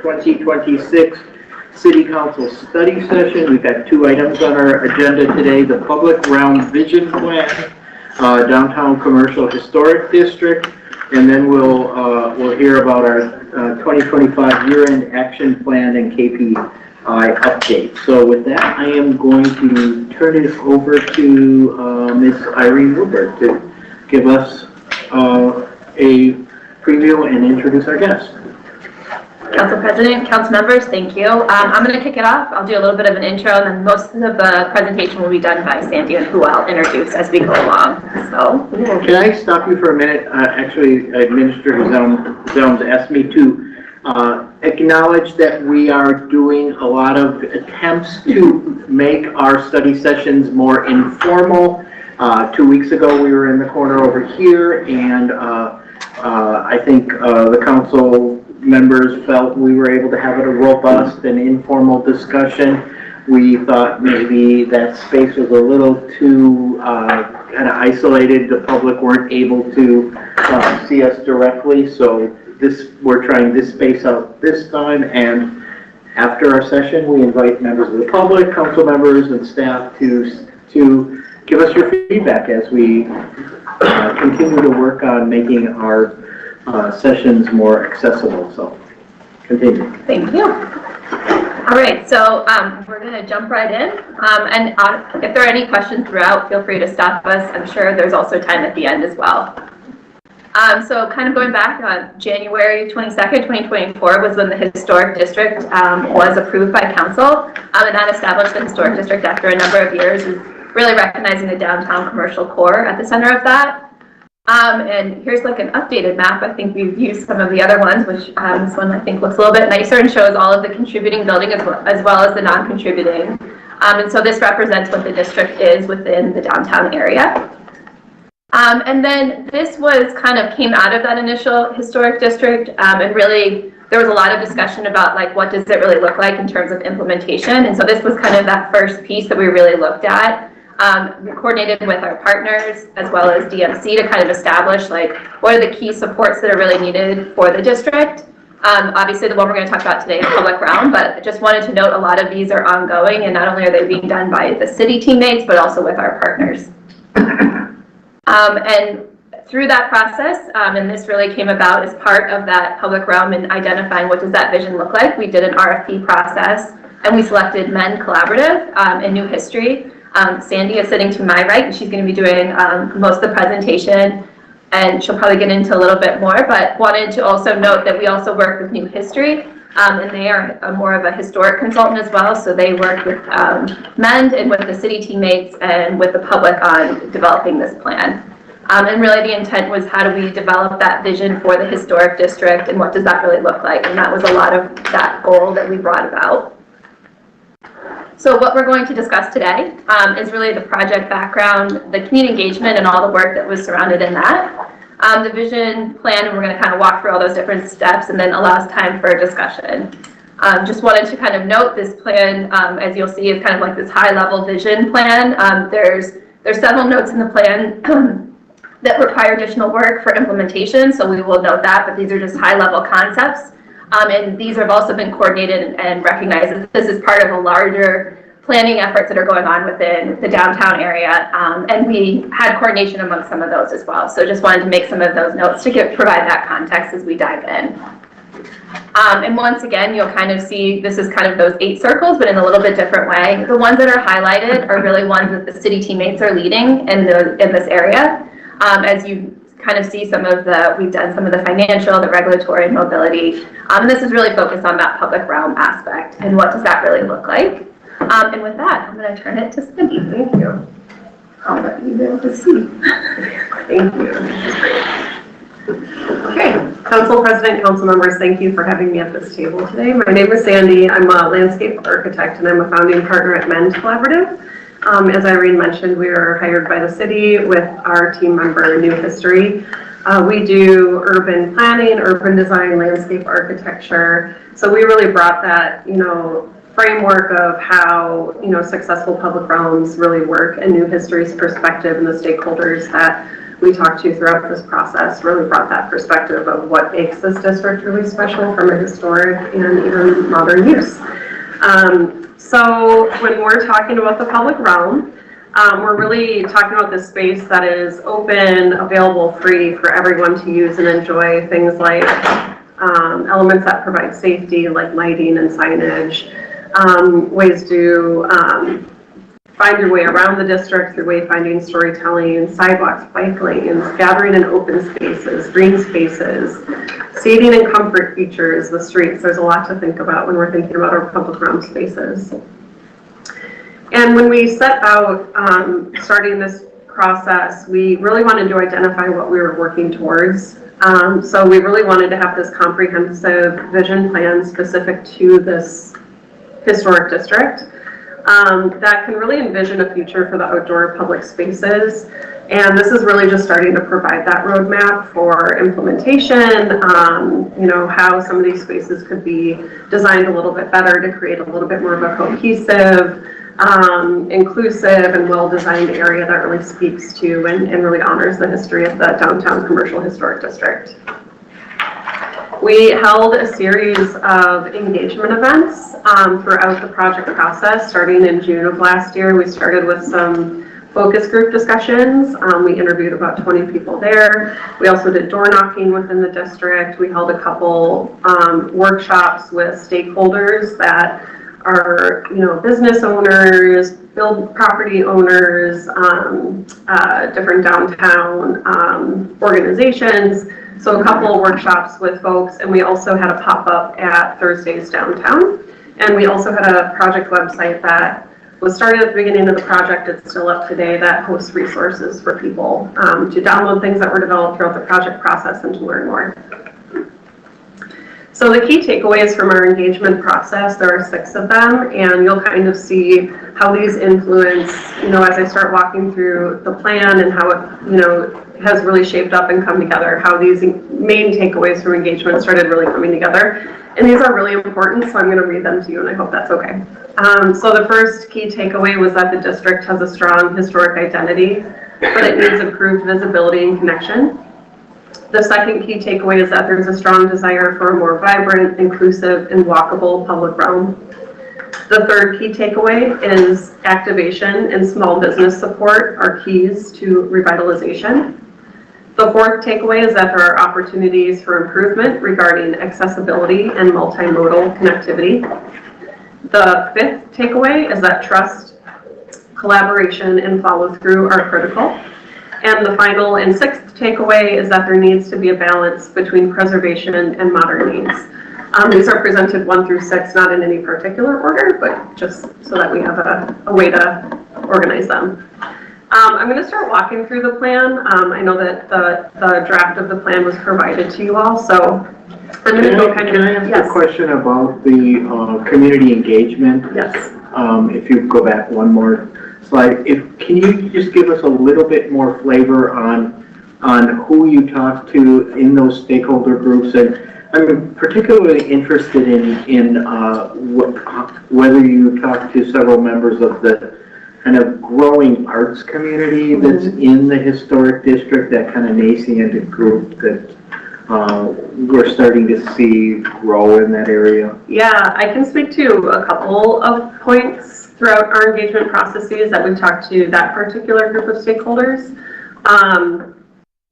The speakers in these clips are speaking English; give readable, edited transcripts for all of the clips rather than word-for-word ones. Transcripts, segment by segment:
2026 City Council study session. We've got two items on our agenda today: the public realm vision plan, downtown commercial historic district, and then we'll hear about our 2025 year-end action plan and KPI update. So with that, I am going to turn it over to Ms. Irene Woodward to give us a preview and introduce our guest. Council President, council members, thank you. I'm going to kick it off. I'll do a little bit of an intro, and then most of the presentation will be done by Sandy, and who I'll introduce as we go along. So, can I stop you for a minute? Actually, Administrator Zones asked me to acknowledge that we are doing a lot of attempts to make our study sessions more informal. 2 weeks ago, we were in the corner over here, and I think the council members felt we were able to have a robust and informal discussion. We thought maybe that space was a little too kind of isolated. The public weren't able to see us directly, so we're trying this space out this time. And after our session, we invite members of the public, council members, and staff to give us your feedback as we continue to work on making our sessions more accessible. So continue. Thank you. All right, so we're going to jump right in. And if there are any questions throughout, feel free to stop us. I'm sure there's also time at the end as well. So kind of going back on January 22nd, 2024 was when the historic district was approved by council, and that established the historic district after a number of years, really recognizing the downtown commercial core at the center of that. And here's like an updated map. I think we've used some of the other ones, which this one I think looks a little bit nicer and shows all of the contributing building as well as the non-contributing. And so this represents what the district is within the downtown area. And then this was kind of came out of that initial historic district, and really there was a lot of discussion about like what does it really look like in terms of implementation. And so this was kind of that first piece that we really looked at. We coordinated with our partners as well as DMC to kind of establish like what are the key supports that are really needed for the district. Obviously the one we're going to talk about today is public realm, but I just wanted to note a lot of these are ongoing, and not only are they being done by the city teammates, but also with our partners. And through that process, and this really came about as part of that public realm and identifying what does that vision look like, we did an RFP process, and we selected MEND Collaborative and New History. Sandy is sitting to my right, and she's going to be doing most of the presentation, and she'll probably get into a little bit more, but wanted to also note that we also work with New History, and they are more of a historic consultant as well, so they work with MEND and with the city teammates and with the public on developing this plan. And really the intent was how do we develop that vision for the historic district, and what does that really look like, and that was a lot of that goal that we brought about. So what we're going to discuss today is really the project background, the community engagement, and all the work that was surrounded in that. The vision plan, and we're going to kind of walk through all those different steps and then allows time for discussion. Just wanted to kind of note this plan, as you'll see, is kind of like this high-level vision plan. There's several notes in the plan that require additional work for implementation, so we will note that, but these are just high-level concepts. And these have also been coordinated and recognized that this is part of a larger planning efforts that are going on within the downtown area. And we had coordination among some of those as well. So just wanted to make some of those notes to provide that context as we dive in. And once again, you'll kind of see this is kind of those 8 circles, but in a little bit different way. The ones that are highlighted are really ones that the city teammates are leading in this area. As you kind of see we've done some of the financial, the regulatory, and mobility. And this is really focused on that public realm aspect and what does that really look like. And with that, I'm going to turn it to Sandy. Thank you. I'll let you be able to see. Thank you. Okay, Council President, council members, thank you for having me at this table today. My name is Sandy. I'm a landscape architect, and I'm a founding partner at MEND Collaborative. As Irene mentioned, we were hired by the city with our team member, New History. We do urban planning, urban design, landscape architecture. So we really brought that, framework of how, successful public realms really work and New History's perspective and the stakeholders that we talked to throughout this process really brought that perspective of what makes this district really special from a historic and even modern use. So when we're talking about the public realm, we're really talking about this space that is open, available, free for everyone to use and enjoy. Things like elements that provide safety, like lighting and signage, ways to find your way around the district through wayfinding, storytelling, sidewalks, bike lanes, gathering in open spaces, green spaces, seating and comfort features, the streets. There's a lot to think about when we're thinking about our public realm spaces. And when we set out starting this process, we really wanted to identify what we were working towards. So we really wanted to have this comprehensive vision plan specific to this historic district that can really envision a future for the outdoor public spaces. And this is really just starting to provide that roadmap for implementation, you know, how some of these spaces could be designed a little bit better to create a little bit more of a cohesive, inclusive and well-designed area that really speaks to and really honors the history of the Downtown Commercial Historic District. We held a series of engagement events throughout the project process. Starting in June of last year, we started with some focus group discussions. We interviewed about 20 people there. We also did door knocking within the district. We held a couple workshops with stakeholders that are, you know, business owners, property owners, different downtown organizations. So a couple of workshops with folks, and we also had a pop-up at Thursdays Downtown. And we also had a project website that was started at the beginning of the project. It's still up today, that hosts resources for people to download things that were developed throughout the project process and to learn more. So the key takeaways from our engagement process, there are 6 of them, and you'll kind of see how these influence, you know, as I start walking through the plan and how it, you know, has really shaped up and come together, how these main takeaways from engagement started really coming together. And these are really important, so I'm going to read them to you, and I hope that's okay. So the first key takeaway was that the district has a strong historic identity, but it needs improved visibility and connection. The second key takeaway is that there's a strong desire for a more vibrant, inclusive, and walkable public realm. The third key takeaway is activation and small business support are keys to revitalization. The fourth takeaway is that there are opportunities for improvement regarding accessibility and multimodal connectivity. The fifth takeaway is that trust, collaboration, and follow-through are critical. And the final and sixth takeaway is that there needs to be a balance between preservation and modern needs. These are presented 1 through 6, not in any particular order, but just so that we have a way to organize them. I'm going to start walking through the plan. I know that the draft of the plan was provided to you all, so I'm going to go kind of... Can I ask a question about the community engagement? Yes. If you go back one more slide, can you just give us a little bit more flavor on who you talked to in those stakeholder groups? And I'm particularly interested in whether you talked to several members of the kind of growing arts community that's in the historic district, that kind of nascent group that we're starting to see grow in that area. Yeah, I can speak to a couple of points throughout our engagement processes that we talked to that particular group of stakeholders.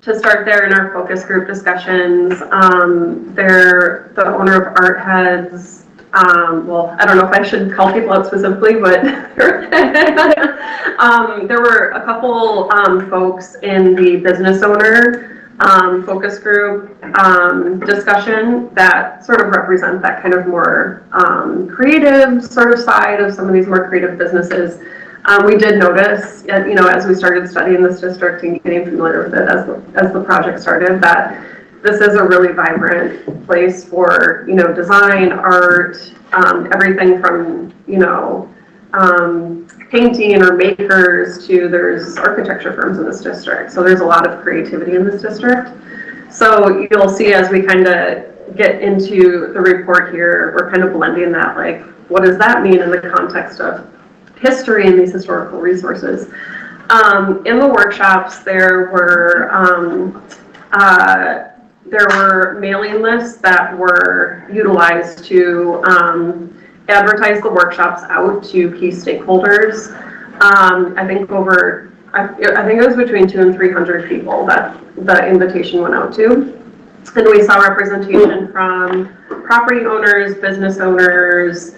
To start there, in our focus group discussions, the owner of Art Heads, well, I don't know if I should call people out specifically, but there were a couple folks in the business owner focus group discussion that sort of represent that kind of more creative sort of side of some of these more creative businesses. We did notice, you know, as we started studying this district and getting familiar with it as the project started, that this is a really vibrant place for, you know, design, art, everything from, you know, painting or makers to there's architecture firms in this district. So there's a lot of creativity in this district. So you'll see as we kind of get into the report here, we're kind of blending that, like, what does that mean in the context of history and these historical resources? In the workshops, there were mailing lists that were utilized to advertise the workshops out to key stakeholders. I think it was between 200 and 300 people that the invitation went out to. And we saw representation from property owners, business owners,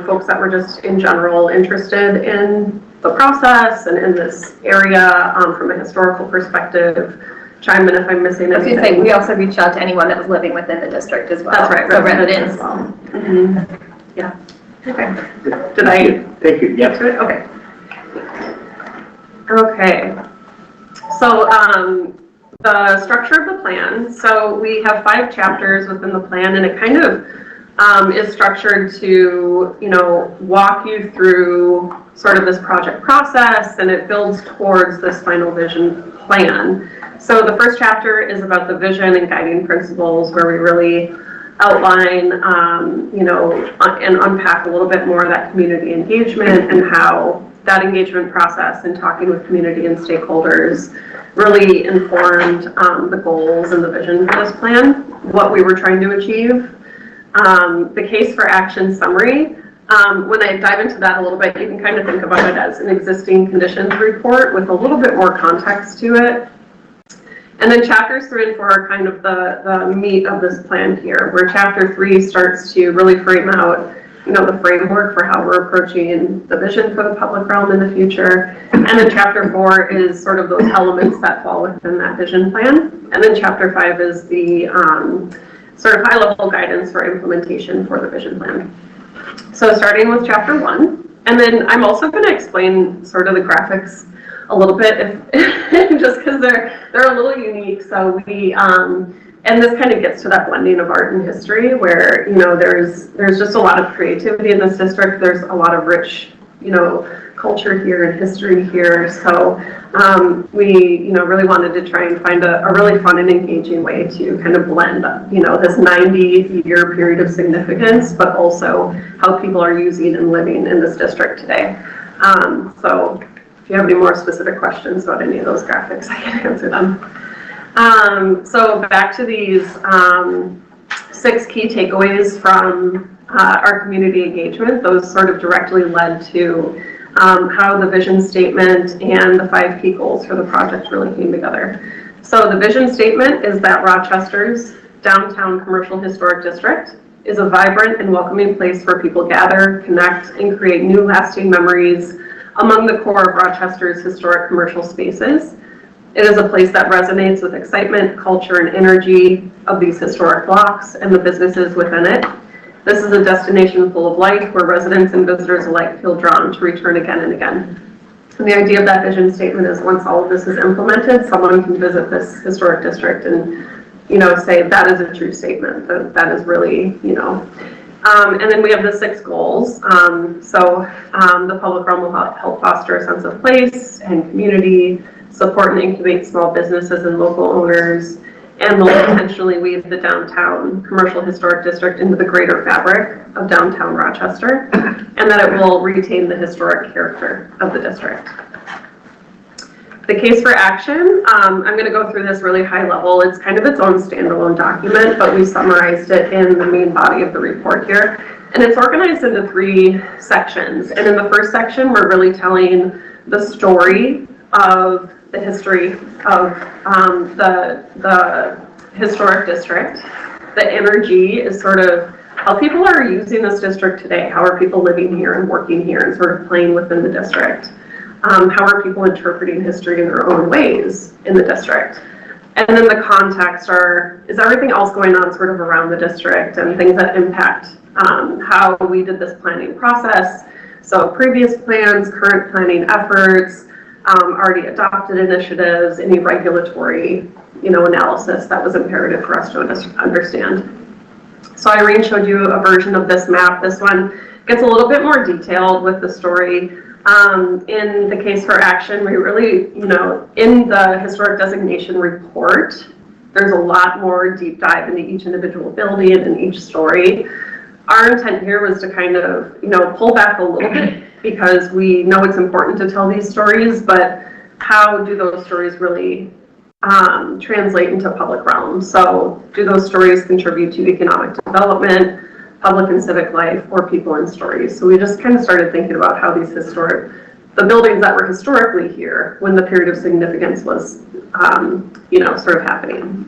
folks that were just in general interested in the process and in this area from a historical perspective. Chime in if I'm missing anything. I was going to say, we also reached out to anyone that was living within the district as well. That's right, so residents. as well. Mm-hmm. Yeah. Okay. Did I? Thank you. Yep. Okay. Okay. So the structure of the plan. So we have 5 chapters within the plan, and it kind of is structured to, walk you through sort of this project process, and it builds towards this final vision plan. So the first chapter is about the vision and guiding principles, where we really outline, and unpack a little bit more of that community engagement and how that engagement process and talking with community and stakeholders really informed the goals and the vision for this plan, what we were trying to achieve. The case for action summary, when I dive into that a little bit, you can kind of think about it as an existing conditions report with a little bit more context to it. And then chapters 3 and 4 are kind of the meat of this plan here, where chapter 3 starts to really frame out, the framework for how we're approaching the vision for the public realm in the future. And then chapter 4 is sort of those elements that fall within that vision plan. And then chapter 5 is the sort of high-level guidance for implementation for the vision plan. So starting with chapter 1, and then I'm also going to explain sort of the graphics a little bit, just because they're a little unique. So we, and this kind of gets to that blending of art and history, where there's just a lot of creativity in this district. There's a lot of rich, culture here and history here. So we, really wanted to try and find a really fun and engaging way to kind of blend, this 90-year period of significance, but also how people are using and living in this district today. So if you have any more specific questions about any of those graphics, I can answer them. So back to these 6 key takeaways from our community engagement. Those sort of directly led to how the vision statement and the 5 key goals for the project really came together. So the vision statement is that Rochester's downtown commercial historic district is a vibrant and welcoming place where people gather, connect, and create new lasting memories among the core of Rochester's historic commercial spaces. It is a place that resonates with excitement, culture, and energy of these historic blocks and the businesses within it. This is a destination full of life where residents and visitors alike feel drawn to return again and again. And the idea of that vision statement is once all of this is implemented, someone can visit this historic district and, say that is a true statement, that is really, and then we have the 6 goals. The public realm will help foster a sense of place and community, support and incubate small businesses and local owners, and will intentionally weave the downtown commercial historic district into the greater fabric of downtown Rochester, and that it will retain the historic character of the district. The case for action, I'm going to go through this really high level. It's kind of its own standalone document, but we summarized it in the main body of the report here. And it's organized into 3 sections. And in the first section, we're really telling the story of the history of the historic district. The energy is sort of how people are using this district today. How are people living here and working here and sort of playing within the district? How are people interpreting history in their own ways in the district? And then the context is everything else going on sort of around the district and things that impact how we did this planning process. So previous plans, current planning efforts, already adopted initiatives, any regulatory, analysis that was imperative for us to understand. So Irene showed you a version of this map. This one gets a little bit more detailed with the story. In the case for action, we really, in the historic designation report, there's a lot more deep dive into each individual building and each story. Our intent here was to kind of, pull back a little bit because we know it's important to tell these stories, but how do those stories really translate into public realm? So do those stories contribute to economic development, public and civic life, or people and stories? So we just kind of started thinking about how these the buildings that were historically here when the period of significance was, sort of happening.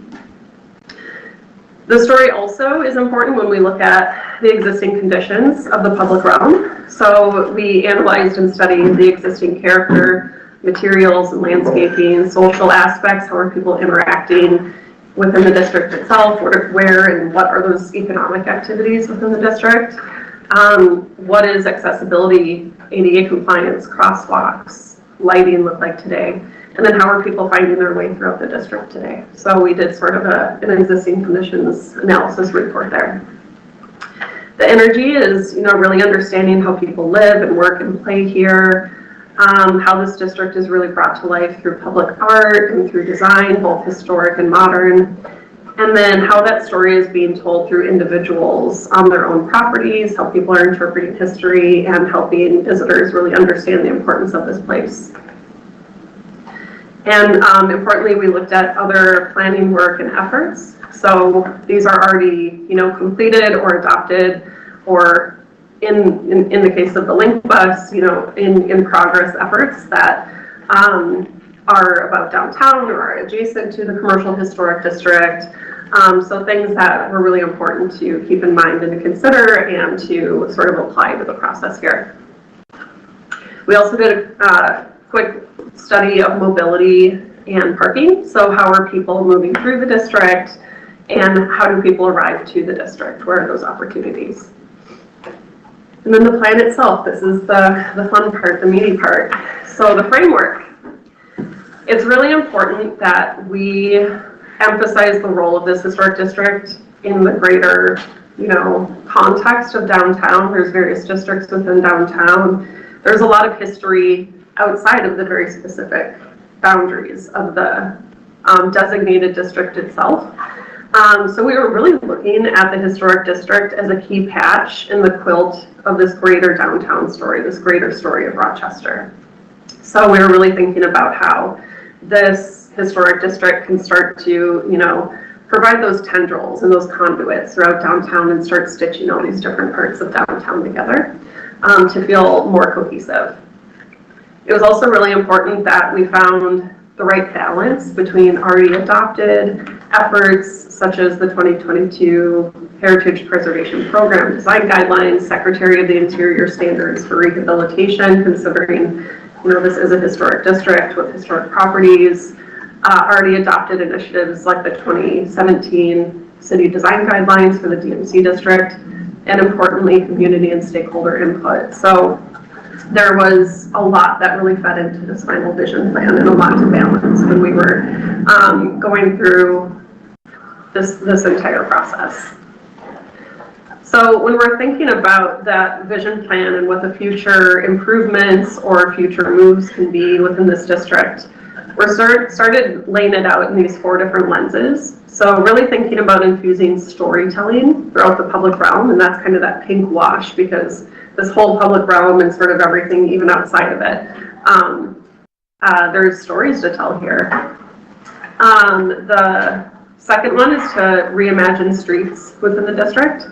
The story also is important when we look at the existing conditions of the public realm. So we analyzed and studied the existing character, materials and landscaping, social aspects, how are people interacting within the district itself, where and what are those economic activities within the district, what is accessibility, ADA compliance, crosswalks, lighting look like today, and then how are people finding their way throughout the district today. So we did sort of an existing conditions analysis report there. The energy is, really understanding how people live and work and play here, how this district is really brought to life through public art and through design, both historic and modern, and then how that story is being told through individuals on their own properties, how people are interpreting history, and helping visitors really understand the importance of this place. And importantly, we looked at other planning work and efforts. So these are already, completed or adopted, or in the case of the Link Bus, in progress efforts that are about downtown or are adjacent to the commercial historic district. So things that were really important to keep in mind and to consider and to sort of apply to the process here. We also did a quick study of mobility and parking. So how are people moving through the district and how do people arrive to the district? Where are those opportunities? And then the plan itself, this is the fun part, the meaty part. So the framework. It's really important that we emphasize the role of this historic district in the greater, context of downtown. There's various districts within downtown. There's a lot of history outside of the very specific boundaries of the designated district itself. So we were really looking at the historic district as a key patch in the quilt of this greater downtown story, this greater story of Rochester. So we were really thinking about how this historic district can start to, provide those tendrils and those conduits throughout downtown and start stitching all these different parts of downtown together to feel more cohesive. It was also really important that we found the right balance between already adopted efforts such as the 2022 Heritage Preservation Program Design Guidelines, Secretary of the Interior Standards for Rehabilitation, considering this is a historic district with historic properties, already adopted initiatives like the 2017 City Design Guidelines for the DMC district, and importantly, community and stakeholder input. So there was a lot that really fed into this final vision plan and a lot to balance when we were going through this entire process. So when we're thinking about that vision plan and what the future improvements or future moves can be within this district, we're started laying it out in these 4 different lenses. So really thinking about infusing storytelling throughout the public realm, and that's kind of that pink wash, because this whole public realm and sort of everything even outside of it, there's stories to tell here. The second one is to reimagine streets within the district.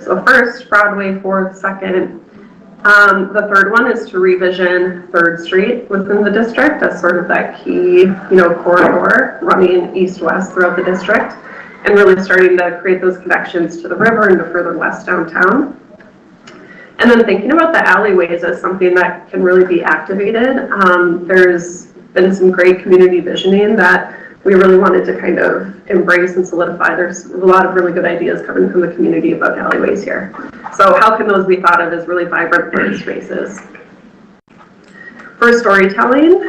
So first, Broadway, 4th, 2nd. The third one is to revision 3rd Street within the district as sort of that key, corridor running east-west throughout the district, and really starting to create those connections to the river and to further west downtown. And then thinking about the alleyways as something that can really be activated. There's been some great community visioning that we really wanted to kind of embrace and solidify. There's a lot of really good ideas coming from the community about alleyways here. So how can those be thought of as really vibrant green spaces? For storytelling,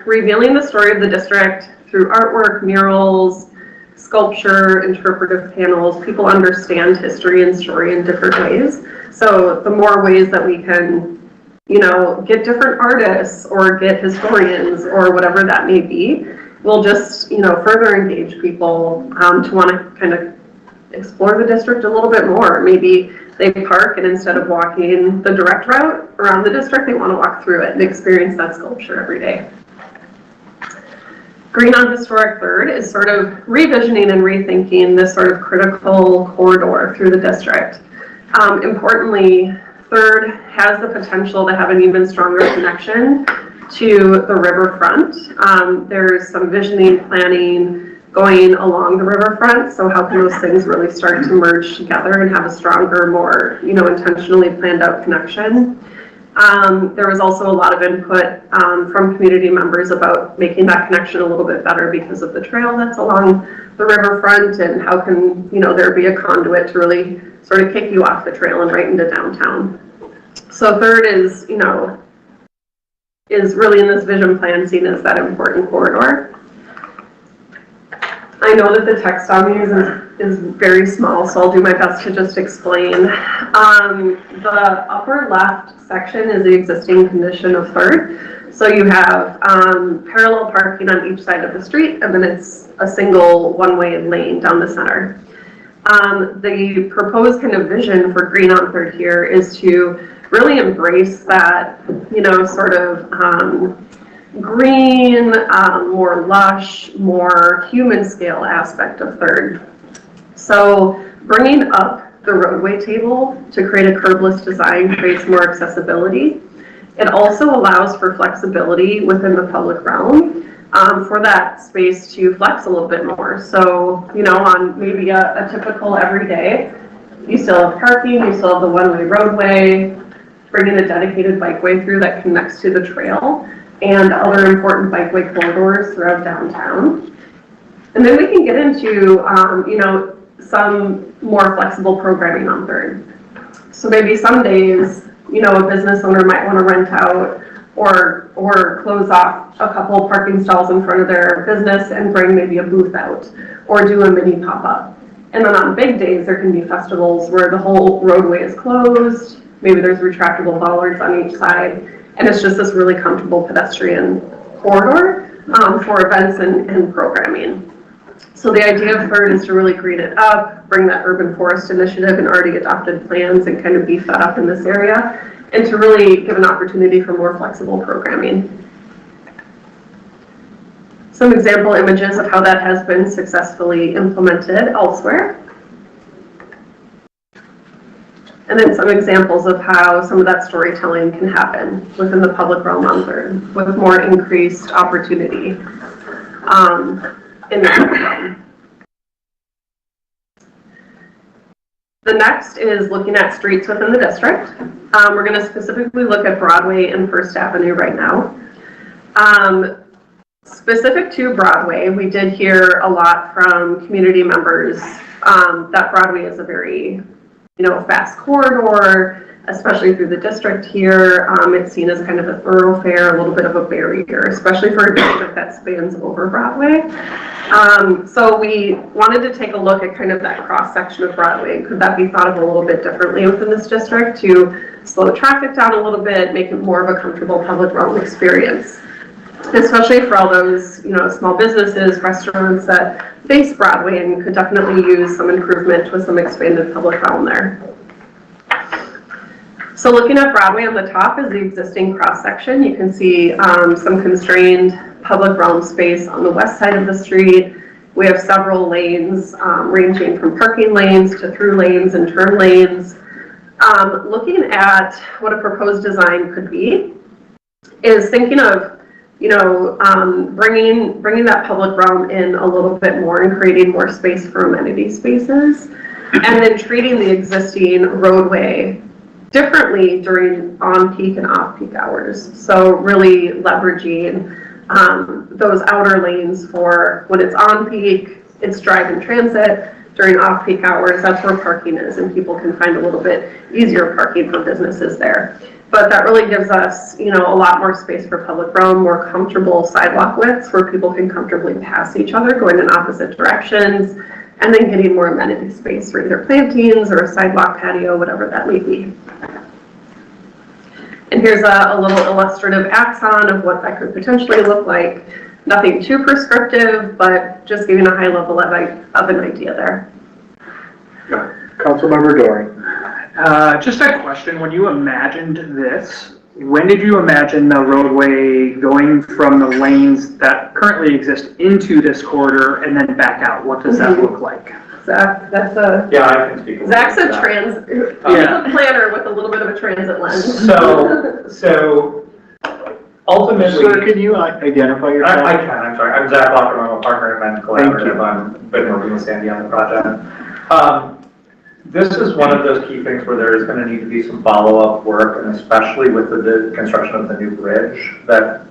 revealing the story of the district through artwork, murals, sculpture, interpretive panels. People understand history and story in different ways. So the more ways that we can, get different artists or get historians or whatever that may be, we'll just, further engage people to want to kind of explore the district a little bit more. Maybe They park, and instead of walking the direct route around the district, they want to walk through it and experience that sculpture every day. Green on Historic Third is sort of revisioning and rethinking this sort of critical corridor through the district. Importantly, Third has the potential to have an even stronger connection to the riverfront. There's some visioning, planning going along the riverfront, so how can those things really start to merge together and have a stronger, more, intentionally planned out connection. There was also a lot of input from community members about making that connection a little bit better because of the trail that's along the riverfront, and how can, there be a conduit to really sort of kick you off the trail and right into downtown. So Third is, is really in this vision plan seen as that important corridor. I know that the text on these is very small, so I'll do my best to just explain. The upper left section is the existing condition of Third. So you have parallel parking on each side of the street, and then it's a single one-way lane down the center. The proposed kind of vision for Green on Third here is to really embrace that, sort of green, more lush, more human scale aspect of Third. So bringing up the roadway table to create a curbless design creates more accessibility. It also allows for flexibility within the public realm for that space to flex a little bit more. So, on maybe a typical everyday, you still have parking, you still have the one-way roadway, bringing a dedicated bikeway through that connects to the trail, and other important bikeway corridors throughout downtown. And then we can get into, some more flexible programming on Third. So maybe some days, a business owner might want to rent out or close off a couple parking stalls in front of their business and bring maybe a booth out, or do a mini pop-up. And then on big days, there can be festivals where the whole roadway is closed. Maybe there's retractable bollards on each side, and it's just this really comfortable pedestrian corridor for events and programming. So the idea of Third is to really green it up, bring that urban forest initiative and already adopted plans and kind of beef that up in this area, and to really give an opportunity for more flexible programming. Some example images of how that has been successfully implemented elsewhere. And then some examples of how some of that storytelling can happen within the public realm on Third with more increased opportunity in the public realm. The next is looking at streets within the district. We're going to specifically look at Broadway and First Avenue right now. Specific to Broadway, we did hear a lot from community members that Broadway is a very fast corridor, especially through the district here. It's seen as kind of a thoroughfare, a little bit of a barrier, especially for a district that spans over Broadway. So we wanted to take a look at kind of that cross section of Broadway. Could that be thought of a little bit differently within this district to slow traffic down a little bit, make it more of a comfortable public realm experience? Especially for all those, small businesses, restaurants that face Broadway and could definitely use some improvement with some expanded public realm there. So looking at Broadway on the top is the existing cross section. You can see some constrained public realm space on the west side of the street. We have several lanes ranging from parking lanes to through lanes and turn lanes. Looking at what a proposed design could be is thinking of bringing that public realm in a little bit more and creating more space for amenity spaces, and then treating the existing roadway differently during on-peak and off-peak hours. So really leveraging those outer lanes for when it's on-peak, it's drive and transit. During off-peak hours, that's where parking is, and people can find a little bit easier parking for businesses there. But that really gives us, a lot more space for public realm, more comfortable sidewalk widths where people can comfortably pass each other going in opposite directions, and then getting more amenity space for either plantings or a sidewalk patio, whatever that may be. And here's a little illustrative axon of what that could potentially look like. Nothing too prescriptive, but just giving a high level of an idea there. Councilmember Doring. Just a question, when you imagined this, when did you imagine the roadway going from the lanes that currently exist into this corridor and then back out? What does that look like? Zach, that's a, Yeah, I can speak. Zach's a planner with a little bit of a transit lens. So ultimately. Sir, can you identify yourself? I can, I'm sorry. I'm Zach Locker, I'm a partner in Men's Collaborative. I've been working with Sandy on the project. This is one of those key things where there is going to need to be some follow-up work, and especially with the construction of the new bridge, that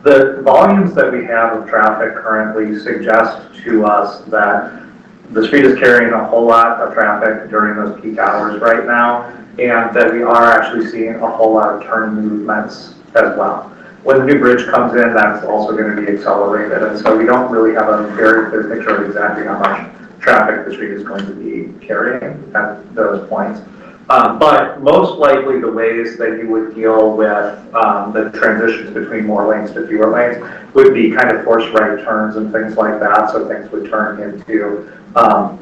the volumes that we have of traffic currently suggest to us that the street is carrying a whole lot of traffic during those peak hours right now, and that we are actually seeing a whole lot of turn movements as well. When the new bridge comes in, that's also going to be accelerated, and so we don't really have a very clear picture of exactly how much traffic the street is going to be carrying at those points. But most likely the ways that you would deal with the transitions between more lanes to fewer lanes would be kind of forced right turns and things like that. So things would turn into,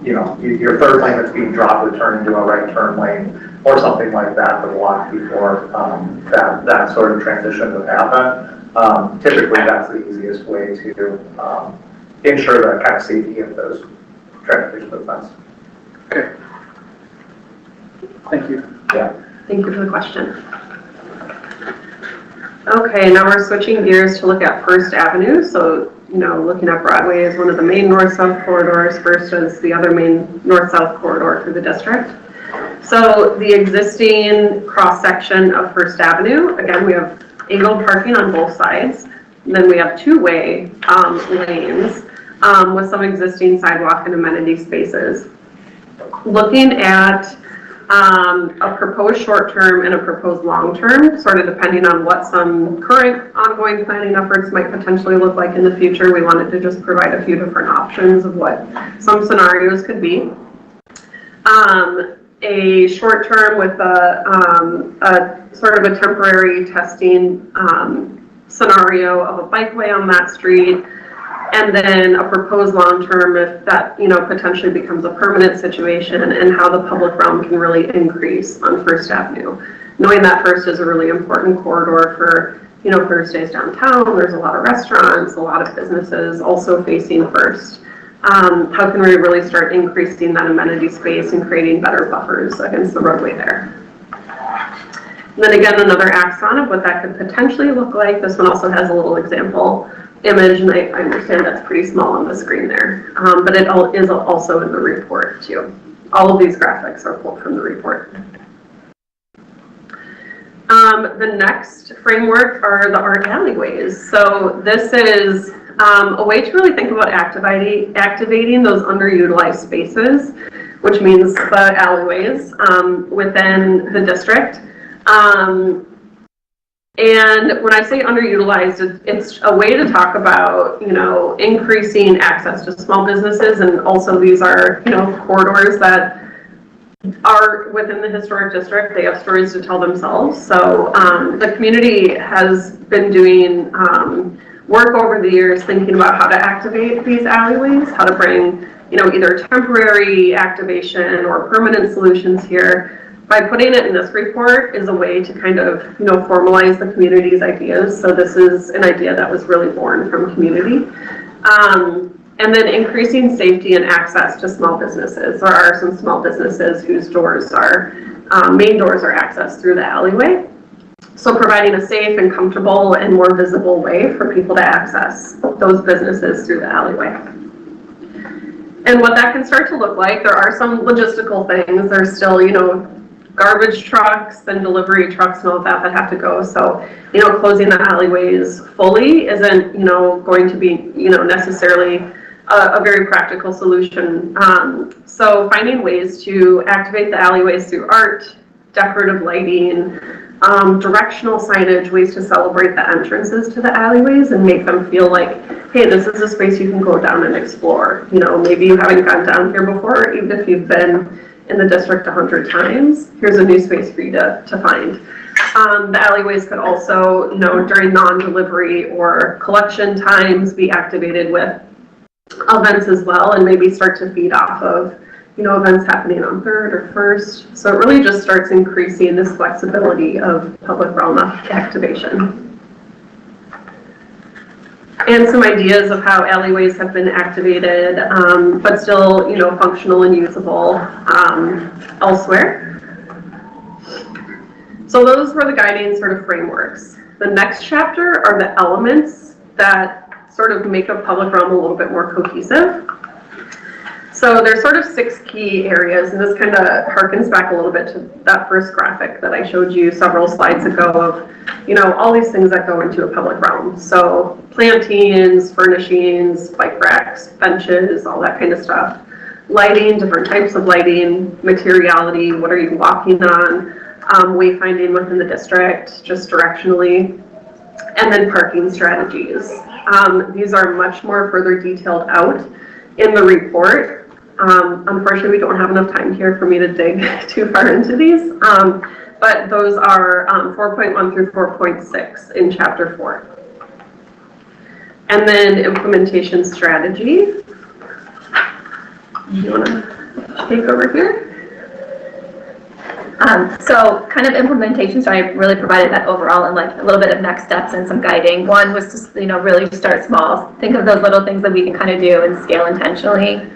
your third lane that's being dropped would turn into a right turn lane or something like that for the block before that sort of transition would happen. Typically that's the easiest way to ensure the kind of safety of those traffic movements. Okay. Thank you. Yeah. Thank you for the question. Okay, now we're switching gears to look at First Avenue. So, looking at Broadway as one of the main north-south corridors. First is the other main north-south corridor through the district. So the existing cross-section of First Avenue, again, we have angled parking on both sides. And then we have two-way lanes with some existing sidewalk and amenity spaces. Looking at a proposed short-term and a proposed long-term, sort of depending on what some current ongoing planning efforts might potentially look like in the future. We wanted to just provide a few different options of what some scenarios could be. A short-term with a sort of a temporary testing scenario of a bikeway on that street, and then a proposed long-term if that, potentially becomes a permanent situation, and how the public realm can really increase on First Avenue. Knowing that First is a really important corridor for, Thursdays downtown, there's a lot of restaurants, a lot of businesses also facing First. How can we really start increasing that amenity space and creating better buffers against the roadway there? And then again, another axon of what that could potentially look like. This one also has a little example image, and I understand that's pretty small on the screen there, but it is also in the report too. All of these graphics are pulled from the report. The next framework are the art alleyways. So this is a way to really think about activating those underutilized spaces, which means the alleyways within the district. And when I say underutilized, it's a way to talk about, increasing access to small businesses. And also these are, corridors that are within the historic district. They have stories to tell themselves. So the community has been doing work over the years thinking about how to activate these alleyways, how to bring, either temporary activation or permanent solutions here. By putting it in this report is a way to kind of, formalize the community's ideas. So this is an idea that was really born from community. And then increasing safety and access to small businesses. There are some small businesses whose doors are, main doors are accessed through the alleyway. So providing a safe and comfortable and more visible way for people to access those businesses through the alleyway. And what that can start to look like, there are some logistical things. There's still, garbage trucks and delivery trucks and all of that have to go. So, closing the alleyways fully isn't, going to be, necessarily a very practical solution. So finding ways to activate the alleyways through art, decorative lighting, directional signage, ways to celebrate the entrances to the alleyways and make them feel like, hey, this is a space you can go down and explore. Maybe you haven't gone down here before, even if you've been in the district 100 times, here's a new space for you to find. The alleyways could also, during non-delivery or collection times be activated with events as well, and maybe start to feed off of, events happening on 3rd or 1st. So it really just starts increasing this flexibility of public realm activation. And some ideas of how alleyways have been activated, but still, functional and usable elsewhere. So those were the guiding sort of frameworks. The next chapter are the elements that sort of make a public realm a little bit more cohesive. So there's sort of 6 key areas, and this kind of harkens back a little bit to that first graphic that I showed you several slides ago of, all these things that go into a public realm. So plantings, furnishings, bike racks, benches, all that kind of stuff. Lighting, different types of lighting, materiality, what are you walking on, wayfinding within the district, just directionally, and then parking strategies. These are much more further detailed out in the report. Unfortunately, we don't have enough time here for me to dig too far into these, but those are 4.1 through 4.6 in chapter 4. And then implementation strategy. You want to take over here? So kind of implementation, so I really provided that overall and like a little bit of next steps and some guiding. One was just, really start small. Think of those little things that we can kind of do and scale intentionally.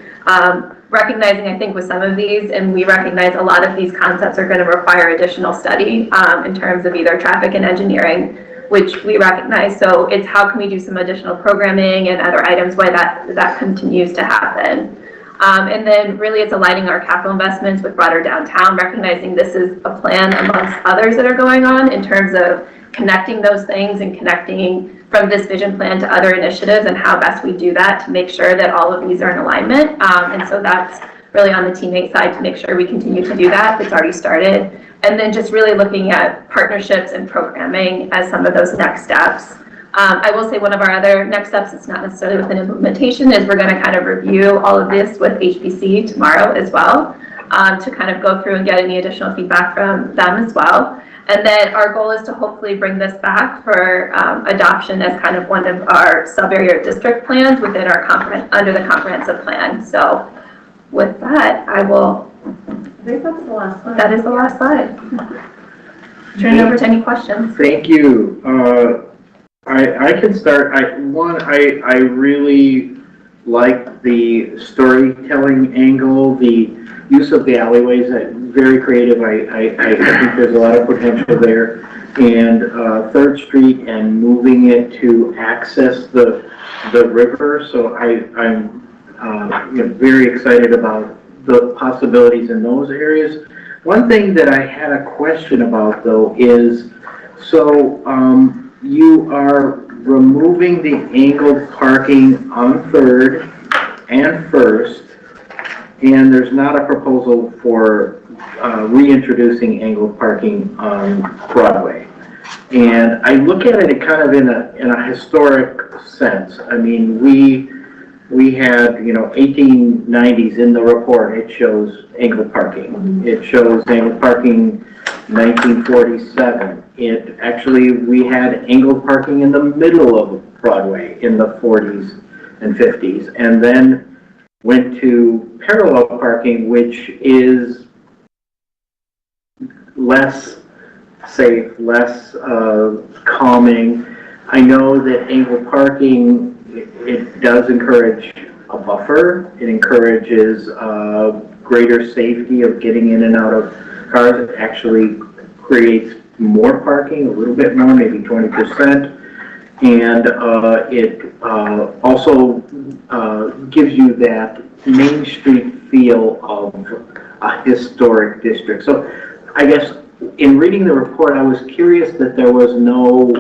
Recognizing, I think, with some of these, and we recognize a lot of these concepts are going to require additional study in terms of either traffic and engineering, which we recognize. So it's how can we do some additional programming and other items why that continues to happen. And then really it's aligning our capital investments with broader downtown, recognizing this is a plan amongst others that are going on in terms of connecting those things and connecting from this vision plan to other initiatives and how best we do that to make sure that all of these are in alignment. And so that's really on the teammate side to make sure we continue to do that. It's already started. And then just really looking at partnerships and programming as some of those next steps. I will say one of our other next steps, it's not necessarily within implementation, is we're going to kind of review all of this with HPC tomorrow as well, to kind of go through and get any additional feedback from them as well. And then our goal is to hopefully bring this back for adoption as kind of one of our sub-area district plans within our under the comprehensive plan. So with that, I think that's the last slide. That is the last slide. Turn it over to any questions. Thank you. I can start. I really like the storytelling angle, the use of the alleyways. Very creative. I think there's a lot of potential there. And 3rd Street and moving it to access the river. So I'm very excited about the possibilities in those areas. One thing that I had a question about though is, so you are removing the angled parking on 3rd and 1st, and there's not a proposal for reintroducing angled parking on Broadway. And I look at it kind of in a historic sense. I mean, we had, 1890s in the report. It shows angled parking. Mm-hmm. It shows angled parking 1947. We had angled parking in the middle of Broadway in the 40s and 50s, and then went to parallel parking, which is less safe, less calming. I know that angled parking, it does encourage a buffer. It encourages greater safety of getting in and out of cars. It actually creates more parking, a little bit more, maybe 20%. And it also gives you that Main Street feel of a historic district. So I guess in reading the report, I was curious that there was no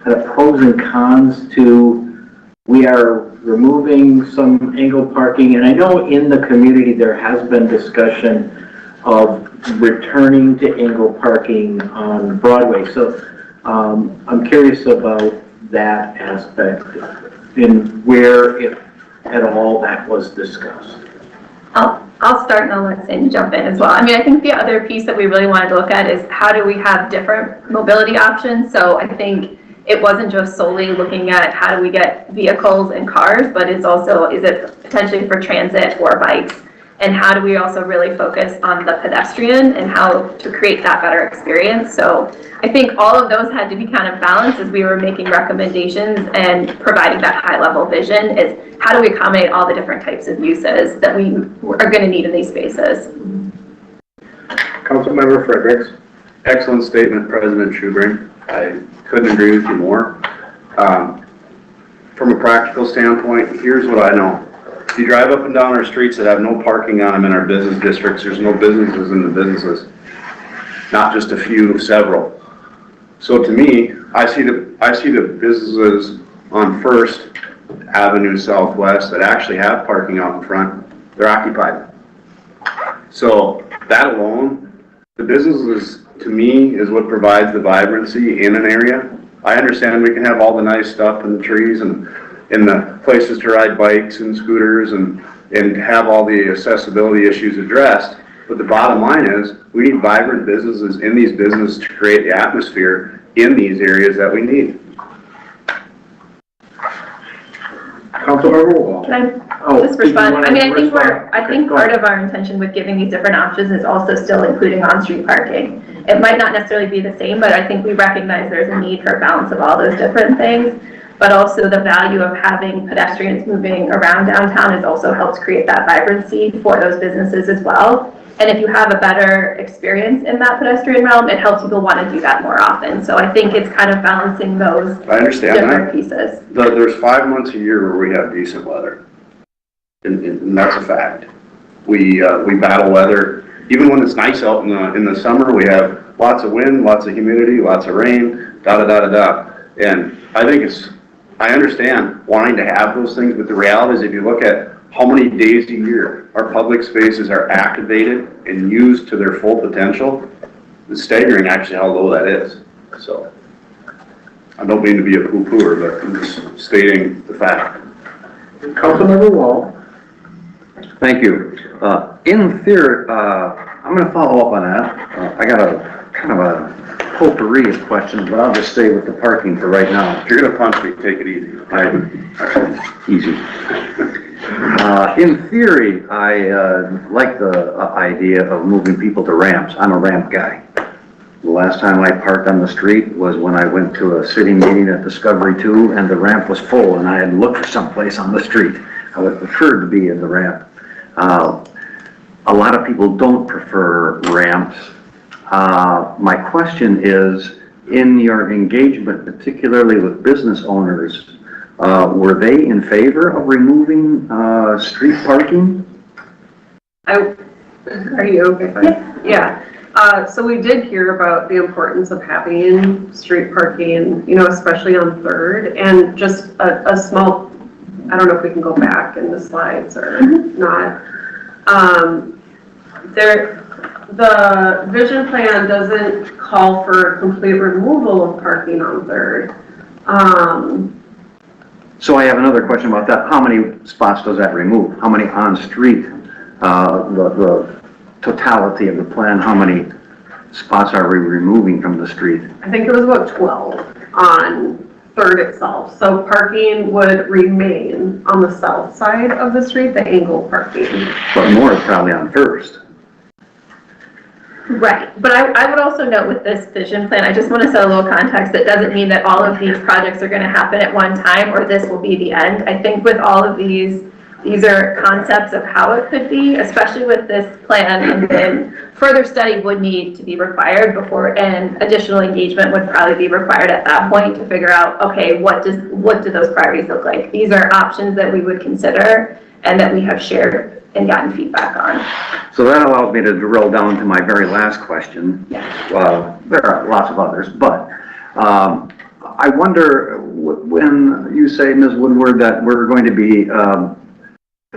kind of pros and cons to, we are removing some angled parking. And I know in the community there has been discussion of returning to angled parking on Broadway. So I'm curious about that aspect and where, if at all, that was discussed. I'll start and I'll let Sandy jump in as well. I mean, I think the other piece that we really wanted to look at is how do we have different mobility options? So I think it wasn't just solely looking at how do we get vehicles and cars, but it's also, is it potentially for transit or bikes? and how do we also really focus on the pedestrian and how to create that better experience. So I think all of those had to be kind of balanced as we were making recommendations and providing that high level vision is how do we accommodate all the different types of uses that we are going to need in these spaces. Councilmember Fredericks. Excellent statement, President Schubring. I couldn't agree with you more. From a practical standpoint, here's what I know. If you drive up and down our streets that have no parking on them in our business districts, there's no businesses in the businesses. Not just a few, several. So to me, I see the businesses on First Avenue Southwest that actually have parking out in front. They're occupied. So that alone, the businesses to me is what provides the vibrancy in an area. I understand we can have all the nice stuff and the trees and the places to ride bikes and scooters and have all the accessibility issues addressed. But the bottom line is we need vibrant businesses in these businesses to create the atmosphere in these areas that we need. Councilmember Wall. Can I Oh, just did you respond? wanna I mean, I respond? think Go part ahead. of our intention with giving these different options is also still including on-street parking. It might not necessarily be the same, but I think we recognize there's a need for a balance of all those different things. But also the value of having pedestrians moving around downtown has also helped create that vibrancy for those businesses as well. And if you have a better experience in that pedestrian realm, it helps people want to do that more often. So I think it's kind of balancing those I understand different that. pieces. There's 5 months a year where we have decent weather. And that's a fact. We battle weather. Even when it's nice out in the summer, we have lots of wind, lots of humidity, lots of rain, da-da-da-da-da. And I understand wanting to have those things, but the reality is if you look at how many days a year our public spaces are activated and used to their full potential, it's staggering actually how low that is. So I don't mean to be a poo-pooer, but I'm just stating the fact. Councilmember Wall. Thank you. In theory, I'm going to follow up on that. I got a kind of a potpourri of questions, but I'll just stay with the parking for right now. If you're gonna punch me, take it easy. Easy. In theory, I like the idea of moving people to ramps. I'm a ramp guy. The last time I parked on the street was when I went to a city meeting at Discovery 2 and the ramp was full and I had to look for someplace on the street. I would prefer to be in the ramp. A lot of people don't prefer ramps. My question is, in your engagement, particularly with business owners, were they in favor of removing street parking? Are you okay? Yeah. So we did hear about the importance of having street parking, you know, especially on Third, and just a small, I don't know if we can go back in the slides or not. The vision plan doesn't call for complete removal of parking on Third. So I have another question about that. How many spots does that remove? How many on-street, the totality of the plan, how many spots are we removing from the street? I think it was about 12 on Third itself. So parking would remain on the south side of the street, the angle parking. But more is probably on First. Right, but I would also note with this vision plan, I just want to set a little context. It doesn't mean that all of these projects are going to happen at one time or this will be the end. I think with all of these are concepts of how it could be, especially with this plan, and then further study would need to be required before, and additional engagement would probably be required at that point to figure out, okay, what do those priorities look like? These are options that we would consider and that we have shared and gotten feedback on. So that allows me to drill down to my very last question. Yeah. There are lots of others, but I wonder when you say, Ms. Woodward, that we're going to be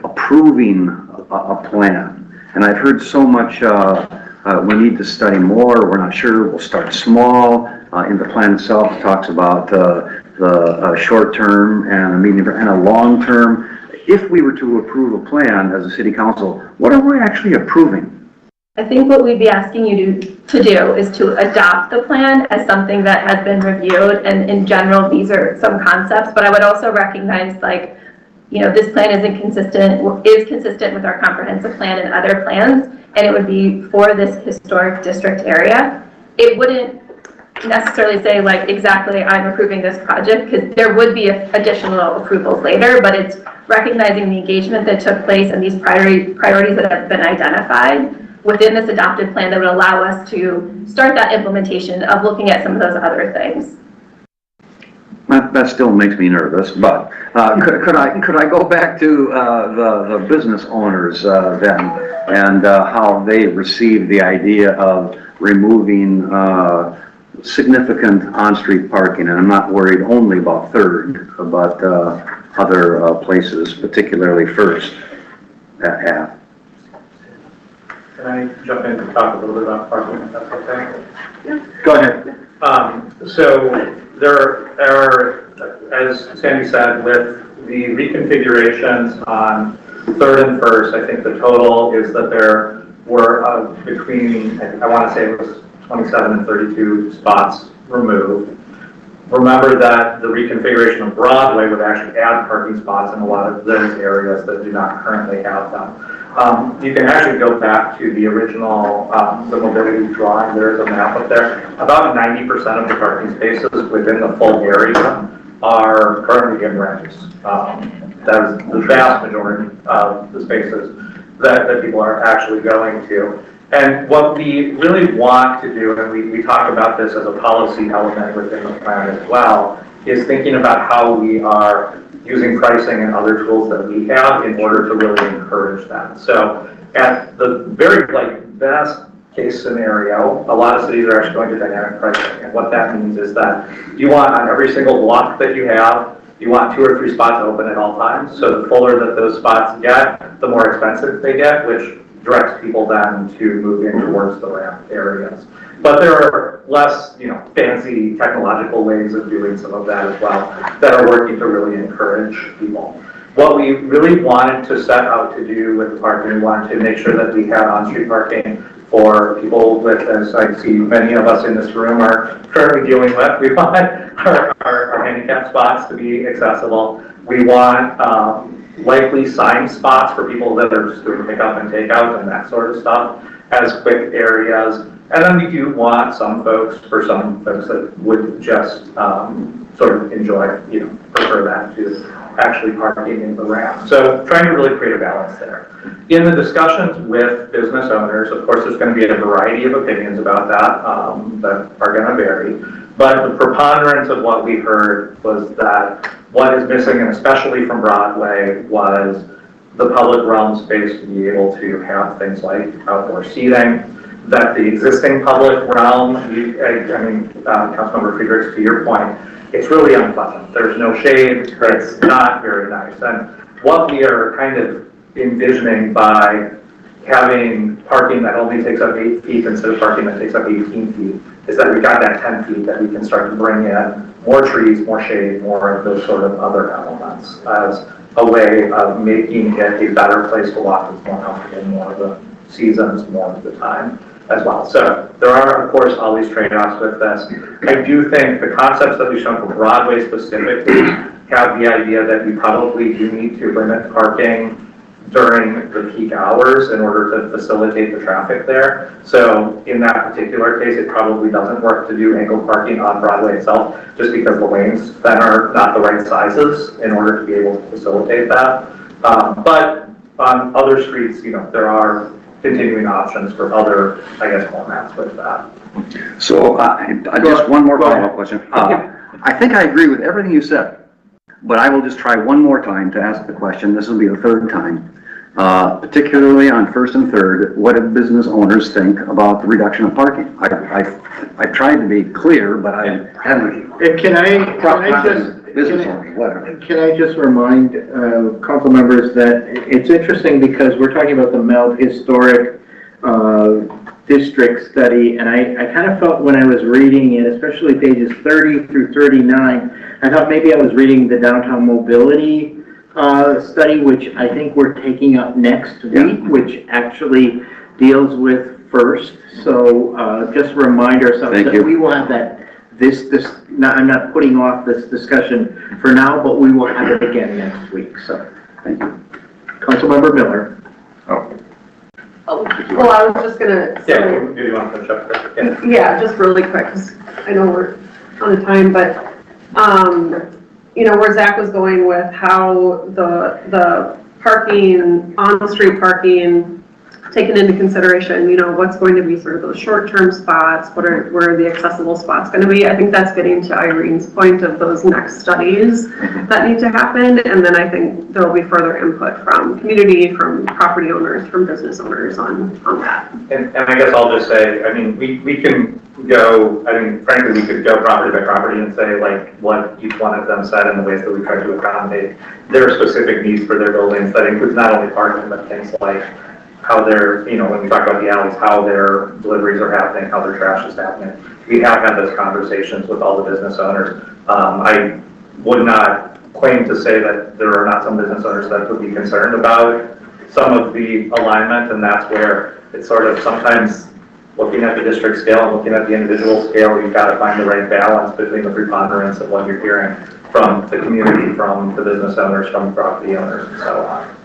approving a plan, and I've heard so much, we need to study more, we're not sure, we'll start small. In the plan itself, it talks about the short term and a medium and a long term. If we were to approve a plan as a city council, what are we actually approving? I think what we'd be asking you to do is to adopt the plan as something that has been reviewed, and in general, these are some concepts, but I would also recognize, like, this plan is consistent with our comprehensive plan and other plans, and it would be for this historic district area. It wouldn't necessarily say like exactly I'm approving this project, because there would be additional approvals later, but it's recognizing the engagement that took place and these priorities that have been identified within this adopted plan that would allow us to start that implementation of looking at some of those other things. That still makes me nervous, but could I go back to the business owners then, and how they received the idea of removing significant on-street parking? And I'm not worried only about Third, but other places, particularly First, that have. Can I jump in and talk a little bit about parking, if that's okay? Go ahead. So there are, as Sandy said, with the reconfigurations on Third and First, I think the total is that there were between, I want to say it was 27 and 32 spots removed. Remember that the reconfiguration of Broadway would actually add parking spots in a lot of those areas that do not currently have them. You can actually go back to the original, the mobility drawing. There's a map up there. About 90% of the parking spaces within the full area are currently in rentals. That is the vast majority of the spaces that people are actually going to. And what we really want to do, and we talk about this as a policy element within the plan as well, is thinking about how we are using pricing and other tools that we have in order to really encourage that. So at the very best case scenario, a lot of cities are actually going to dynamic pricing. And what that means is that you want on every single block that you have, you want 2 or 3 spots open at all times. So the fuller that those spots get, the more expensive they get, which directs people then to move in towards the ramp areas. But there are less, fancy technological ways of doing some of that as well that are working to really encourage people. What we really wanted to set out to do with the parking, we wanted to make sure that we had on-street parking for people that, as I see many of us in this room are currently dealing with. We want our handicap spots to be accessible. We want likely signed spots for people that are just doing pick up and take out and that sort of stuff as quick areas. And then we do want some folks that would just sort of enjoy, prefer that to actually parking in the ramp. So trying to really create a balance there. In the discussions with business owners, of course, there's going to be a variety of opinions about that that are going to vary. But the preponderance of what we heard was that what is missing, and especially from Broadway, was the public realm space to be able to have things like outdoor seating, that the existing public realm, Councilmember Friedrichs, to your point, it's really unpleasant. There's no shade, it's not very nice. And what we are kind of envisioning by having parking that only takes up 8 feet instead of parking that takes up 18 feet is that we got that 10 feet that we can start to bring in more trees, more shade, more of those sort of other elements as a way of making it a better place to walk with more comfortable, more of the seasons, more of the time as well. So there are, of course, all these trade-offs with this. I do think the concepts that we've shown for Broadway specifically have the idea that we probably do need to limit parking during the peak hours in order to facilitate the traffic there. So in that particular case, it probably doesn't work to do angled parking on Broadway itself, just because the lanes then are not the right sizes in order to be able to facilitate that. But on other streets, there are continuing options for other, formats with that. So just one more follow-up question. I think I agree with everything you said, but I will just try one more time to ask the question. This will be the 3rd time. Particularly on First and Third, what do business owners think about the reduction of parking? I've tried to be clear, but I haven't. Can I just remind council members that it's interesting because we're talking about the Melt Historic District Study, and I kind of felt when I was reading it, especially pages 30 through 39, I thought maybe I was reading the downtown mobility study, which I think we're taking up next week, which actually deals with First. So just remind ourselves that we will have that. I'm not putting off this discussion for now, but we will have it again next week. So Thank you. Councilmember Miller. Well, I was just gonna say. Yeah, do you want to finish up there? Yeah. Yeah, just really quick, because I know we're on the time, but, where Zach was going with how the parking, on-the-street parking, taken into consideration, what's going to be sort of those short-term spots, where are the accessible spots going to be? I think that's getting to Irene's point of those next studies that need to happen, and then I think there'll be further input from community, from property owners, from business owners on that. And I guess I'll just say, I mean, we can go, frankly, we could go property by property and say like what each one of them said in the ways that we try to accommodate their specific needs for their buildings. That includes not only parking, but things like how their, when we talk about the alleys, how their deliveries are happening, how their trash is happening. We have had those conversations with all the business owners. I would not claim to say that there are not some business owners that would be concerned about some of the alignment, and that's where it's sort of sometimes looking at the district scale and looking at the individual scale, you've got to find the right balance between the preponderance of what you're hearing from the community, from the business owners, from the property owners, and so on.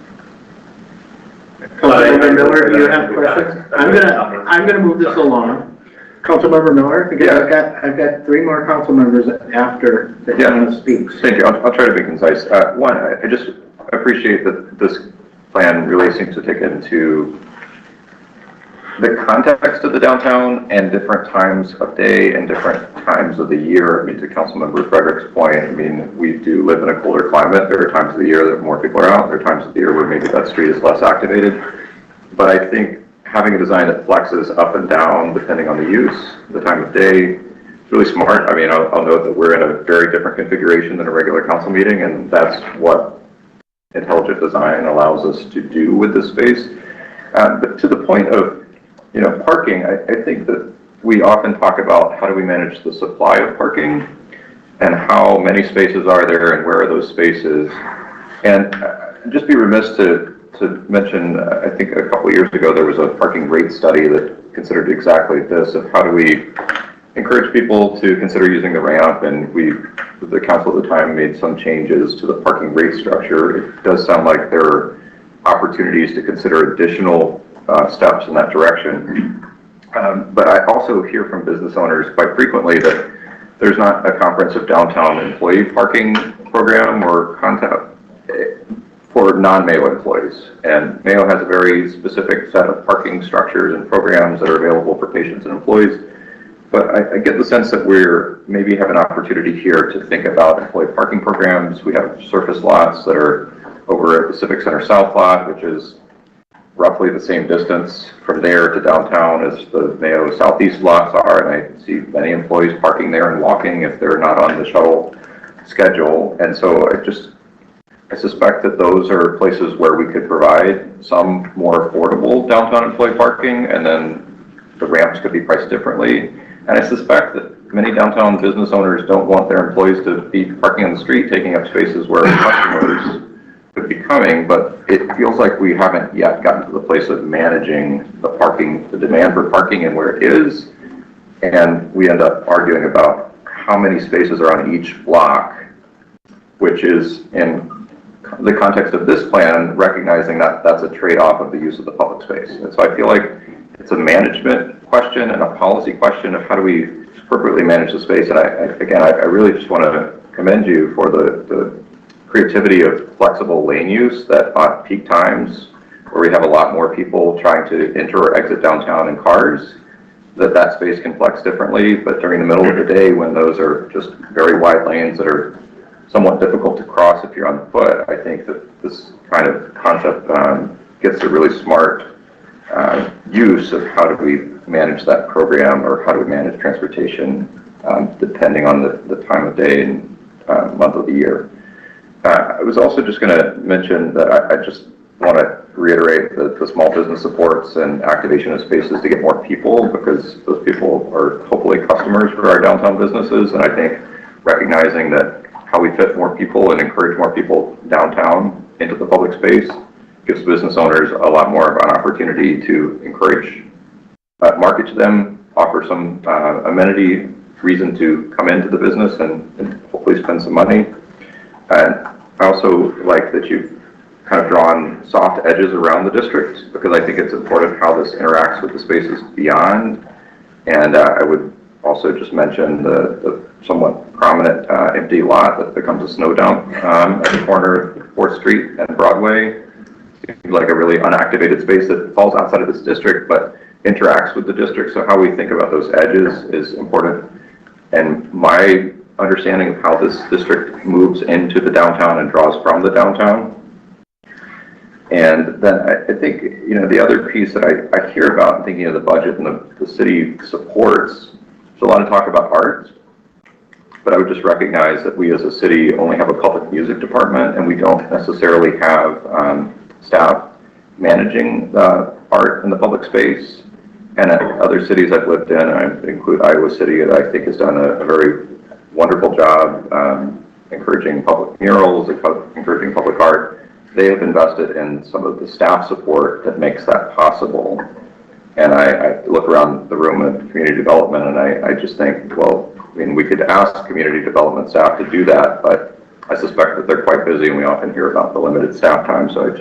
Councilmember Miller, do you have questions? I'm gonna move this along. Councilmember Miller, because I've got 3 more council members after that want to speak. Thank you. I'll try to be concise. One, I just appreciate that this plan really seems to take into the context of the downtown and different times of day and different times of the year. I mean, to Councilmember Frederick's point, I mean, we do live in a colder climate. There are times of the year that more people are out. There are times of the year where maybe that street is less activated. But I think having a design that flexes up and down depending on the use, the time of day, is really smart. I mean, I'll note that we're in a very different configuration than a regular council meeting, and that's what intelligent design allows us to do with this space. But to the point of parking, I think that we often talk about how do we manage the supply of parking and how many spaces are there and where are those spaces. And just be remiss to mention, I think a couple of years ago, there was a parking rate study that considered exactly this, of how do we encourage people to consider using the ramp, and the council at the time made some changes to the parking rate structure. It does sound like there are opportunities to consider additional steps in that direction. But I also hear from business owners quite frequently that there's not a comprehensive downtown employee parking program or concept for non-Mayo employees. And Mayo has a very specific set of parking structures and programs that are available for patients and employees. But I get the sense that we're maybe have an opportunity here to think about employee parking programs. We have surface lots that are over at the Civic Center South lot, which is roughly the same distance from there to downtown as the Mayo Southeast lots are, and I see many employees parking there and walking if they're not on the shuttle schedule. And so I suspect that those are places where we could provide some more affordable downtown employee parking, and then the ramps could be priced differently. And I suspect that many downtown business owners don't want their employees to be parking on the street, taking up spaces where customers could be coming, but it feels like we haven't yet gotten to the place of managing the parking, the demand for parking and where it is. And we end up arguing about how many spaces are on each block, which is in the context of this plan, recognizing that that's a trade-off of the use of the public space. And so I feel like it's a management question and a policy question of how do we appropriately manage the space. And I really just want to commend you for the creativity of flexible lane use, that at peak times where we have a lot more people trying to enter or exit downtown in cars, that space can flex differently. But during the middle of the day, when those are just very wide lanes that are somewhat difficult to cross if you're on foot, I think that this kind of concept gets a really smart use of how do we manage that program, or how do we manage transportation depending on the time of day and month of the year. I was also just going to mention that I just want to reiterate the small business supports and activation of spaces to get more people, because those people are hopefully customers for our downtown businesses. And I think recognizing that how we fit more people and encourage more people downtown into the public space gives business owners a lot more of an opportunity to encourage, market to them, offer some amenity reason to come into the business and hopefully spend some money. And I also like that you've kind of drawn soft edges around the district, because I think it's important how this interacts with the spaces beyond. And I would also just mention the somewhat prominent empty lot that becomes a snow dump at the corner of 4th Street and Broadway. Like a really unactivated space that falls outside of this district but interacts with the district. So how we think about those edges is important. And my understanding of how this district moves into the downtown and draws from the downtown. And then I think, you know, the other piece that I hear about thinking of the budget and the city supports, there's a lot of talk about art, but I would just recognize that we as a city only have a public music department, and we don't necessarily have staff managing the art in the public space. And at other cities I've lived in, I include Iowa City, that I think has done a very wonderful job encouraging public murals, encouraging public art. They have invested in some of the staff support that makes that possible. And I look around the room at community development, and I just think, well, I mean, we could ask community development staff to do that, but I suspect that they're quite busy, and we often hear about the limited staff time. So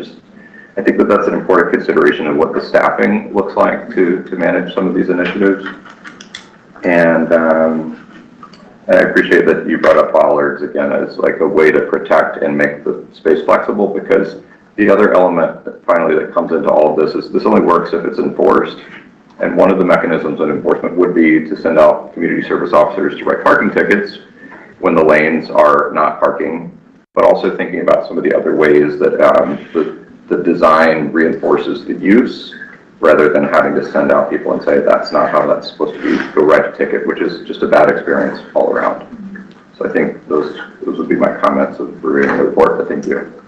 I think that that's an important consideration of what the staffing looks like to manage some of these initiatives. And I appreciate that you brought up bollards again as like a way to protect and make the space flexible, because the other element that finally that comes into all of this is this only works if it's enforced. And one of the mechanisms of enforcement would be to send out community service officers to write parking tickets when the lanes are not parking, but also thinking about some of the other ways that the design reinforces the use, rather than having to send out people and say, that's not how that's supposed to be, go write a ticket, which is just a bad experience all around. So I think those would be my comments of reviewing the report. Thank you.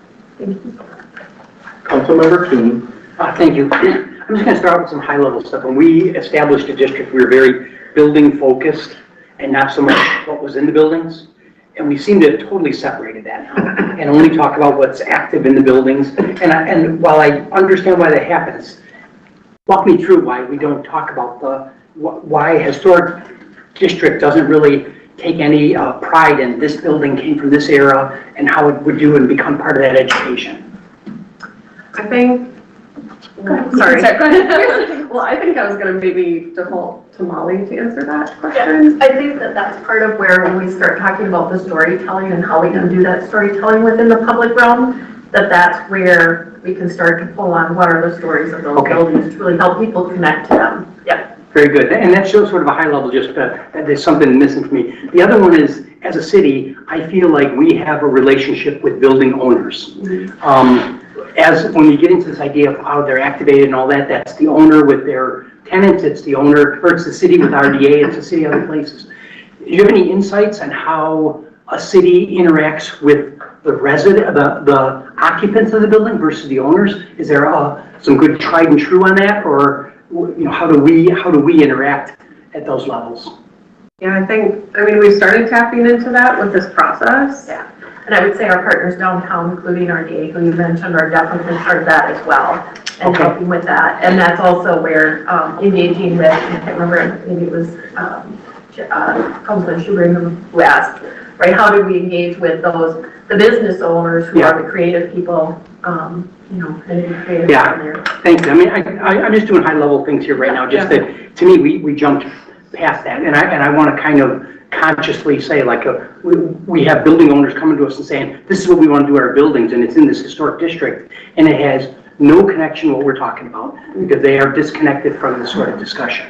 Councilmember Keen. Thank you. I'm just going to start with some high-level stuff. When we established a district, we were very building-focused and not so much what was in the buildings. And we seem to have totally separated that now and only talk about what's active in the buildings. And while I understand why that happens, walk me through why we don't talk about why historic district doesn't really take any pride in this building came from this era and how it would do and become part of that education. I think, sorry. Well, I think I was going to maybe default to Molly to answer that question. I think that that's part of where when we start talking about the storytelling and how we can do that storytelling within the public realm, that's where we can start to pull on what are the stories of those buildings to really help people connect to them. Yeah. Very good. And that shows sort of a high level, just that there's something missing for me. The other one is, as a city, I feel like we have a relationship with building owners. As when you get into this idea of how they're activated and all that, that's the owner with their tenants, it's the owner, or it's the city with RDA, it's the city other places. Do you have any insights on how a city interacts with the resident, the occupants of the building versus the owners? Is there some good tried and true on that, or you know, how do we interact at those levels? Yeah, I mean, we've started tapping into that with this process. Yeah. And I would say our partners downtown, including RDA, who you mentioned, are definitely part of that as well, and helping with that. And that's also where engaging with, I can't remember, maybe it was Councilman Schubring who asked, right, how do we engage with the business owners who are the creative people, you know, and the creative down there. Thank you. I mean, I'm just doing high level things here right now, just that, to me, we jumped past that, and I want to kind of consciously say, like, we have building owners coming to us and saying, this is what we want to do at our buildings, and it's in this historic district, and it has no connection to what we're talking about, because they are disconnected from this sort of discussion.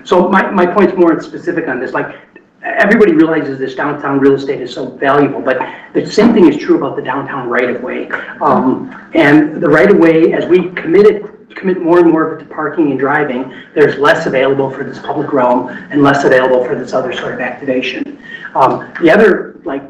So my point's more specific on this. Like, everybody realizes this downtown real estate is so valuable, but the same thing is true about the downtown right-of-way. And the right-of-way, as we commit more and more of it to parking and driving, there's less available for this public realm and less available for this other sort of activation. The other, like,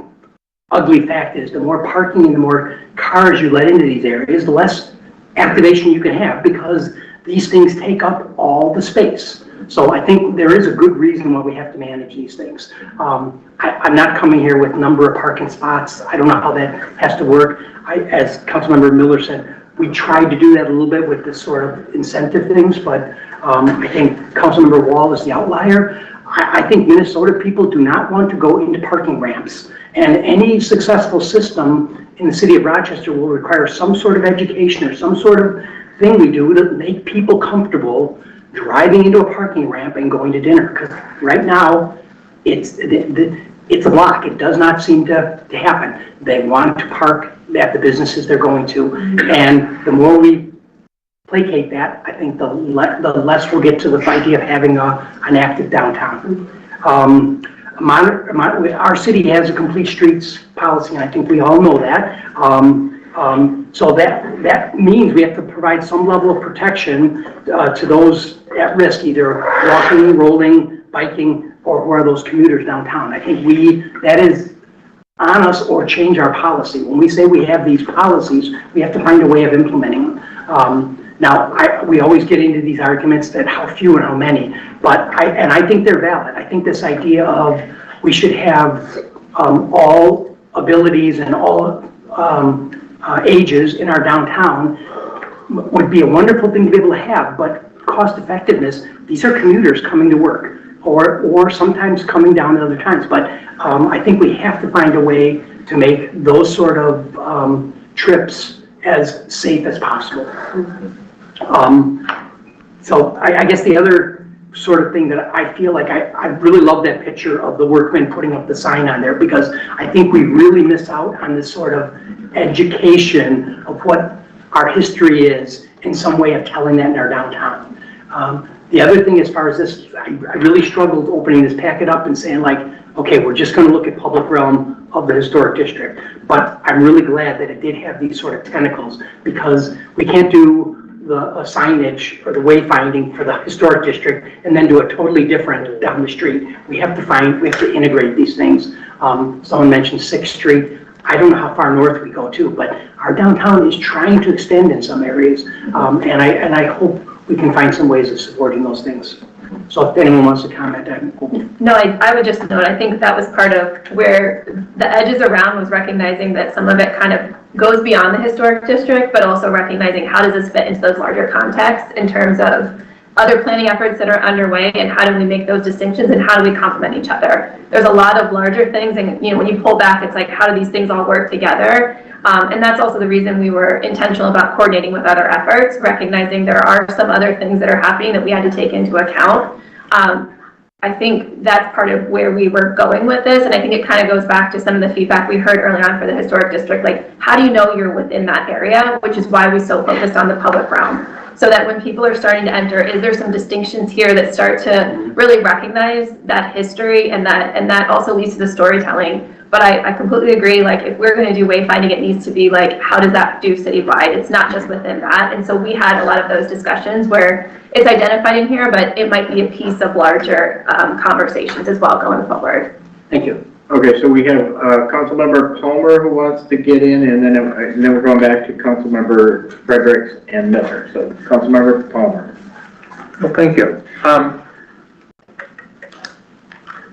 ugly fact is the more parking and the more cars you let into these areas, the less activation you can have, because these things take up all the space. So I think there is a good reason why we have to manage these things. I'm not coming here with number of parking spots. I don't know how that has to work. As Councilmember Miller said, we tried to do that a little bit with this sort of incentive things, but I think Councilmember Wall is the outlier. I think Minnesota people do not want to go into parking ramps, and any successful system in the city of Rochester will require some sort of education or some sort of thing we do to make people comfortable driving into a parking ramp and going to dinner. Because right now, it's a block. It does not seem to happen. They want to park at the businesses they're going to. And the more we placate that, I think the less we'll get to the idea of having an active downtown. Our city has a complete streets policy, and I think we all know that. So that means we have to provide some level of protection to those at risk, either walking, rolling, biking, or who are those commuters downtown. I think that is on us, or change our policy. When we say we have these policies, we have to find a way of implementing them. Now, we always get into these arguments that how few and how many, and I think they're valid. I think this idea of we should have all abilities and all ages in our downtown would be a wonderful thing to be able to have, but cost effectiveness, these are commuters coming to work or sometimes coming down at other times. But I think we have to find a way to make those sort of trips as safe as possible. So I guess the other sort of thing that I feel like I really love that picture of the workmen putting up the sign on there, because I think we really miss out on this sort of education of what our history is, in some way of telling that in our downtown. The other thing, as far as this, I really struggled opening this packet up and saying like, okay, we're just going to look at public realm of the historic district. But I'm really glad that it did have these sort of tentacles, because we can't do the signage or the wayfinding for the historic district and then do it totally different down the street. We have to integrate these things. Someone mentioned 6th Street. I don't know how far north we go to, but our downtown is trying to extend in some areas. And I hope we can find some ways of supporting those things. So if anyone wants to comment, I'm open. No, I would just note, I think that was part of where the edges around was recognizing that some of it kind of goes beyond the historic district, but also recognizing how does this fit into those larger contexts in terms of other planning efforts that are underway, and how do we make those distinctions and how do we complement each other. There's a lot of larger things, and when you pull back, it's like, how do these things all work together? And that's also the reason we were intentional about coordinating with other efforts, recognizing there are some other things that are happening that we had to take into account. I think that's part of where we were going with this, and I think it kind of goes back to some of the feedback we heard early on for the historic district, like how do you know you're within that area, which is why we so focused on the public realm. So that when people are starting to enter, is there some distinctions here that start to really recognize that history, and that also leads to the storytelling. But I completely agree, like if we're going to do wayfinding, it needs to be like, how does that do citywide? It's not just within that. And so we had a lot of those discussions where it's identified in here, but it might be a piece of larger conversations as well going forward. Thank you. Okay, so we have Councilmember Palmer who wants to get in, and then we're going back to Councilmember Fredericks and Miller. So Councilmember Palmer. Well, thank you.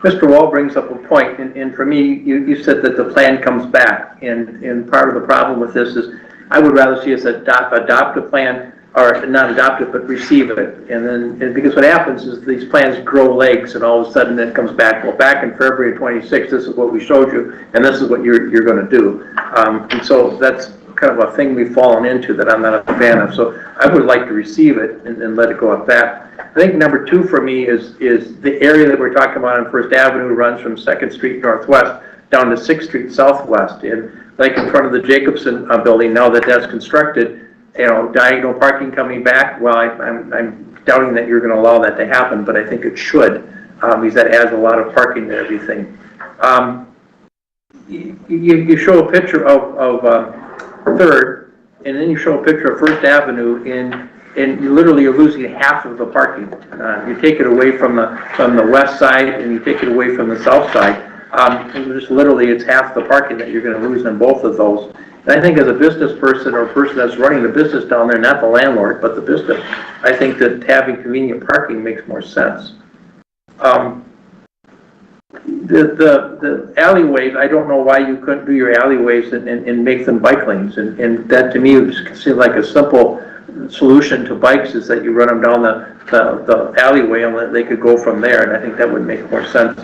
Mr. Wall brings up a point, and for me, you said that the plan comes back, and part of the problem with this is I would rather see us adopt a plan, or not adopt it, but receive it. And because what happens is these plans grow legs, and all of a sudden it comes back. Well, back in February 26th, this is what we showed you, and this is what you're going to do. And so that's kind of a thing we've fallen into that I'm not a fan of. So I would like to receive it and let it go at that. I think number 2 for me is the area that we're talking about on First Avenue runs from 2nd Street Northwest down to 6th Street Southwest. And like in front of the Jacobson building, now that that's constructed, diagonal parking coming back, well, I'm doubting that you're going to allow that to happen, but I think it should, because that adds a lot of parking to everything. You show a picture of 3rd, and then you show a picture of First Avenue, and you literally are losing half of the parking. You take it away from the west side, and you take it away from the south side. And just literally, it's half the parking that you're going to lose in both of those. And I think as a business person or a person that's running the business down there, not the landlord, but the business, I think that having convenient parking makes more sense. The alleyways, I don't know why you couldn't do your alleyways and make them bike lanes. And that to me would seem like a simple solution to bikes, is that you run them down the alleyway and they could go from there. And I think that would make more sense.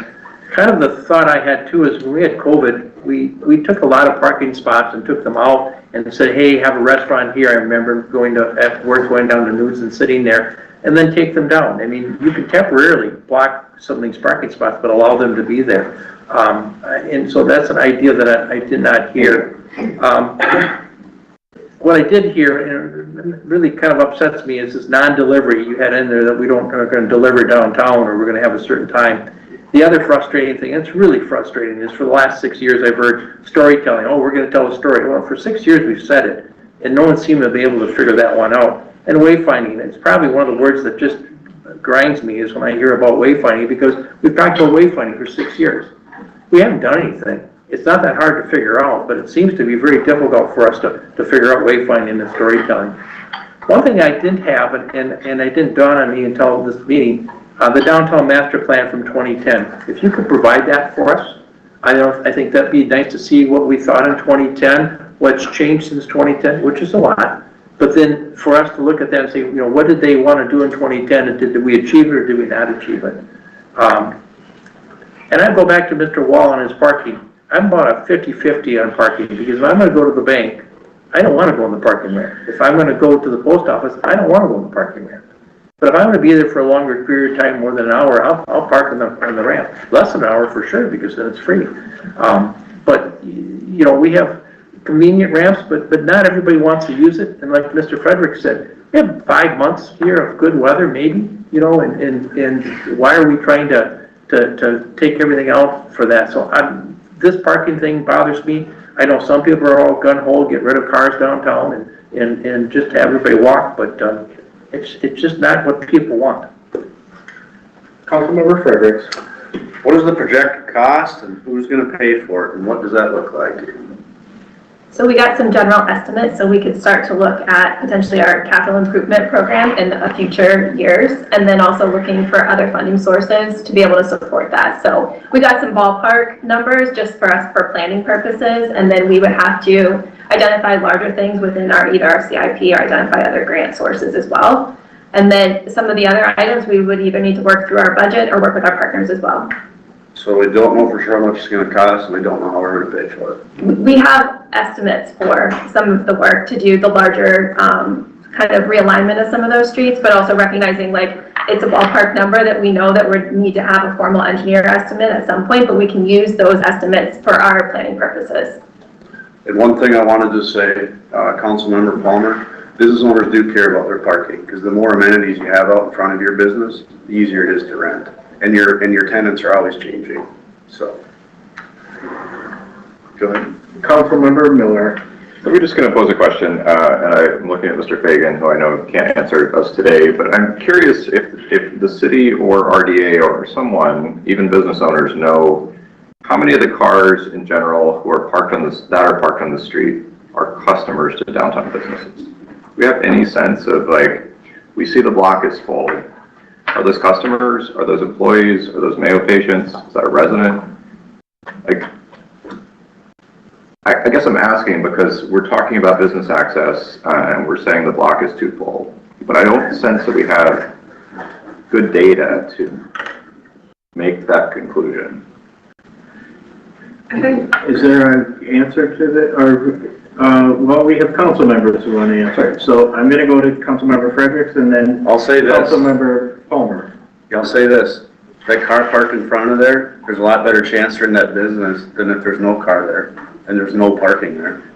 Kind of the thought I had too is when we had COVID, we took a lot of parking spots and took them out and said, hey, have a restaurant here. I remember going to, after work, going down to News and sitting there, and then take them down. I mean, you can temporarily block some of these parking spots, but allow them to be there. And so that's an idea that I did not hear. What I did hear, and really kind of upsets me, is this non-delivery you had in there that we are going to deliver downtown, or we're going to have a certain time. The other frustrating thing, it's really frustrating, is for the last 6 years I've heard storytelling. Oh, we're going to tell a story. Well, for 6 years we've said it, and no one seemed to be able to figure that one out. And wayfinding, it's probably one of the words that just grinds me is when I hear about wayfinding, because we've talked about wayfinding for 6 years. We haven't done anything. It's not that hard to figure out, but it seems to be very difficult for us to figure out wayfinding and storytelling. One thing I didn't have, and it didn't dawn on me until this meeting, the downtown master plan from 2010. If you could provide that for us, I think that'd be nice to see what we thought in 2010, what's changed since 2010, which is a lot. But then for us to look at that and say, you know, what did they want to do in 2010, and did we achieve it or did we not achieve it? And I go back to Mr. Wall and his parking. I'm about a 50-50 on parking, because if I'm going to go to the bank, I don't want to go in the parking ramp. If I'm going to go to the post office, I don't want to go in the parking ramp. But if I'm going to be there for a longer period of time, more than an hour, I'll park on the ramp. Less than an hour for sure, because then it's free. But, you know, we have convenient ramps, but not everybody wants to use it. And like Mr. Frederick said, we have 5 months here of good weather, maybe, you know, and why are we trying to take everything out for that? So this parking thing bothers me. I know some people are all gun-ho, get rid of cars downtown and just have everybody walk, but it's just not what people want. Councilmember Fredericks, what is the projected cost and who's going to pay for it and what does that look like? So we got some general estimates, so we could start to look at potentially our capital improvement program in future years, and then also looking for other funding sources to be able to support that. So we got some ballpark numbers just for us for planning purposes, and then we would have to identify larger things within either our CIP or identify other grant sources as well. And then some of the other items we would either need to work through our budget or work with our partners as well. So we don't know for sure how much it's going to cost, and we don't know how we're going to pay for it. We have estimates for some of the work to do the larger kind of realignment of some of those streets, but also recognizing like it's a ballpark number that we know that we need to have a formal engineer estimate at some point, but we can use those estimates for our planning purposes. And one thing I wanted to say, Councilmember Palmer, business owners do care about their parking, because the more amenities you have out in front of your business, the easier it is to rent. And your tenants are always changing, so. Go ahead. Councilmember Miller. So we're just going to pose a question, and I'm looking at Mr. Fagan, who I know can't answer us today, but I'm curious if the city or RDA or someone, even business owners, know how many of the cars in general who are parked on the street are customers to downtown businesses. Do we have any sense of, like, we see the block is full. Are those customers? Are those employees? Are those Mayo patients? Is that a resident? Like, I guess I'm asking because we're talking about business access and we're saying the block is too full, but I don't sense that we have good data to make that conclusion. Is there an answer to that? Or, well, we have council members who want to answer. So I'm going to go to Councilmember Fredericks and then I'll say this. Councilmember Palmer. I'll say this. That car parked in front of there's a lot better chance they're in that business than if there's no car there and there's no parking there.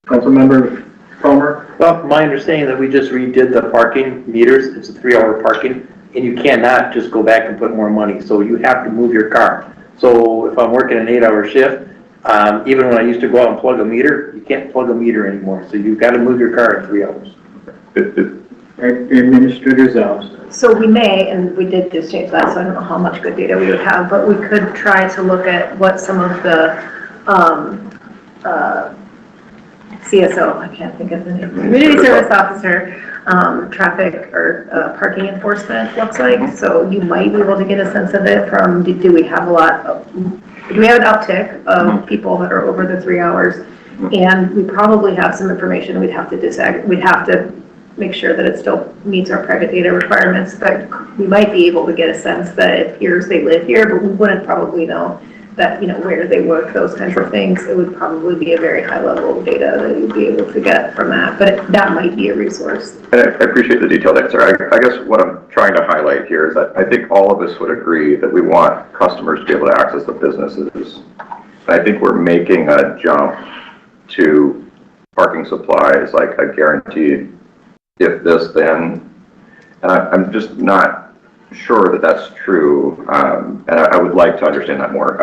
Councilmember Palmer? Well, my understanding that we just redid the parking meters. It's a 3-hour parking, and you cannot just go back and put more money. So you have to move your car. So if I'm working an 8-hour shift, even when I used to go out and plug a meter, you can't plug a meter anymore. So you've got to move your car in 3 hours. Administrator Zels. So we may, and we did just change that, so I don't know how much good data we would have, but we could try to look at what some of the CSO, I can't think of the name, Community Service Officer, traffic or parking enforcement looks like. So you might be able to get a sense of it from, do we have an uptick of people that are over the 3 hours? And we probably have some information we'd have to make sure that it still meets our private data requirements, but we might be able to get a sense that it appears they live here, but we wouldn't probably know that, where they work, those kinds of things, it would probably be a very high level of data that you'd be able to get from that, but that might be a resource. And I appreciate the detailed answer. I guess what I'm trying to highlight here is that I think all of us would agree that we want customers to be able to access the businesses. And I think we're making a jump to parking supplies, like a guaranteed if this then, and I'm just not sure that that's true, and I would like to understand that more.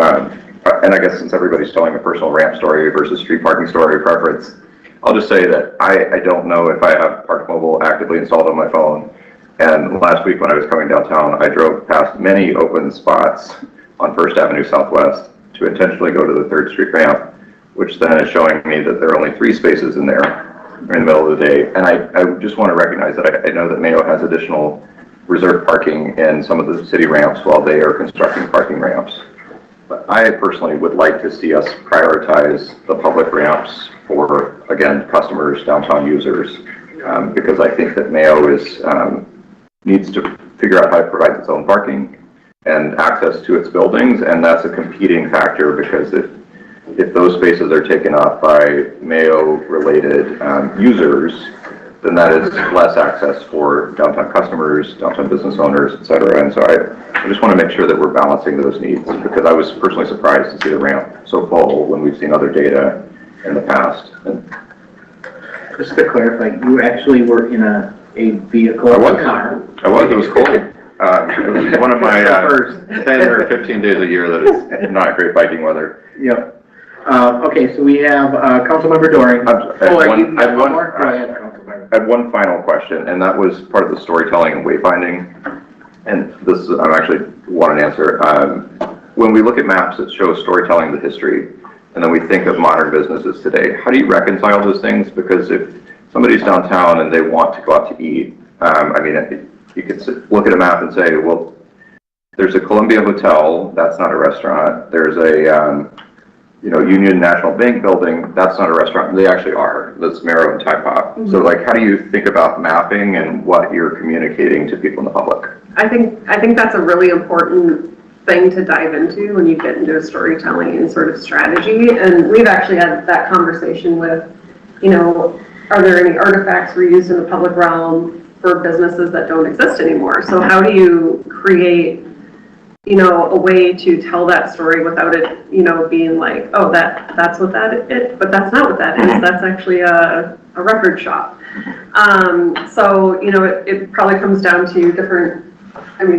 And I guess since everybody's telling a personal ramp story versus street parking story preference, I'll just say that I don't know if I have Park Mobile actively installed on my phone. And last week when I was coming downtown, I drove past many open spots on First Avenue Southwest to intentionally go to the 3rd Street ramp, which then is showing me that there are only 3 spaces in there in the middle of the day. And I just want to recognize that I know that Mayo has additional reserved parking in some of the city ramps while they are constructing parking ramps. But I personally would like to see us prioritize the public ramps for, again, customers, downtown users, because I think that Mayo needs to figure out how to provide its own parking and access to its buildings, and that's a competing factor because if those spaces are taken up by Mayo-related users, then that is less access for downtown customers, downtown business owners, et cetera. And so I just want to make sure that we're balancing those needs, because I was personally surprised to see the ramp so full when we've seen other data in the past. And Just to clarify, you actually were in a vehicle, a car. it was cold. It was one of my 10 or 15 days a year that is not great biking weather. Yep. Okay, so we have Councilmember Doring. I have one final question, and that was part of the storytelling and wayfinding. And this I actually want an answer. When we look at maps that show storytelling the history, and then we think of modern businesses today, how do you reconcile those things? Because if somebody's downtown and they want to go out to eat, I mean, you could look at a map and say, well, there's a Columbia Hotel, that's not a restaurant. There's a Union National Bank building, that's not a restaurant. They actually are. That's Marrow and Tide Pop. Mm-hmm. So like, how do you think about mapping and what you're communicating to people in the public? I think that's a really important thing to dive into when you get into a storytelling and sort of strategy. And we've actually had that conversation with, are there any artifacts reused in the public realm for businesses that don't exist anymore? So how do you create a way to tell that story without it, being like, oh, that's what that is, but that's not what that is. That's actually a record shop. So, it probably comes down to different,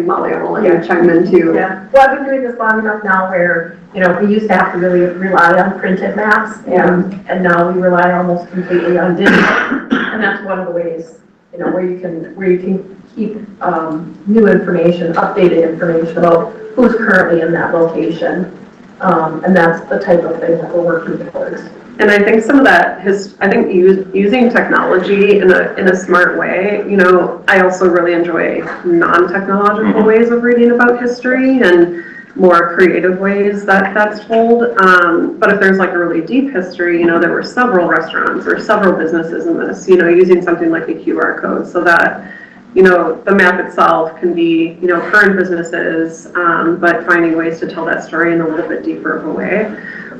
Molly, I will let you chime in too. Yeah, well, I've been doing this long enough now where, we used to have to really rely on printed maps, and now we rely almost completely on digital. And that's one of the ways, where you can keep new information, updated information about who's currently in that location. And that's the type of thing that we're working towards. And I think some of that using technology in a smart way, I also really enjoy non-technological ways of reading about history and more creative ways that's told. But if there's like a really deep history, there were several restaurants or several businesses in this, using something like a QR code so that the map itself can be, current businesses, but finding ways to tell that story in a little bit deeper of a way.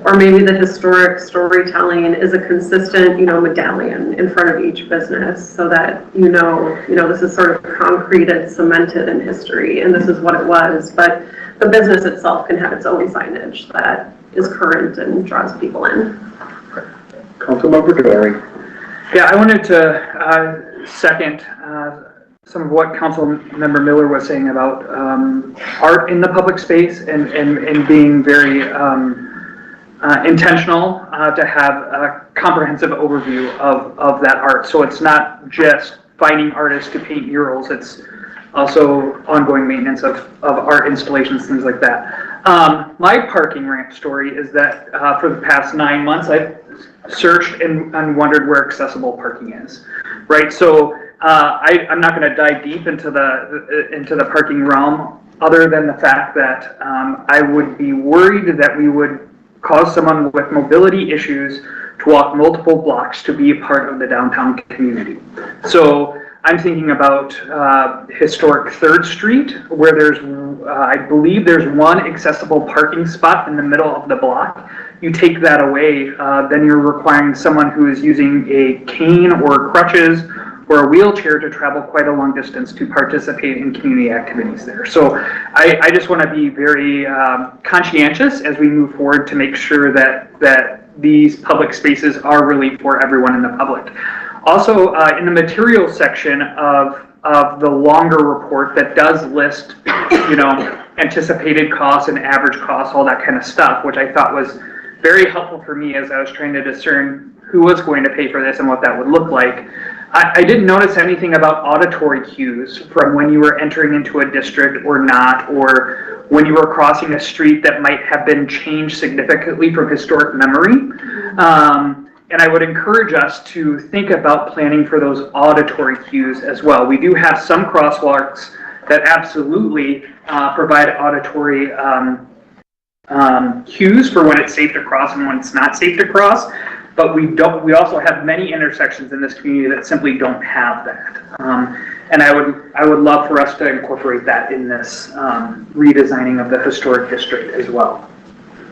Or maybe the historic storytelling is a consistent, medallion in front of each business so that, this is sort of concreted, cemented in history, and this is what it was. But the business itself can have its own signage that is current and draws people in. Councilmember Doring. Yeah, I wanted to second some of what Councilmember Miller was saying about art in the public space and being very intentional to have a comprehensive overview of that art. So it's not just finding artists to paint murals, it's also ongoing maintenance of art installations, things like that. My parking ramp story is that for the past 9 months, I've searched and wondered where accessible parking is, right? So I'm not going to dive deep into the parking realm, other than the fact that I would be worried that we would cause someone with mobility issues to walk multiple blocks to be a part of the downtown community. So I'm thinking about historic 3rd Street, where there's, I believe there's one accessible parking spot in the middle of the block. You take that away, then you're requiring someone who is using a cane or crutches or a wheelchair to travel quite a long distance to participate in community activities there. So I just want to be very conscientious as we move forward to make sure that these public spaces are really for everyone in the public. Also, in the materials section of the longer report that does list, anticipated costs and average costs, all that kind of stuff, which I thought was very helpful for me as I was trying to discern who was going to pay for this and what that would look like. I didn't notice anything about auditory cues from when you were entering into a district or not, or when you were crossing a street that might have been changed significantly from historic memory. And I would encourage us to think about planning for those auditory cues as well. We do have some crosswalks that absolutely provide auditory cues for when it's safe to cross and when it's not safe to cross. But we also have many intersections in this community that simply don't have that. And I would love for us to incorporate that in this redesigning of the historic district as well.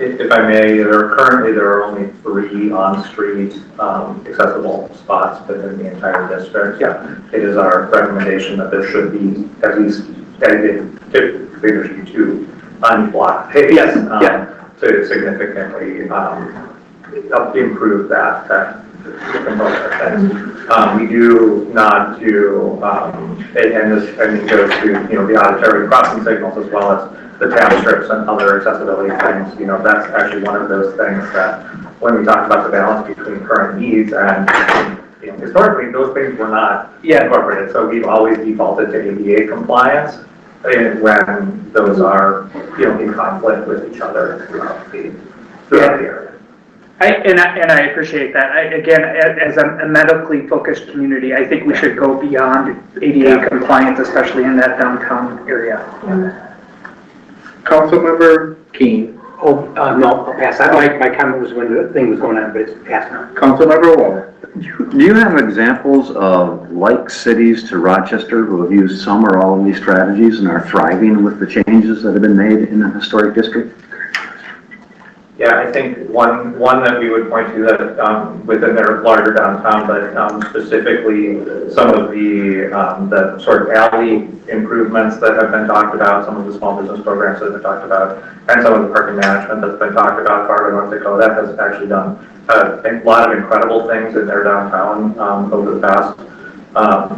If I may, there are only 3 on-street accessible spots within the entire district. Yeah. It is our recommendation that there should be at least dedicated, there should be 2 unblocked paves. Yes. To significantly improve that things. We do not do, and this goes to the auditory crossing signals as well as the tab strips and other accessibility things. That's actually one of those things that when we talk about the balance between current needs and historically those things were not incorporated. So we've always defaulted to ADA compliance when those are in conflict with each other throughout the area. I appreciate that. Again, as a medically focused community, I think we should go beyond ADA compliance, especially in that downtown area. Councilmember Keen. Oh, no, I'll pass. My comment was when the thing was going on, but it's passed now. Councilmember Waller. Do you have examples of like cities to Rochester who have used some or all of these strategies and are thriving with the changes that have been made in the historic district? Yeah, I think one that we would point to that within their larger downtown, but specifically some of the sort of alley improvements that have been talked about, some of the small business programs that have been talked about, and some of the parking management that's been talked about. Fargo, North Dakota has actually done a lot of incredible things in their downtown over the past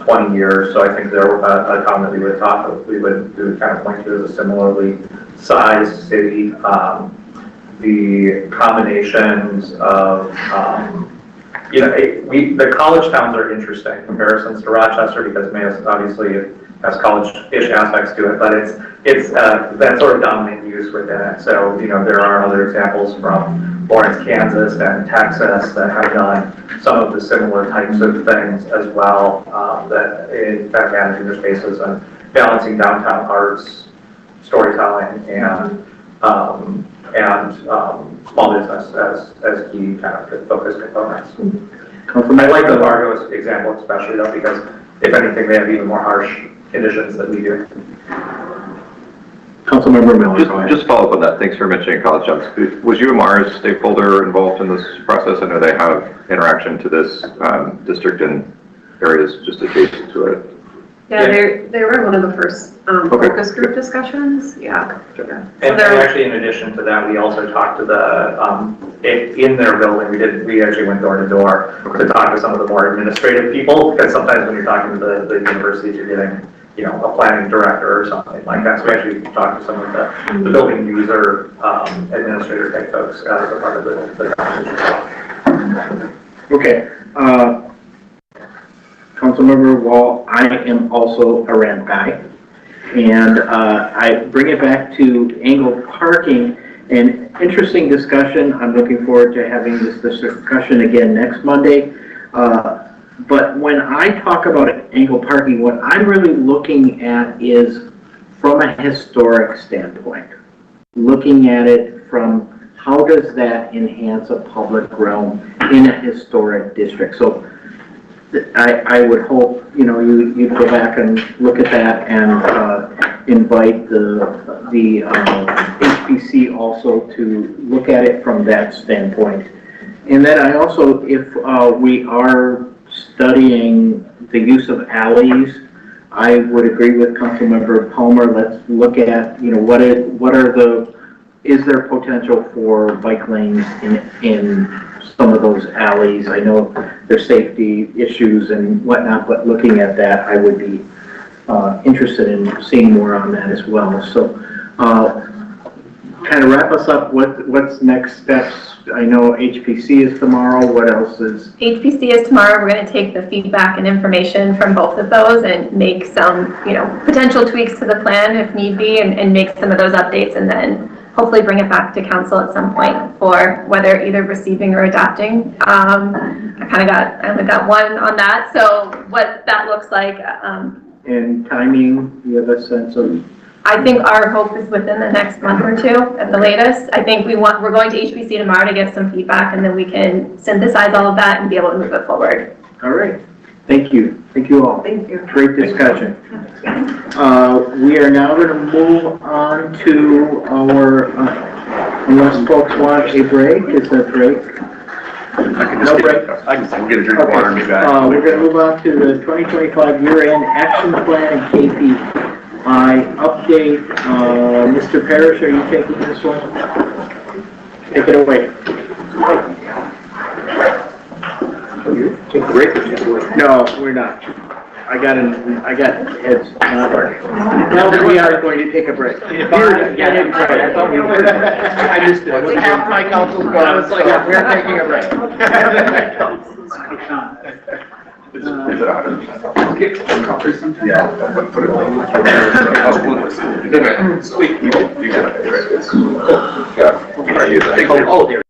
20 years. So I think they're a town that we would kind of point to as a similarly sized city. The combinations of, the college towns are interesting comparisons to Rochester because Mayos obviously has college-ish aspects to it, but it's that sort of dominant use within it. So, there are other examples from Lawrence, Kansas and Texas that have done some of the similar types of things as well, that in fact managing their spaces and balancing downtown arts, storytelling, and small business as key kind of focus components. I like the Fargo example especially though, because if anything, they have even more harsh conditions than we do. Councilmember Miller. Just follow up on that. Thanks for mentioning college jumps. Was UMR's stakeholder involved in this process? I know they have interaction to this district and areas just adjacent to it. Yeah, they were one of the first focus group discussions. Yeah. And actually, in addition to that, we also talked to the in their building. We actually went door to door to talk to some of the more administrative people, because sometimes when you're talking to the universities, you're getting a planning director or something like that. So we actually talked to some of the building user administrator type folks as a part of the conversation. Okay. Councilmember Wall, I am also a ramp guy, and I bring it back to angle parking. An interesting discussion. I'm looking forward to having this discussion again next Monday. But when I talk about angle parking, what I'm really looking at is from a historic standpoint, looking at it from how does that enhance a public realm in a historic district. So I would hope, you'd go back and look at that and, invite the HPC also to look at it from that standpoint. And then I also, if, we are studying the use of alleys, I would agree with Councilmember Palmer. Let's look at, is there potential for bike lanes in some of those alleys? I know there's safety issues and whatnot, but looking at that, I would be interested in seeing more on that as well. So, kind of wrap us up, what's next steps? I know HPC is tomorrow, what else is? HPC is tomorrow. We're going to take the feedback and information from both of those and make some, potential tweaks to the plan if need be, and make some of those updates, and then hopefully bring it back to council at some point for whether either receiving or adopting. I only got one on that, so what that looks like. And timing, do you have a sense of? I think our hope is within the next month or two at the latest. I think we're going to HPC tomorrow to get some feedback, and then we can synthesize all of that and be able to move it forward. All right. Thank you. Thank you all. Thank you. Great discussion. We are now going to move on to our, unless folks want a break, is there a break? No break. We'll get a drink of water and be back. We're going to move on to the 2025 year-end action plan and KPI update. Mr. Parrish, are you taking this one? Take it away. Take a break. No, we're not. I got heads. No, we are going to take a break. I thought we were. I missed it. Half my council's gone. I was like, we're taking a break. Is it 100%? Yeah. Put it like. Sweet. You got it. Yeah. Are you the? Oh, there.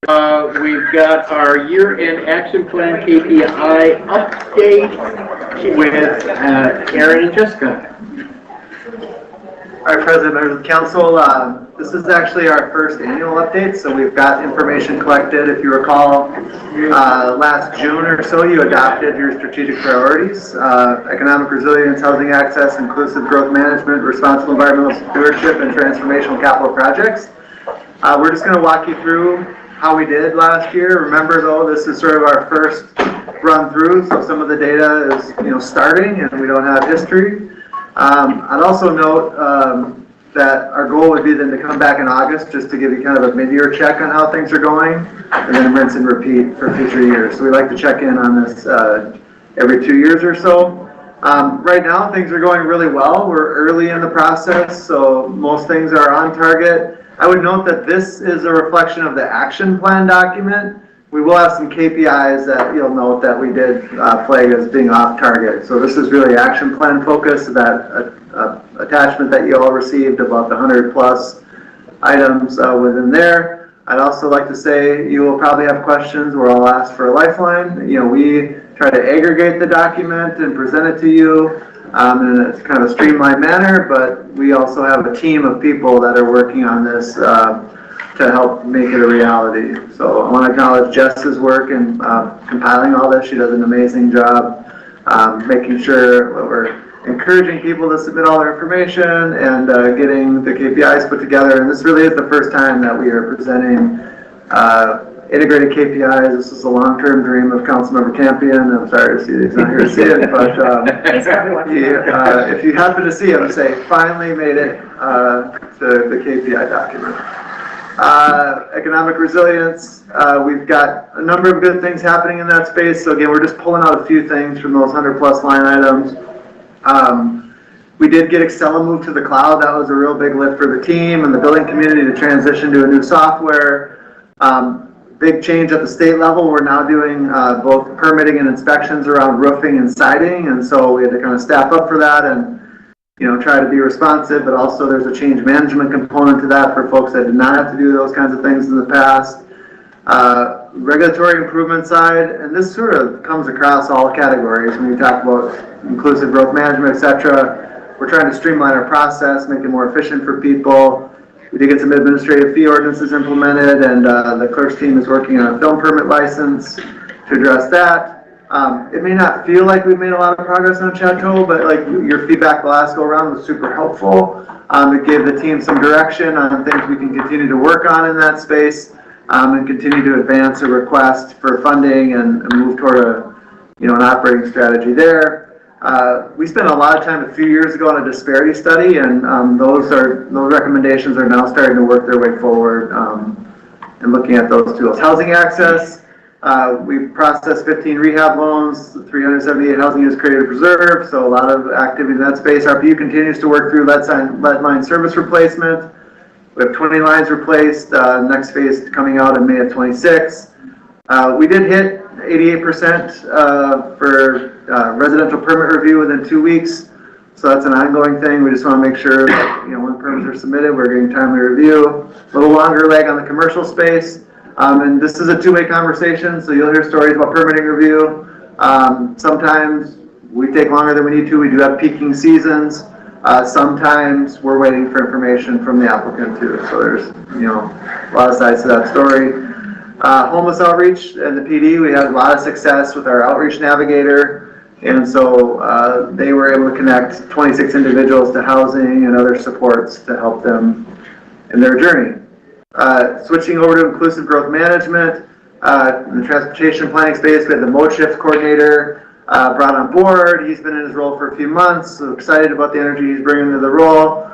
We've got our year-end action plan KPI update with Aaron and Jessica. All right, President, members of the council, this is actually our first annual update, so we've got information collected. If you recall, last June or so, you adopted your strategic priorities, economic resilience, housing access, inclusive growth management, responsible environmental stewardship, and transformational capital projects. We're just going to walk you through how we did last year. Remember, though, this is sort of our first run through, so some of the data is, starting, and we don't have history. I'd also note that our goal would be then to come back in August just to give you kind of a mid-year check on how things are going, and then rinse and repeat for future years. So we like to check in on this every 2 years or so. Right now, things are going really well. We're early in the process, so most things are on target. I would note that this is a reflection of the action plan document. We will have some KPIs that you'll note that we did flag as being off target. So this is really action plan focus, that attachment that you all received, about the 100 plus items within there. I'd also like to say you will probably have questions where I'll ask for a lifeline. We try to aggregate the document and present it to you in a kind of a streamlined manner, but we also have a team of people that are working on this to help make it a reality. So I want to acknowledge Jess's work in compiling all this. She does an amazing job making sure we're encouraging people to submit all their information and getting the KPIs put together. And this really is the first time that we are presenting integrated KPIs. This is a long-term dream of Councilmember Campion. I'm sorry to see that he's not here to see it, but if you happen to see him, say, finally made it to the KPI document. Economic resilience, we've got a number of good things happening in that space. So again, we're just pulling out a few things from those 100 plus line items. We did get Excella moved to the cloud. That was a real big lift for the team and the building community to transition to a new software. Big change at the state level. We're now doing both permitting and inspections around roofing and siding, and so we had to kind of staff up for that and try to be responsive, but also there's a change management component to that for folks that did not have to do those kinds of things in the past. Regulatory improvement side, and this sort of comes across all categories when you talk about inclusive growth management, etc. We're trying to streamline our process, make it more efficient for people. We did get some administrative fee ordinances implemented, and the clerk's team is working on a film permit license to address that. It may not feel like we've made a lot of progress on Chateau, but your feedback the last go around was super helpful. It gave the team some direction on things we can continue to work on in that space, and continue to advance a request for funding and move toward an operating strategy there. We spent a lot of time a few years ago on a disparity study, and those recommendations are now starting to work their way forward and looking at those tools. Housing access, we've processed 15 rehab loans, 378 housing units created and preserved, so a lot of activity in that space. RPU continues to work through lead line service replacement. We have 20 lines replaced, next phase coming out in May of 26. We did hit 88% for residential permit review within 2 weeks. So that's an ongoing thing. We just want to make sure that when permits are submitted, we're getting timely review. A little longer leg on the commercial space. And this is a two-way conversation, so you'll hear stories about permitting review. Sometimes we take longer than we need to. We do have peaking seasons. Sometimes we're waiting for information from the applicant too. So there's a lot of sides to that story. Homeless outreach and the PD, we had a lot of success with our outreach navigator, and so they were able to connect 26 individuals to housing and other supports to help them in their journey. Switching over to inclusive growth management, in the transportation planning space, we had the mode shift coordinator brought on board. He's been in his role for a few months, so excited about the energy he's bringing to the role.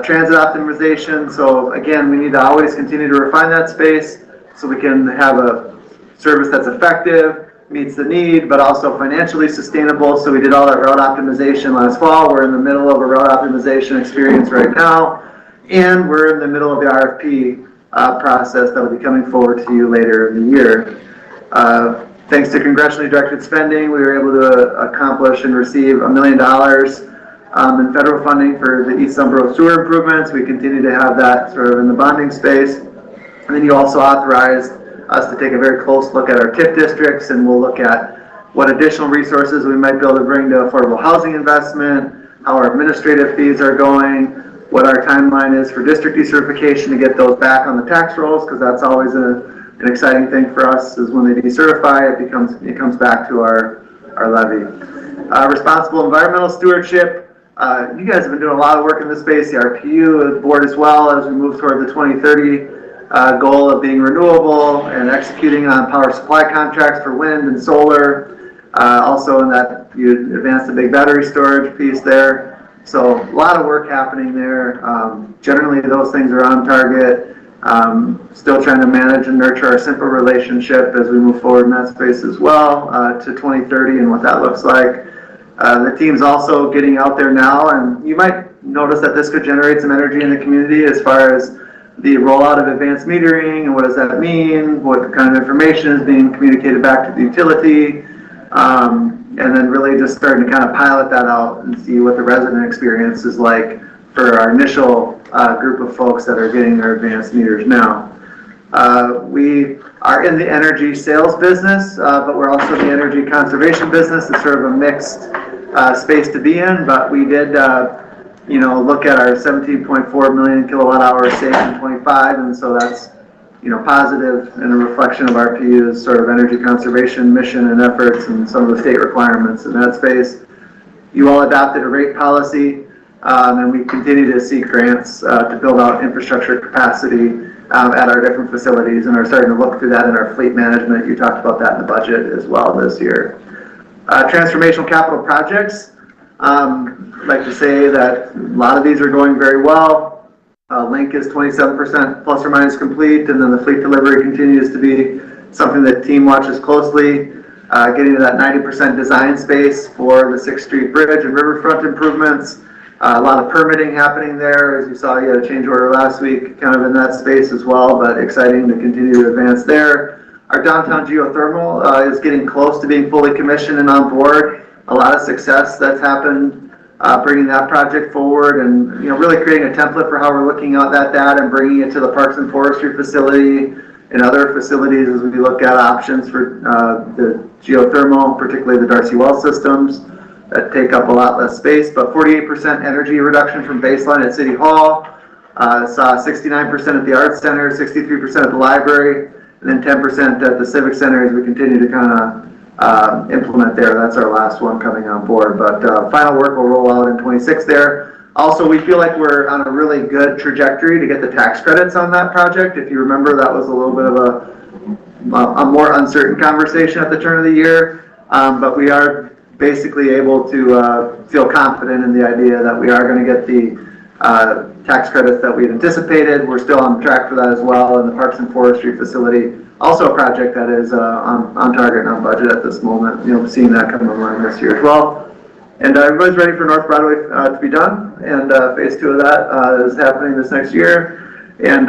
Transit optimization, so again, we need to always continue to refine that space so we can have a service that's effective, meets the need, but also financially sustainable. So we did all that route optimization last fall. We're in the middle of a route optimization experience right now, and we're in the middle of the RFP process that will be coming forward to you later in the year. Thanks to congressionally directed spending, we were able to accomplish and receive $1 million in federal funding for the East Sunboro sewer improvements. We continue to have that sort of in the bonding space. And then you also authorized us to take a very close look at our TIF districts, and we'll look at what additional resources we might be able to bring to affordable housing investment, how our administrative fees are going, what our timeline is for district decertification to get those back on the tax rolls, because that's always an exciting thing for us, is when they decertify, it comes back to our levy. Responsible environmental stewardship. You guys have been doing a lot of work in this space, the RPU board as well, as we move toward the 2030 goal of being renewable and executing on power supply contracts for wind and solar. Also in that, you advance the big battery storage piece there. So a lot of work happening there. Generally those things are on target. Still trying to manage and nurture our simple relationship as we move forward in that space as well, to 2030 and what that looks like. The team's also getting out there now, and you might notice that this could generate some energy in the community as far as the rollout of advanced metering and what does that mean, what kind of information is being communicated back to the utility, and then really just starting to kind of pilot that out and see what the resident experience is like for our initial group of folks that are getting their advanced meters now. We are in the energy sales business, but we're also in the energy conservation business. It's sort of a mixed space to be in, but we did look at our 17.4 million kilowatt hours saved in 25, and so that's positive and a reflection of RPU's sort of energy conservation mission and efforts and some of the state requirements in that space. You all adopted a rate policy, and we continue to seek grants to build out infrastructure capacity at our different facilities, and are starting to look through that in our fleet management. You talked about that in the budget as well this year. Transformational capital projects. I'd like to say that a lot of these are going very well. Link is 27% plus or minus complete, and then the fleet delivery continues to be something that team watches closely. Getting to that 90% design space for the 6th Street Bridge and riverfront improvements. A lot of permitting happening there. As you saw, you had a change order last week, kind of in that space as well, but exciting to continue to advance there. Our downtown geothermal is getting close to being fully commissioned and on board. A lot of success that's happened bringing that project forward, and really creating a template for how we're looking at that data and bringing it to the Parks and Forestry facility and other facilities as we look at options for the geothermal, particularly the Darcy Well systems that take up a lot less space. But 48% energy reduction from baseline at City Hall. Saw 69% at the Arts Center, 63% at the library, and then 10% at the Civic Center as we continue to kind of implement there. That's our last one coming on board, but final work will roll out in 26 there. Also, we feel like we're on a really good trajectory to get the tax credits on that project. If you remember, that was a little bit of a more uncertain conversation at the turn of the year, but we are basically able to feel confident in the idea that we are going to get the tax credits that we had anticipated. We're still on track for that as well in the Parks and Forestry facility. Also a project that is on target and on budget at this moment, seeing that come online this year as well. And everybody's ready for North Broadway to be done, and phase 2 of that is happening this next year, and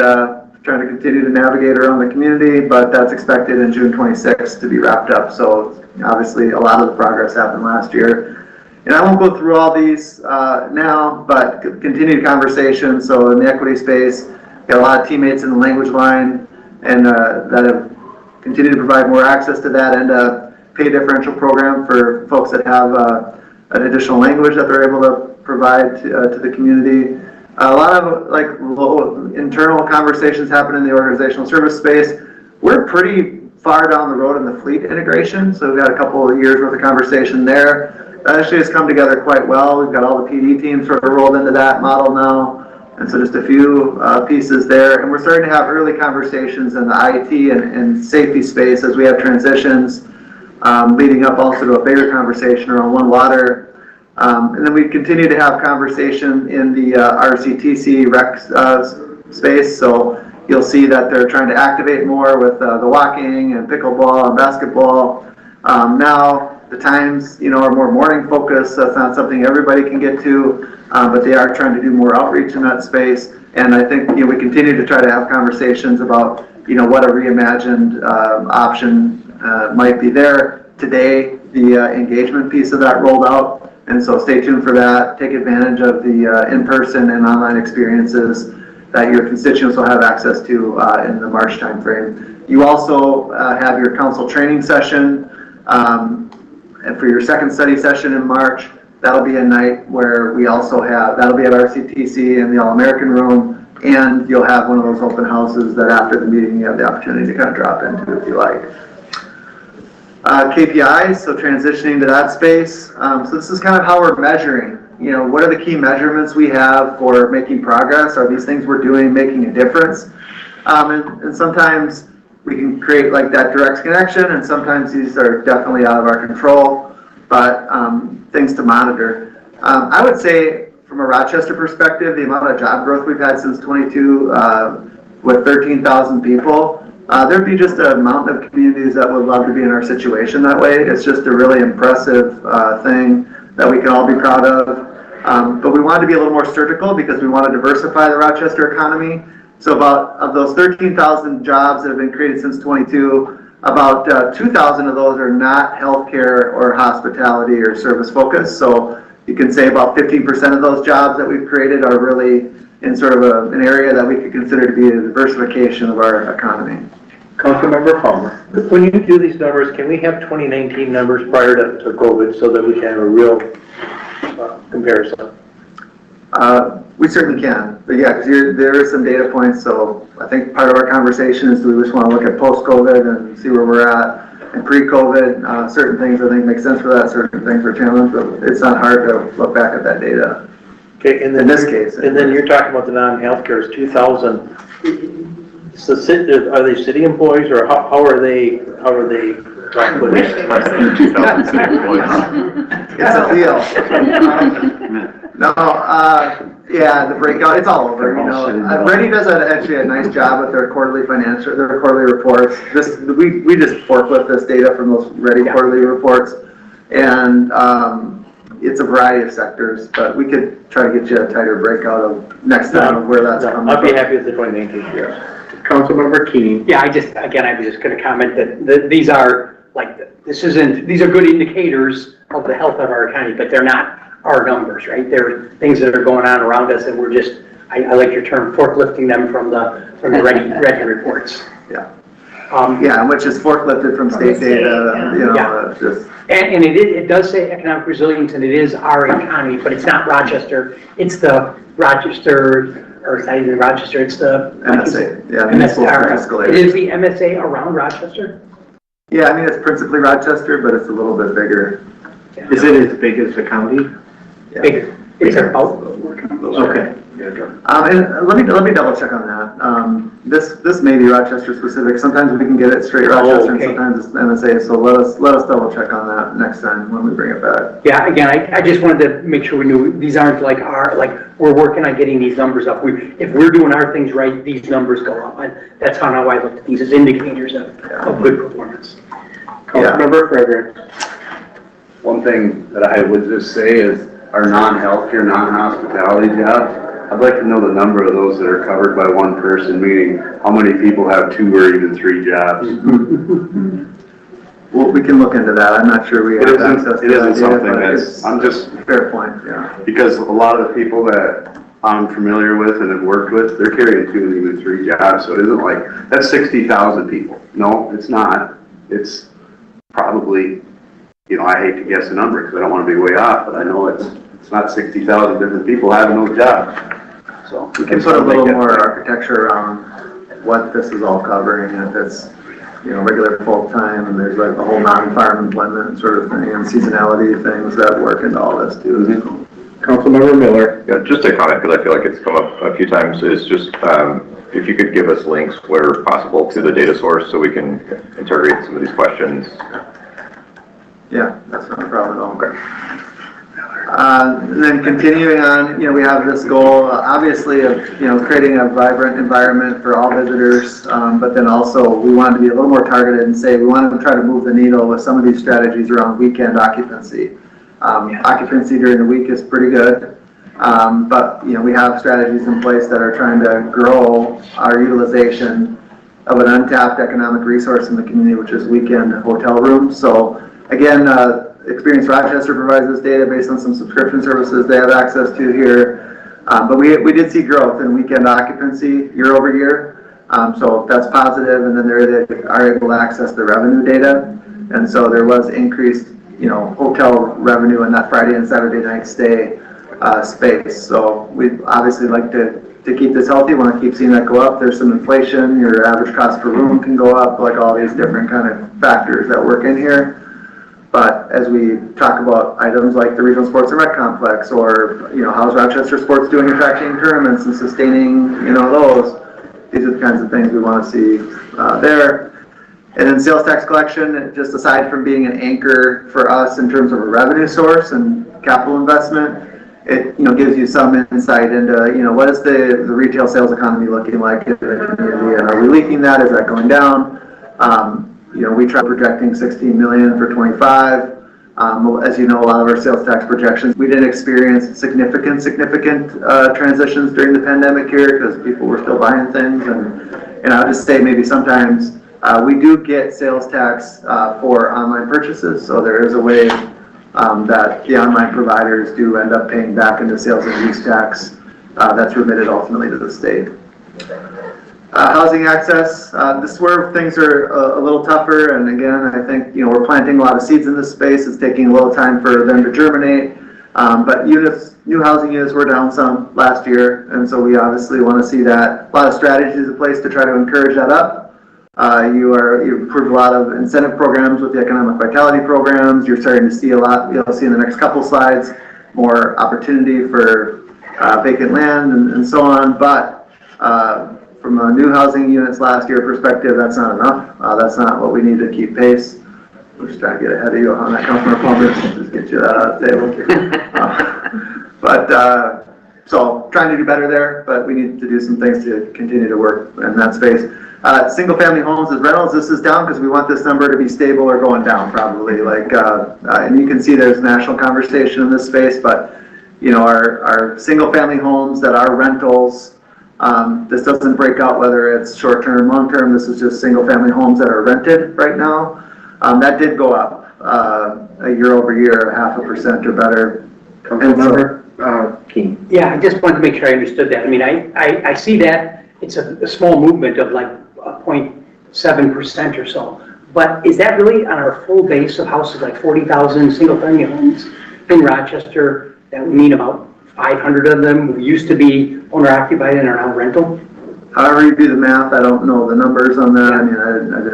trying to continue to navigate around the community, but that's expected in June 26th to be wrapped up. So obviously a lot of the progress happened last year. And I won't go through all these now, but continued conversation. So in the equity space, got a lot of teammates in the language line, and that have continued to provide more access to that, and a pay differential program for folks that have an additional language that they're able to provide to the community. A lot of internal conversations happen in the organizational service space. We're pretty far down the road in the fleet integration, so we've got a couple of years worth of conversation there. That actually has come together quite well. We've got all the PD teams sort of rolled into that model now. And so just a few pieces there. And we're starting to have early conversations in the IT and safety space as we have transitions, leading up also to a bigger conversation around One Water. And then we continue to have conversation in the RCTC rec space. So you'll see that they're trying to activate more with the walking and pickleball and basketball. Now the times, are more morning focused. That's not something everybody can get to. But they are trying to do more outreach in that space. And I think, we continue to try to have conversations about, what a reimagined option might be there. Today, the engagement piece of that rolled out. And so stay tuned for that. Take advantage of the in-person and online experiences that your constituents will have access to in the March timeframe You also have your council training session, and for your second study session in March, that'll be a night where we also have, that'll be at RCTC in the All-American Room, and you'll have one of those open houses that after the meeting you have the opportunity to kind of drop into if you like. KPIs, so transitioning to that space. So this is kind of how we're measuring. You know, what are the key measurements we have for making progress? Are these things we're doing making a difference? And sometimes we can create like that direct connection, and sometimes these are definitely out of our control, but things to monitor. I would say from a Rochester perspective, the amount of job growth we've had since 22 with 13,000 people, there'd be just an amount of communities that would love to be in our situation that way. It's just a really impressive thing that we can all be proud of. But we wanted to be a little more surgical because we want to diversify the Rochester economy. So about of those 13,000 jobs that have been created since 22, about 2,000 of those are not healthcare or hospitality or service focused. So you can say about 15% of those jobs that we've created are really in sort of an area that we could consider to be a diversification of our economy. Councilmember Palmer, when you do these numbers, can we have 2019 numbers prior to COVID so that we can have a real comparison? We certainly can, but yeah, because there are some data points. So I think part of our conversation is, do we just want to look at post-COVID and see where we're at? And pre-COVID, certain things I think make sense for that, certain things are challenged, but it's not hard to look back at that data. Okay, and then in this case. And then you're talking about the non-healthcare is 2,000. So are they city employees, or how are they? It's a deal. No, yeah, the breakout, it's all over, you know. Ready does actually a nice job with their quarterly reports. We just forklift this data from those Ready quarterly reports, and it's a variety of sectors, but we could try to get you a tighter breakout of next time of where that's coming from. I'd be happy with the 2019 year. Councilmember Keane. Yeah, I was just going to comment that these are these are good indicators of the health of our economy, but they're not our numbers, right? They're things that are going on around us, and we're just, I like your term, forklifting them from the Ready reports. Yeah. Yeah, which is forklifted from state data, you know, yeah. just. And it does say economic resilience, and it is our economy, but it's not Rochester. It's the Rochester, or it's not even Rochester, it's the MSA. Yeah, MSA. It is the MSA around Rochester? Yeah, I mean, it's principally Rochester, but it's a little bit bigger. Yeah. Is it as big as the county? Yeah. Bigger. It's about. Okay. And let me double check on that. This may be Rochester specific. Sometimes we can get it straight Rochester, okay. and sometimes it's MSA. So let us double check on that next time when we bring it back. Yeah, again, I just wanted to make sure we knew these aren't like we're working on getting these numbers up. If we're doing our things right, these numbers go up. And that's how I looked at these as indicators of good performance. Councilmember Frederick. One thing that I would just say is our non-healthcare, non-hospitality jobs, I'd like to know the number of those that are covered by one person, meaning how many people have 2 or even 3 jobs. Well, we can look into that. I'm not sure we have access to that. It isn't something that's, I'm just. Fair point, yeah. Because a lot of the people that I'm familiar with and have worked with, they're carrying 2 and even 3 jobs. So it isn't like, that's 60,000 people. No, it's not. It's probably, you know, I hate to guess a number because I don't want to be way off, but I know it's not 60,000 different people having those jobs. So we can put a little more architecture around what this is all covering, and if it's, you know, regular full-time, and there's like the whole non-farm employment sort of thing, and seasonality things that work into all this too. Mm-hmm. Councilmember Miller. Yeah, just a comment, because I feel like it's come up a few times, is just if you could give us links where possible to the data source so we can interrogate some of these questions. Yeah, that's not a problem at all. Okay. And then continuing on, you know, we have this goal, obviously, of, you know, creating a vibrant environment for all visitors, but then also we wanted to be a little more targeted and say we wanted to try to move the needle with some of these strategies around weekend occupancy. Occupancy during the week is pretty good, but, you know, we have strategies in place that are trying to grow our utilization of an untapped economic resource in the community, which is weekend hotel rooms. So again, Experience Rochester provides this data based on some subscription services they have access to here. But we did see growth in weekend occupancy year over year. So that's positive, and then they are able to access the revenue data. And so there was increased, hotel revenue in that Friday and Saturday night stay space. So we'd obviously like to keep this healthy, want to keep seeing that go up. There's some inflation, your average cost per room can go up, like all these different kind of factors that work in here. But as we talk about items like the Regional Sports and Rec Complex, or, how's Rochester Sports doing attracting tournaments and sustaining, those, these are the kinds of things we want to see there. And then sales tax collection, just aside from being an anchor for us in terms of a revenue source and capital investment, it, gives you some insight into, what is the retail sales economy looking like in the community, and are we leaking that? Is that going down? We try projecting 16 million for 25. As you know, a lot of our sales tax projections, we didn't experience significant transitions during the pandemic here because people were still buying things. And I'll just say maybe sometimes we do get sales tax for online purchases. So there is a way that the online providers do end up paying back into sales and use tax that's remitted ultimately to the state. Housing access, this is where things are a little tougher, and again, I think, we're planting a lot of seeds in this space. It's taking a little time for them to germinate, but new housing units were down some last year, and so we obviously want to see that. A lot of strategies in place to try to encourage that up. You've approved a lot of incentive programs with the economic vitality programs. You're starting to see a lot, you'll see in the next couple slides, more opportunity for vacant land and so on, but from a new housing units last year perspective, that's not enough. That's not what we need to keep pace. We're just trying to get ahead of you on that, Councilmember Palmer, just get you that out of the table. So trying to do better there, but we need to do some things to continue to work in that space. Single family homes as rentals, this is down because we want this number to be stable or going down probably. And you can see there's national conversation in this space, but our single family homes that are rentals, this doesn't break out whether it's short-term, long-term. This is just single-family homes that are rented right now. That did go up year over year, 0.5% or better. Councilmember King. Yeah, I just wanted to make sure I understood that. I mean, I see that it's a small movement of like 0.7% or so. But is that really on our full base of houses, like 40,000 single-family homes in Rochester? That would mean about 500 of them used to be owner-occupied and are now rental? However you do the math, I don't know the numbers on that. I mean,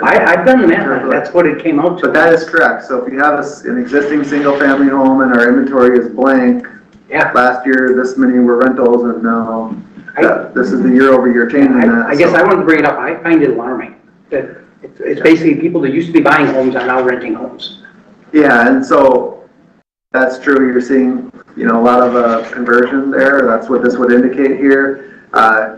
I've done the math. That's what it came out to. But that is correct. So if you have an existing single-family home and our inventory is blank, last year this many were rentals, and now this is the year-over-year change in that. I guess I wanted to bring it up. I find it alarming that it's basically people that used to be buying homes are now renting homes. Yeah, and so that's true. You're seeing, a lot of conversion there. That's what this would indicate here.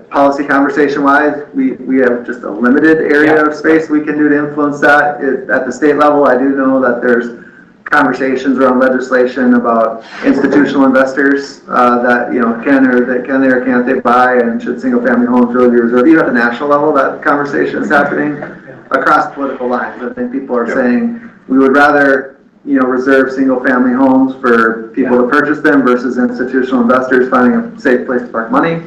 Policy conversation-wise, we have just a limited area of space we can do to influence that. At the state level, I do know that there's conversations around legislation about institutional investors that, can they or can't they buy, and should single-family homes really be reserved. Even at the national level, that conversation is happening across political lines. I think people are saying we would rather reserve single-family homes for people to purchase them versus institutional investors finding a safe place to park money.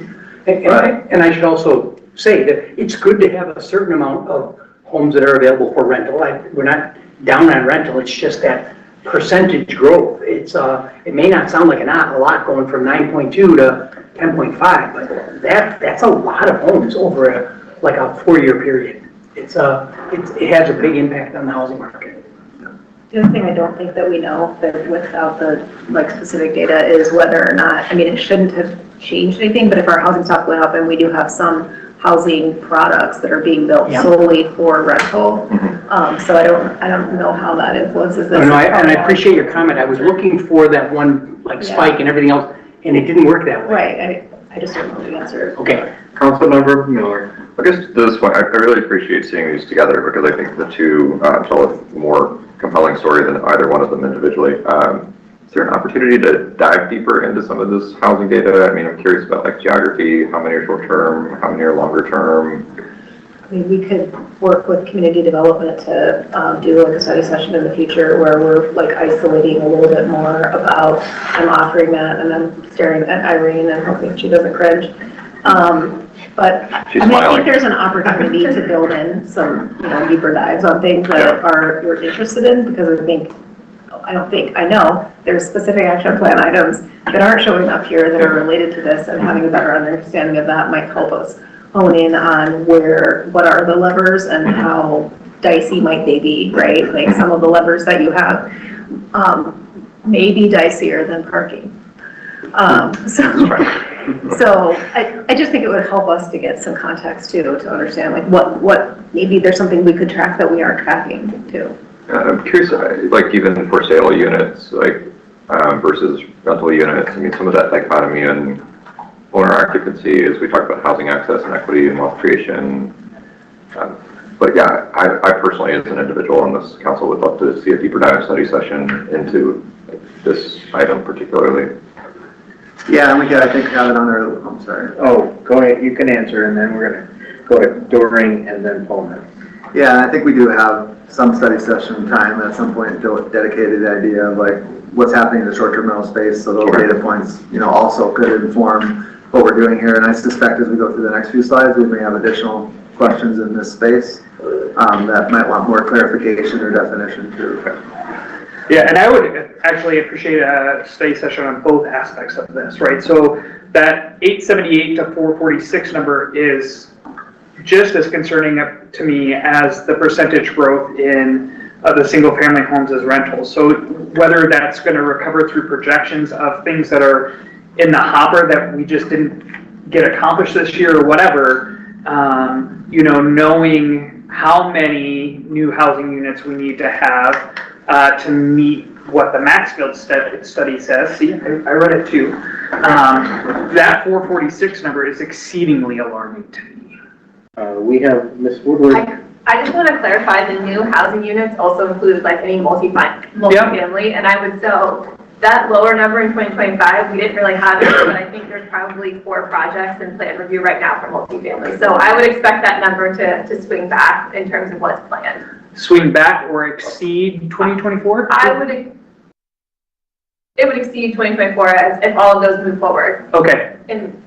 And I should also say that it's good to have a certain amount of homes that are available for rental. We're not down on rental. It's just that percentage growth. It may not sound like a lot going from 9.2 to 10.5, but that's a lot of homes over a 4-year period. It has a big impact on the housing market. The other thing I don't think that we know that without the specific data is whether or not, it shouldn't have changed anything, but if our housing stock went up and we do have some housing products that are being built solely for rental, so I don't know how that influences this. No, and I appreciate your comment. I was looking for that one spike and everything else, and it didn't work that way. Right, I just don't know the answer. Okay. Councilmember Miller. I guess this one, I really appreciate seeing these together because I think the two tell a more compelling story than either one of them individually. Is there an opportunity to dive deeper into some of this housing data? I'm curious about geography, how many are short term, how many are longer term? We could work with community development to do a study session in the future where we're isolating a little bit more about, I'm offering that and I'm staring at Irene and hoping she doesn't cringe. But I She's mean, I smiling. think there's an opportunity to build in some, deeper dives on things that you're interested in, because I know there's specific action plan items that aren't showing up here that are related to this, and having a better understanding of that might help us hone in on what are the levers and how dicey might they be, right? Like some of the levers that you have, may be dicier than parking. So I just think it would help us to get some context too, to understand like what, maybe there's something we could track that we aren't tracking too. I'm curious, like even for sale units, like versus rental units, I mean, some of that dichotomy in owner occupancy, as we talk about housing access and equity and wealth creation. But yeah, I personally, as an individual on this council, would love to see a deeper dive study session into this item particularly. Yeah, and we got, I think, have it on our, I'm sorry. Oh, go ahead, you can answer, and then we're gonna go to Doring and then Pullman. Yeah, and I think we do have some study session time at some point dedicated to the idea of like what's happening in the short-term rental space, so those data points, also could inform what we're doing here. And I suspect as we go through the next few slides, we may have additional questions in this space that might want more clarification or definition too. Yeah, and I would actually appreciate a study session on both aspects of this, right? So that 878 to 446 number is just as concerning to me as the percentage growth in the single family homes as rentals. So whether that's going to recover through projections of things that are in the hopper that we just didn't get accomplished this year or whatever, knowing how many new housing units we need to have to meet what the Maxfield study says. See, I read it too. That 446 number is exceedingly alarming to me. We have Ms. Woodward. I just want to clarify, the new housing units also include like any multifamily, and I would, so that lower number in 2025, we didn't really have it, but I think there's probably 4 projects in plan review right now for multifamily. So I would expect that number to swing back in terms of what's planned. Swing back or exceed 2024? It would exceed 2024 if all of those move forward. Okay. And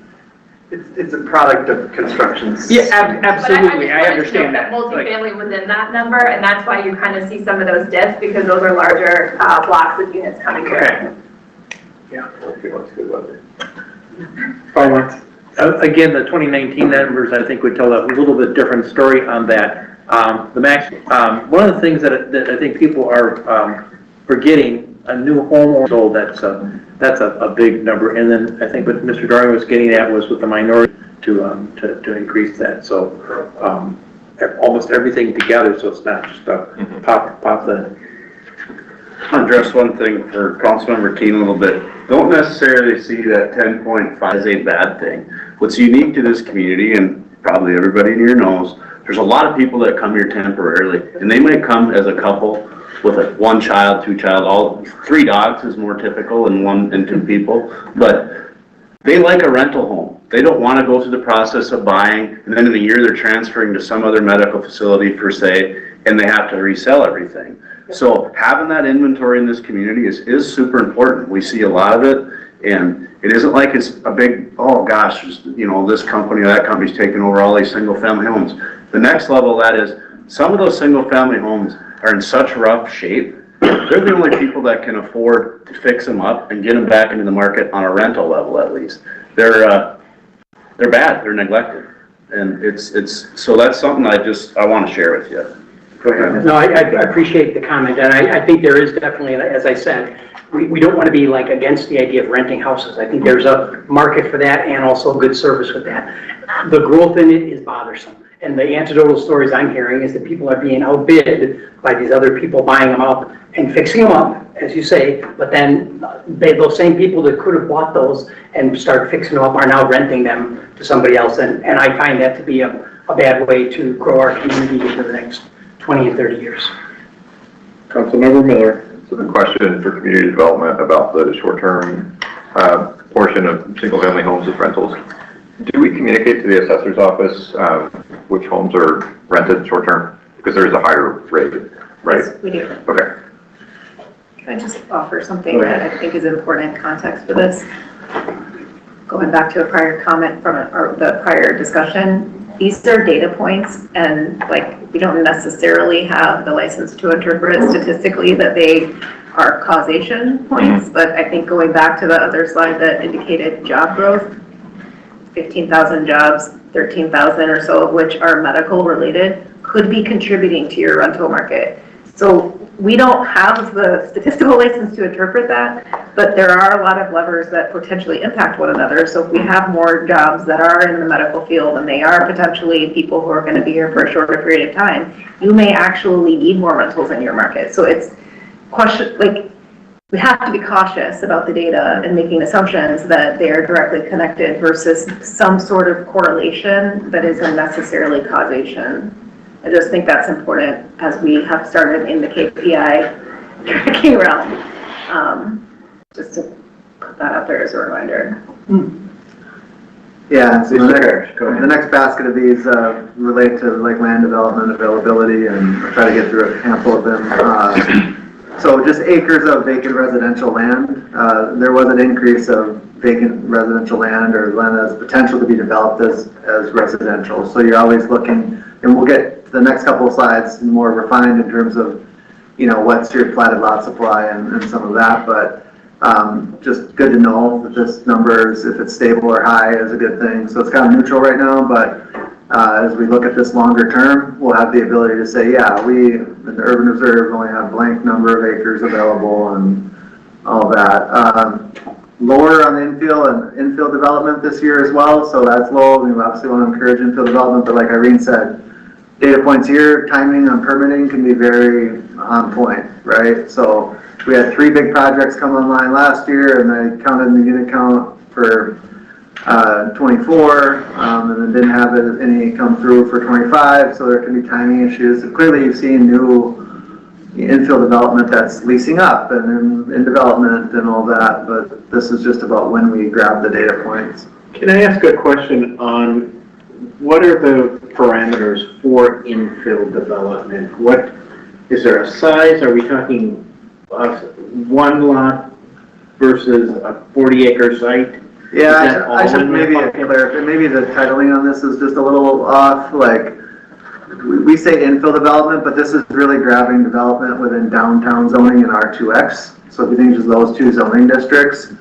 It's a product of construction. Yeah, absolutely. I understand that. Multifamily within that number, and that's why you kind of see some of those dips, because those are larger blocks of units coming through. Okay. Yeah, that's good weather. Again, the 2019 numbers, I think, would tell a little bit different story on that. One of the things that I think people are forgetting, a new home sold, that's a big number. And then I think what Mr. Doring was getting at was with the minority to increase that. So almost everything together, so it's not just a pop the. I'll address one thing for Councilmember Keene a little bit. Don't necessarily see that 10.5 is a bad thing. What's unique to this community, and probably everybody in here knows, there's a lot of people that come here temporarily, and they might come as a couple with 1 child, 2 child, 3 dogs is more typical, and 1 and 2 people, but they like a rental home. They don't want to go through the process of buying, and then in a year they're transferring to some other medical facility per se, and they have to resell everything. So having that inventory in this community is super important. We see a lot of it, and it isn't like it's a big, oh gosh, this company or that company's taking over all these single family homes. The next level of that is some of those single family homes are in such rough shape, they're the only people that can afford to fix them up and get them back into the market on a rental level at least. They're bad, they're neglected. And so that's something I want to share with you. Go ahead. No, I appreciate the comment, and I think there is definitely, as I said, we don't want to be like against the idea of renting houses. I think there's a market for that and also good service with that. The growth in it is bothersome. And the anecdotal stories I'm hearing is that people are being outbid by these other people buying them up and fixing them up, as you say, but then those same people that could have bought those and started fixing them up are now renting them to somebody else. And I find that to be a bad way to grow our community into the next 20 and 30 years. Councilmember Miller. So the question for community development about the short-term portion of single-family homes with rentals, do we communicate to the assessor's office which homes are rented short-term? Because there's a higher rate, right? Yes, we do. Okay. Can I just offer something that I think is important context for this? going back to a prior comment or the prior discussion, these are data points, and like, we don't necessarily have the license to interpret statistically that they are causation points, but I think going back to the other slide that indicated job growth, 15,000 jobs, 13,000 or so of which are medical related, could be contributing to your rental market. So we don't have the statistical license to interpret that, but there are a lot of levers that potentially impact one another. So if we have more jobs that are in the medical field and they are potentially people who are going to be here for a shorter period of time, you may actually need more rentals in your market. So it's question, like, we have to be cautious about the data and making assumptions that they are directly connected versus some sort of correlation that isn't necessarily causation. I just think that's important as we have started in the KPI tracking realm. Just to put that out there as a reminder. Yeah, so the next basket of these relate to like land development availability, and I'll try to get through a handful of them. So just acres of vacant residential land. There was an increase of vacant residential land or land that has potential to be developed as residential. So you're always looking, and we'll get to the next couple of slides more refined in terms of, you know, what's your platted lot supply and some of that, but just good to know that this number is, if it's stable or high, is a good thing. So it's kind of neutral right now, but as we look at this longer term, we'll have the ability to say, yeah, we in the urban reserve only have blank number of acres available and all that. Lower on the infill development this year as well, so that's low. We obviously want to encourage infill development, but like Irene said, data points here, timing on permitting can be very on point, right? So we had 3 big projects come online last year, and I counted in the unit count for 24, and then didn't have any come through for 25, so there can be timing issues. And clearly you've seen new infill development that's leasing up and in development and all that, but this is just about when we grab the data points. Can I ask a question on what are the parameters for infill development? What, is there a size? Are we talking one lot versus a 40-acre site? Yeah, I should maybe clarify. Maybe the titling on this is just a little off. Like, we say infill development, but this is really grabbing development within downtown zoning and R2X. So if you think just those 2 zoning districts,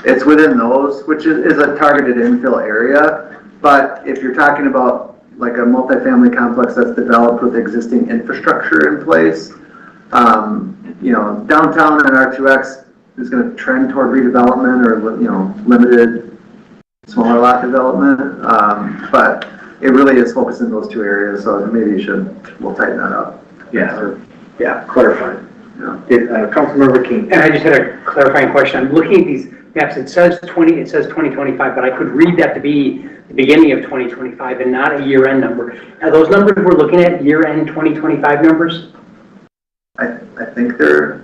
it's within those, which is a targeted infill area. But if you're talking about like a multifamily complex that's developed with existing infrastructure in place, you know, downtown and R2X is going to trend toward redevelopment or, you know, limited smaller lot development. But it really is focused in those 2 areas, so maybe we'll tighten that up. Yeah, clarify. Yeah. Councilmember King. And I just had a clarifying question. I'm looking at these maps. It says 2025, but I could read that to be the beginning of 2025 and not a year-end number. Are those numbers we're looking at year-end 2025 numbers? I think they're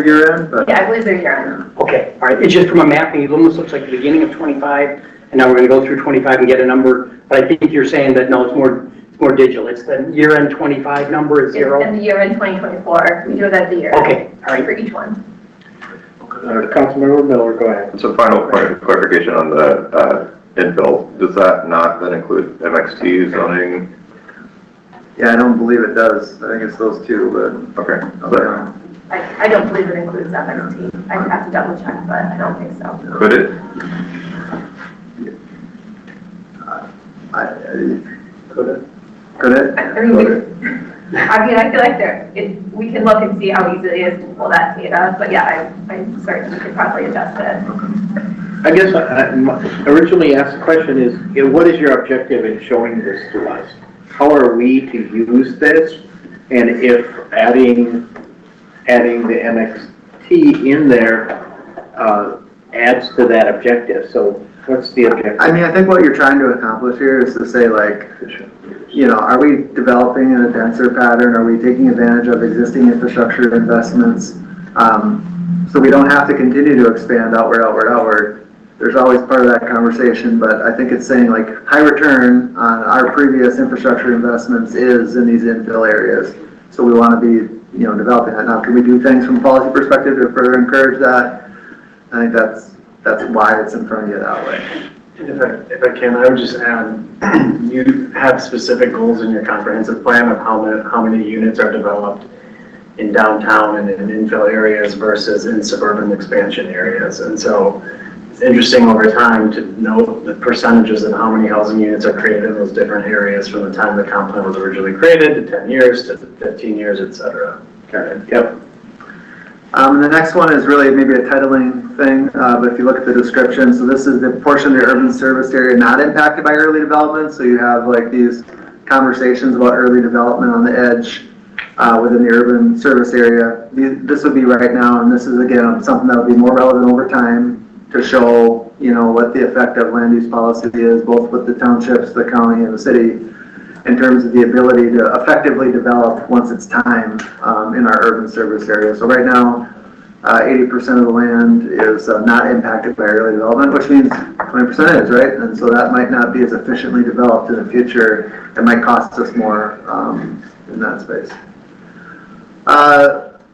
year-end, but Yeah, I believe they're year-end. Okay, all right. It's just from a mapping, it almost looks like the beginning of 25, and now we're going to go through 25 and get a number. But I think you're saying that no, it's more digital. It's the year-end 25 number is 0. And the year-end 2024. We do it at the year. Okay, all right. For each one. Councilmember Miller, go ahead. So final point of clarification on the infill, does that not then include MXT zoning? yeah, I don't believe it does. I think it's those 2, but Okay. yeah. I don't believe it includes MXT. I have to double check, but I don't think so. Could it? Could it? I mean, I feel like we can look and see how easy it is to pull that data, but yeah, I'm certain we could probably adjust it. I guess I originally asked the question is, what is your objective in showing this to us? How are we to use this? And if adding the MXT in there adds to that objective. So what's the objective? I mean, I think what you're trying to accomplish here is to say, like, you know, are we developing in a denser pattern? Are we taking advantage of existing infrastructure investments? So we don't have to continue to expand outward. There's always part of that conversation, but I think it's saying like high return on our previous infrastructure investments is in these infill areas. So we want to be, you know, developing that. Now, can we do things from a policy perspective to further encourage that? I think that's that's why it's in front of you that way. If I can, I would just add, you have specific goals in your comprehensive plan of how many units are developed in downtown and in infill areas versus in suburban expansion areas. And so it's interesting over time to note the percentages of how many housing units are created in those different areas from the time the comp plan was originally created to 10 years to 15 years, et cetera. Okay, yep. The next one is really maybe a titling thing, but if you look at the description, so this is the portion of the urban service area not impacted by early development. So you have like these conversations about early development on the edge within the urban service area. This would be right now, and this is again something that would be more relevant over time to show, you know, what the effect of land use policy is, both with the townships, the county, and the city, in terms of the ability to effectively develop once it's time in our urban service area. So right now, 80% of the land is not impacted by early development, which means 20% is, right? And so that might not be as efficiently developed in the future. It might cost us more in that space.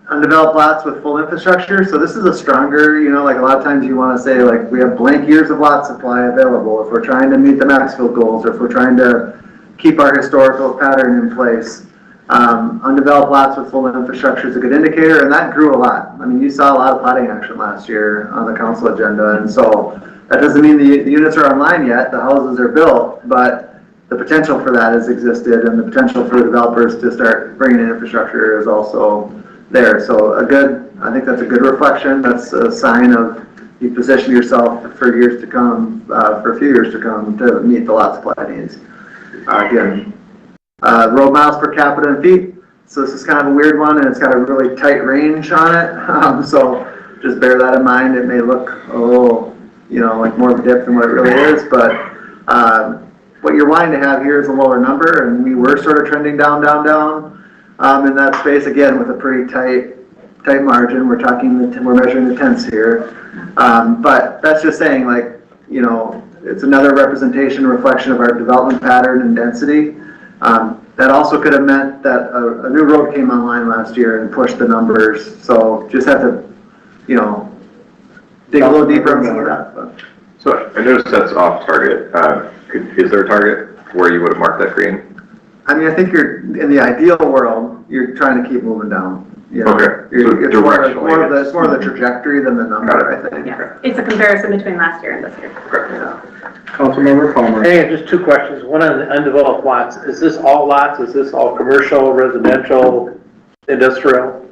Undeveloped lots with full infrastructure. So this is a stronger, you know, like a lot of times you want to say like we have blank years of lot supply available if we're trying to meet the Maxfield goals or if we're trying to keep our historical pattern in place. Undeveloped lots with full infrastructure is a good indicator, and that grew a lot. I mean, you saw a lot of plotting action last year on the council agenda, and so that doesn't mean the units are online yet, the houses are built, but the potential for that has existed, and the potential for the developers to start bringing in infrastructure is also there. So I think that's a good reflection. That's a sign of you position yourself for years to come, for a few years to come to meet the lot supply needs. Again, road miles per capita in feet. So this is kind of a weird one, and it's got a really tight range on it. So just bear that in mind. It may look a little, you know, like more of a dip than what it really is, but what you're wanting to have here is a lower number, and we were sort of trending down in that space again with a pretty tight margin. We're measuring the tenths here, but that's just saying, like, you know, it's another representation, reflection of our development pattern and density. That also could have meant that a new road came online last year and pushed the numbers. So just have to, you know, dig a little deeper into that. But. So I noticed that's off target. Is there a target where you would have marked that green? I mean, I think in the ideal world, you're trying to keep moving down. You know, Okay. It's more of the trajectory than the number, I think. Yeah, it's a comparison between last year and this year. Yeah. Councilmember Palmer. Hey, just two questions. One on the undeveloped lots. Is this all lots? Is this all commercial, residential, industrial?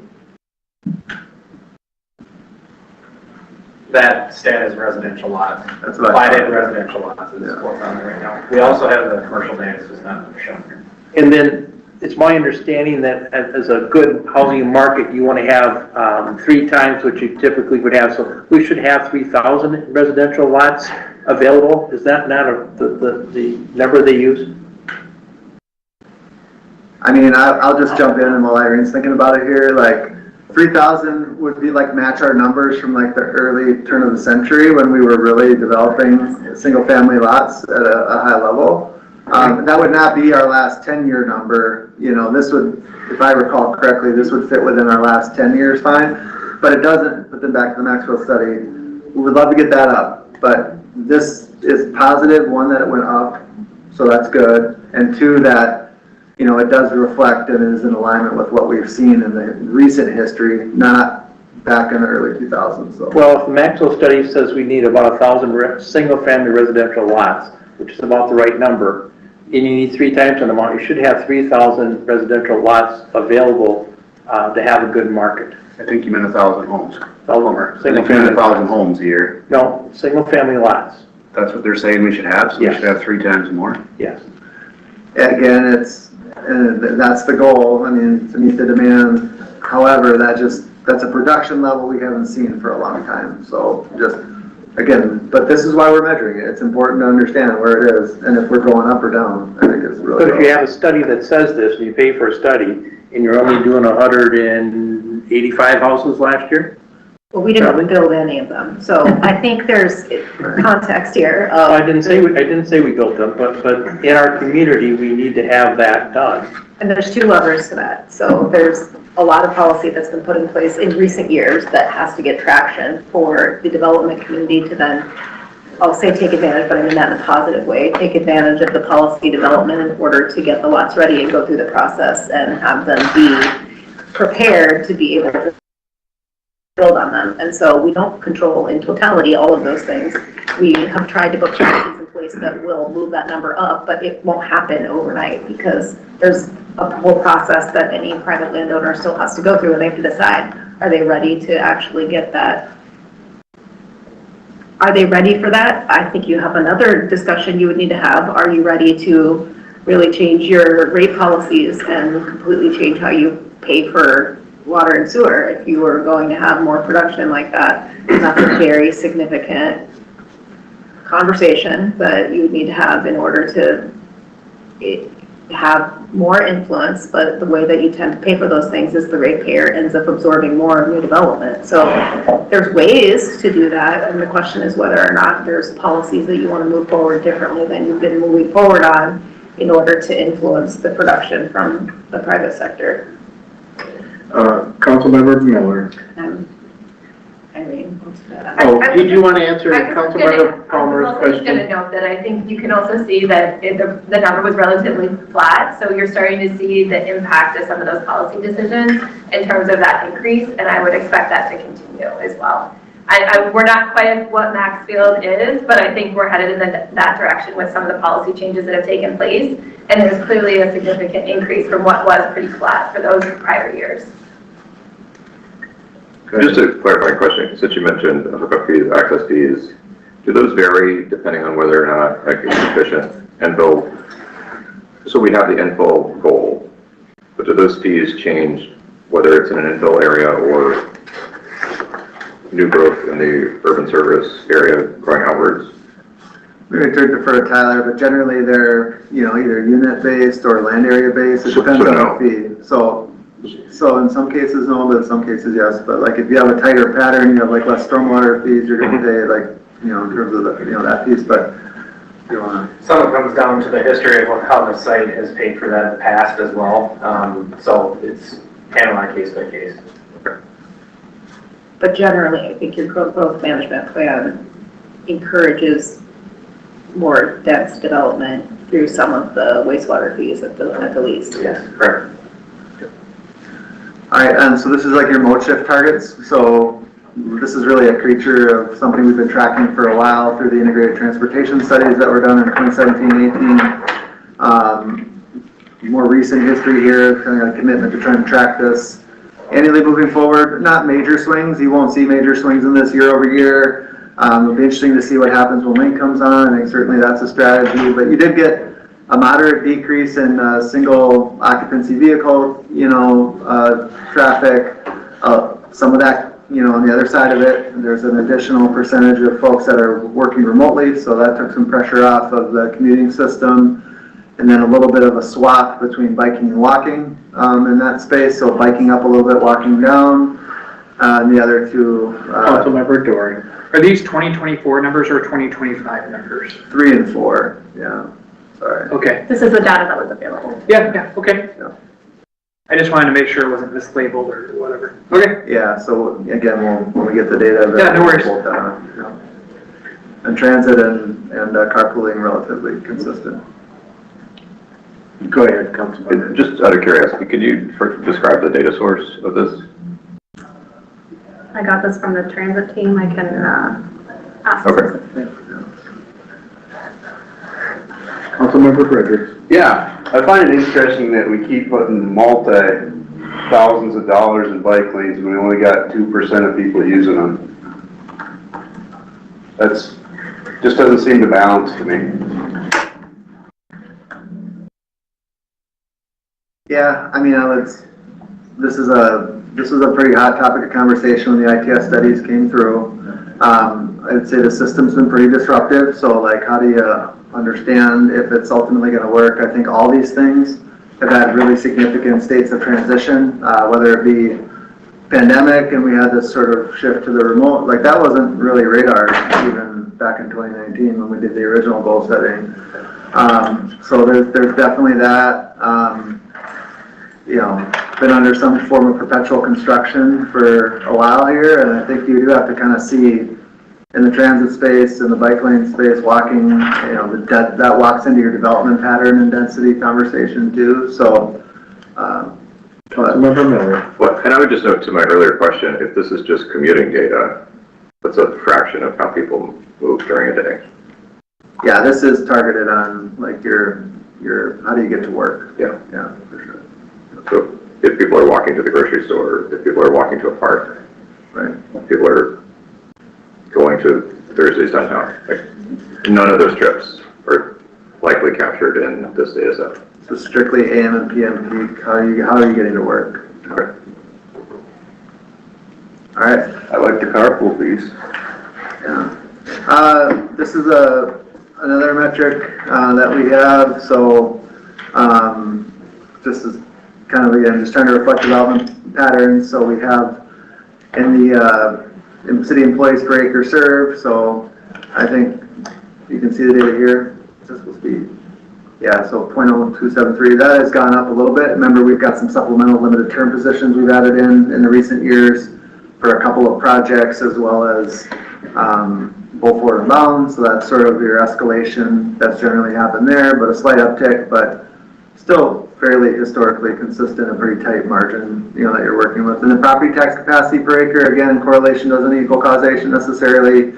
That stat is residential lots. That's what I Platted thought. residential lots is what's on there right now. We also have the commercial land, it's just not shown here. And then it's my understanding that as a good housing market, you want to have 3 times what you typically would have. So we should have 3,000 residential lots available. Is that not the number they use? I mean, I'll just jump in, and while Irene's thinking about it here, like 3,000 would be like match our numbers from like the early turn of the century when we were really developing single family lots at a high level. That would not be our last 10-year number. You know, this would, if I recall correctly, this would fit within our last 10 years fine, but it doesn't. But then back to the Maxwell study, we would love to get that up, but this is positive, one, that it went up, so that's good, and 2, that, you know, it does reflect and is in alignment with what we've seen in the recent history, not back in the early 2000s. So. Well, if the Maxwell study says we need about 1,000 single-family residential lots, which is about the right number, and you need 3 times that amount, you should have 3,000 residential lots available to have a good market. I think you meant 1,000 homes. 1,000 I think you meant 1,000 homes a year. No, single-family lots. That's what they're saying we should have, so we Yes. should have 3 times more. Yes. Again, that's the goal. I mean, to meet the demand. However, that's a production level we haven't seen for a long time. So just, again, but this is why we're measuring it. It's important to understand where it is, and if we're going up or down, I think it's really. But if you have a study that says this, and you pay for a study, and you're only doing 185 houses last year, Well, we didn't build any of them, so I think there's context here of. I didn't say we built them, but in our community, we need to have that done. And there's two levers to that. So there's a lot of policy that's been put in place in recent years that has to get traction for the development community to then, I'll say take advantage, but I mean that in a positive way, take advantage of the policy development in order to get the lots ready and go through the process and have them be prepared to be able to build on them. And so we don't control in totality all of those things. We have tried to put policies in place that will move that number up, but it won't happen overnight because there's a whole process that any private landowner still has to go through, and they have to decide, are they ready to actually get that? Are they ready for that? I think you have another discussion you would need to have. Are you ready to really change your rate policies and completely change how you pay for water and sewer if you were going to have more production like that? And that's a very significant conversation that you would need to have in order to have more influence, but the way that you tend to pay for those things is the ratepayer ends up absorbing more of new development. So there's ways to do that, and the question is whether or not there's policies that you want to move forward differently than you've been moving forward on in order to influence the production from the private sector. Councilmember Miller. Irene, what's that? Oh, did you want to answer I was Councilmember Palmer's also going to question? note that I think you can also see that the number was relatively flat, so you're starting to see the impact of some of those policy decisions in terms of that increase, and I would expect that to continue as well. We're not quite at what Maxfield is, but I think we're headed in that direction with some of the policy changes that have taken place, and there's clearly a significant increase from what was pretty flat for those prior years. Just a clarifying question, since you mentioned hookup fees, access fees, do those vary depending on whether or not like it's sufficient infill? So we have the infill goal, but do those fees change whether it's in an infill area or new growth in the urban service area going outwards? Maybe to defer to Tyler, but generally they're, either unit-based or land area-based. It depends on the fee. So in some cases, no, but in some cases, yes. But like if you have a tighter pattern, you have like less stormwater fees, you're going to pay like, in terms of the, that piece. But you want to. Some of it comes down to the history of how the site has paid for that in the past as well. So it's handled on case by case. But generally, I think your growth management plan encourages more dense development through some of the wastewater fees at the least. Yes, correct. All right, and so this is like your mode shift targets. So this is really a creature of something we've been tracking for a while through the integrated transportation studies that were done in 2017-18. More recent history here, kind of a commitment to try and track this annually moving forward. Not major swings. You won't see major swings in this year over year. It'll be interesting to see what happens when Link comes on. I think certainly that's a strategy. But you did get a moderate decrease in single occupancy vehicle, traffic. Some of that, on the other side of it, there's an additional percentage of folks that are working remotely, so that took some pressure off of the commuting system. And then a little bit of a swap between biking and walking in that space. So biking up a little bit, walking down. And the other two. Councilmember Dory. Are these 2024 numbers or 2025 numbers? 3 and 4, yeah. Sorry. Okay. This is the data that was available. Yeah, okay. Yeah. I just wanted to make sure it wasn't mislabeled or whatever. Okay. Yeah, so again, when we get the data. Yeah, no worries. And transit and carpooling relatively consistent. Go ahead, Councilmember. Just out of curiosity, could you describe the data source of this? I got this from the transit team. I can ask. Okay. Councilmember Fredericks. Yeah, I find it interesting that we keep putting thousands of dollars in bike lanes and we only got 2% of people using them. That's just doesn't seem to balance to me. Yeah, I mean, this is a pretty hot topic of conversation when the ITS studies came through. I'd say the system's been pretty disruptive. So like, how do you understand if it's ultimately going to work? I think all these things have had really significant states of transition, whether it be pandemic and we had this sort of shift to the remote, like that wasn't really radar even back in 2019 when we did the original goal setting. So there's definitely that. You know, been under some form of perpetual construction for a while here, and I think you do have to kind of see in the transit space and the bike lane space, walking, you know, that walks into your development pattern and density conversation too, so. Councilmember Miller. Well, and I would just note to my earlier question, if this is just commuting data, what's a fraction of how people move during a day? Yeah, this is targeted on like your, how do you get to work? Yeah. Yeah, for sure. So if people are walking to the grocery store, if people are walking to a park, Right. if people are going to Thursdays downtown, like none of those trips are likely captured in this data set. So strictly AM and PM peak, how are you getting to work? Okay. All right. I like the carpool piece. Yeah. This is another metric that we have. So just as kind of, again, just trying to reflect development patterns. So we have in the city employees per acre served. So I think you can see the data here. Fiscal speed. Yeah, so 0.0273, that has gone up a little bit. Remember, we've got some supplemental limited term positions we've added in the recent years for a couple of projects, as well as both forward and bound. So that's sort of your escalation that's generally happened there, but a slight uptick, but still fairly historically consistent, a pretty tight margin, you know, that you're working with. And the property tax capacity per acre, again, correlation doesn't equal causation necessarily.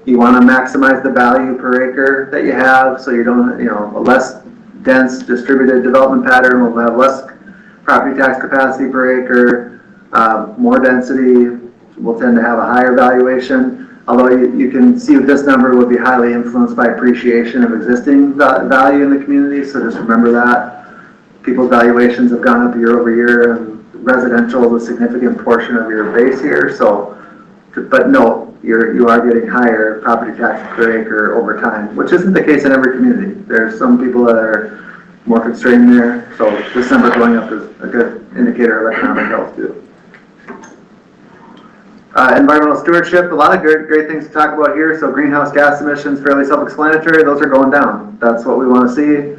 You want to maximize the value per acre that you have, so you don't, you know, a less dense distributed development pattern will have less property tax capacity per acre. More density will tend to have a higher valuation, although you can see with this number would be highly influenced by appreciation of existing value in the community, so just remember that. People's valuations have gone up year over year, and residential is a significant portion of your base here, so, but no, you are getting higher property tax per acre over time, which isn't the case in every community. There's some people that are more constrained there, so this number going up is a good indicator of economic health too. Environmental stewardship, a lot of great things to talk about here. So greenhouse gas emissions, fairly self-explanatory, those are going down. That's what we want to see.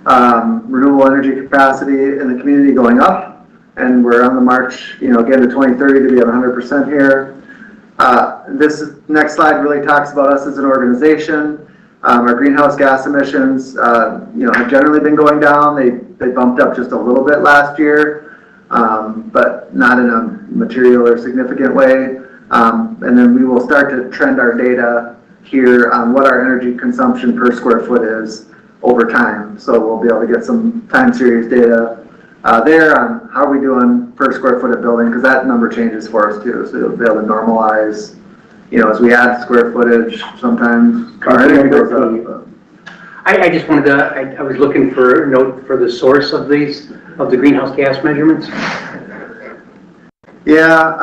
Renewable energy capacity in the community going up, and we're on the march, you know, again to 2030 to be at 100% here. This next slide really talks about us as an organization. Our greenhouse gas emissions, you know, have generally been going down. They bumped up just a little bit last year, but not in a material or significant way. And then we will start to trend our data here on what our energy consumption per square foot is over time. So we'll be able to get some time series data there on how are we doing per square foot of building, because that number changes for us too. So you'll be able to normalize, you know, as we add square footage, sometimes our energy goes up. I just wanted to, I was looking for a note for the source of these, of the greenhouse gas measurements. Yeah,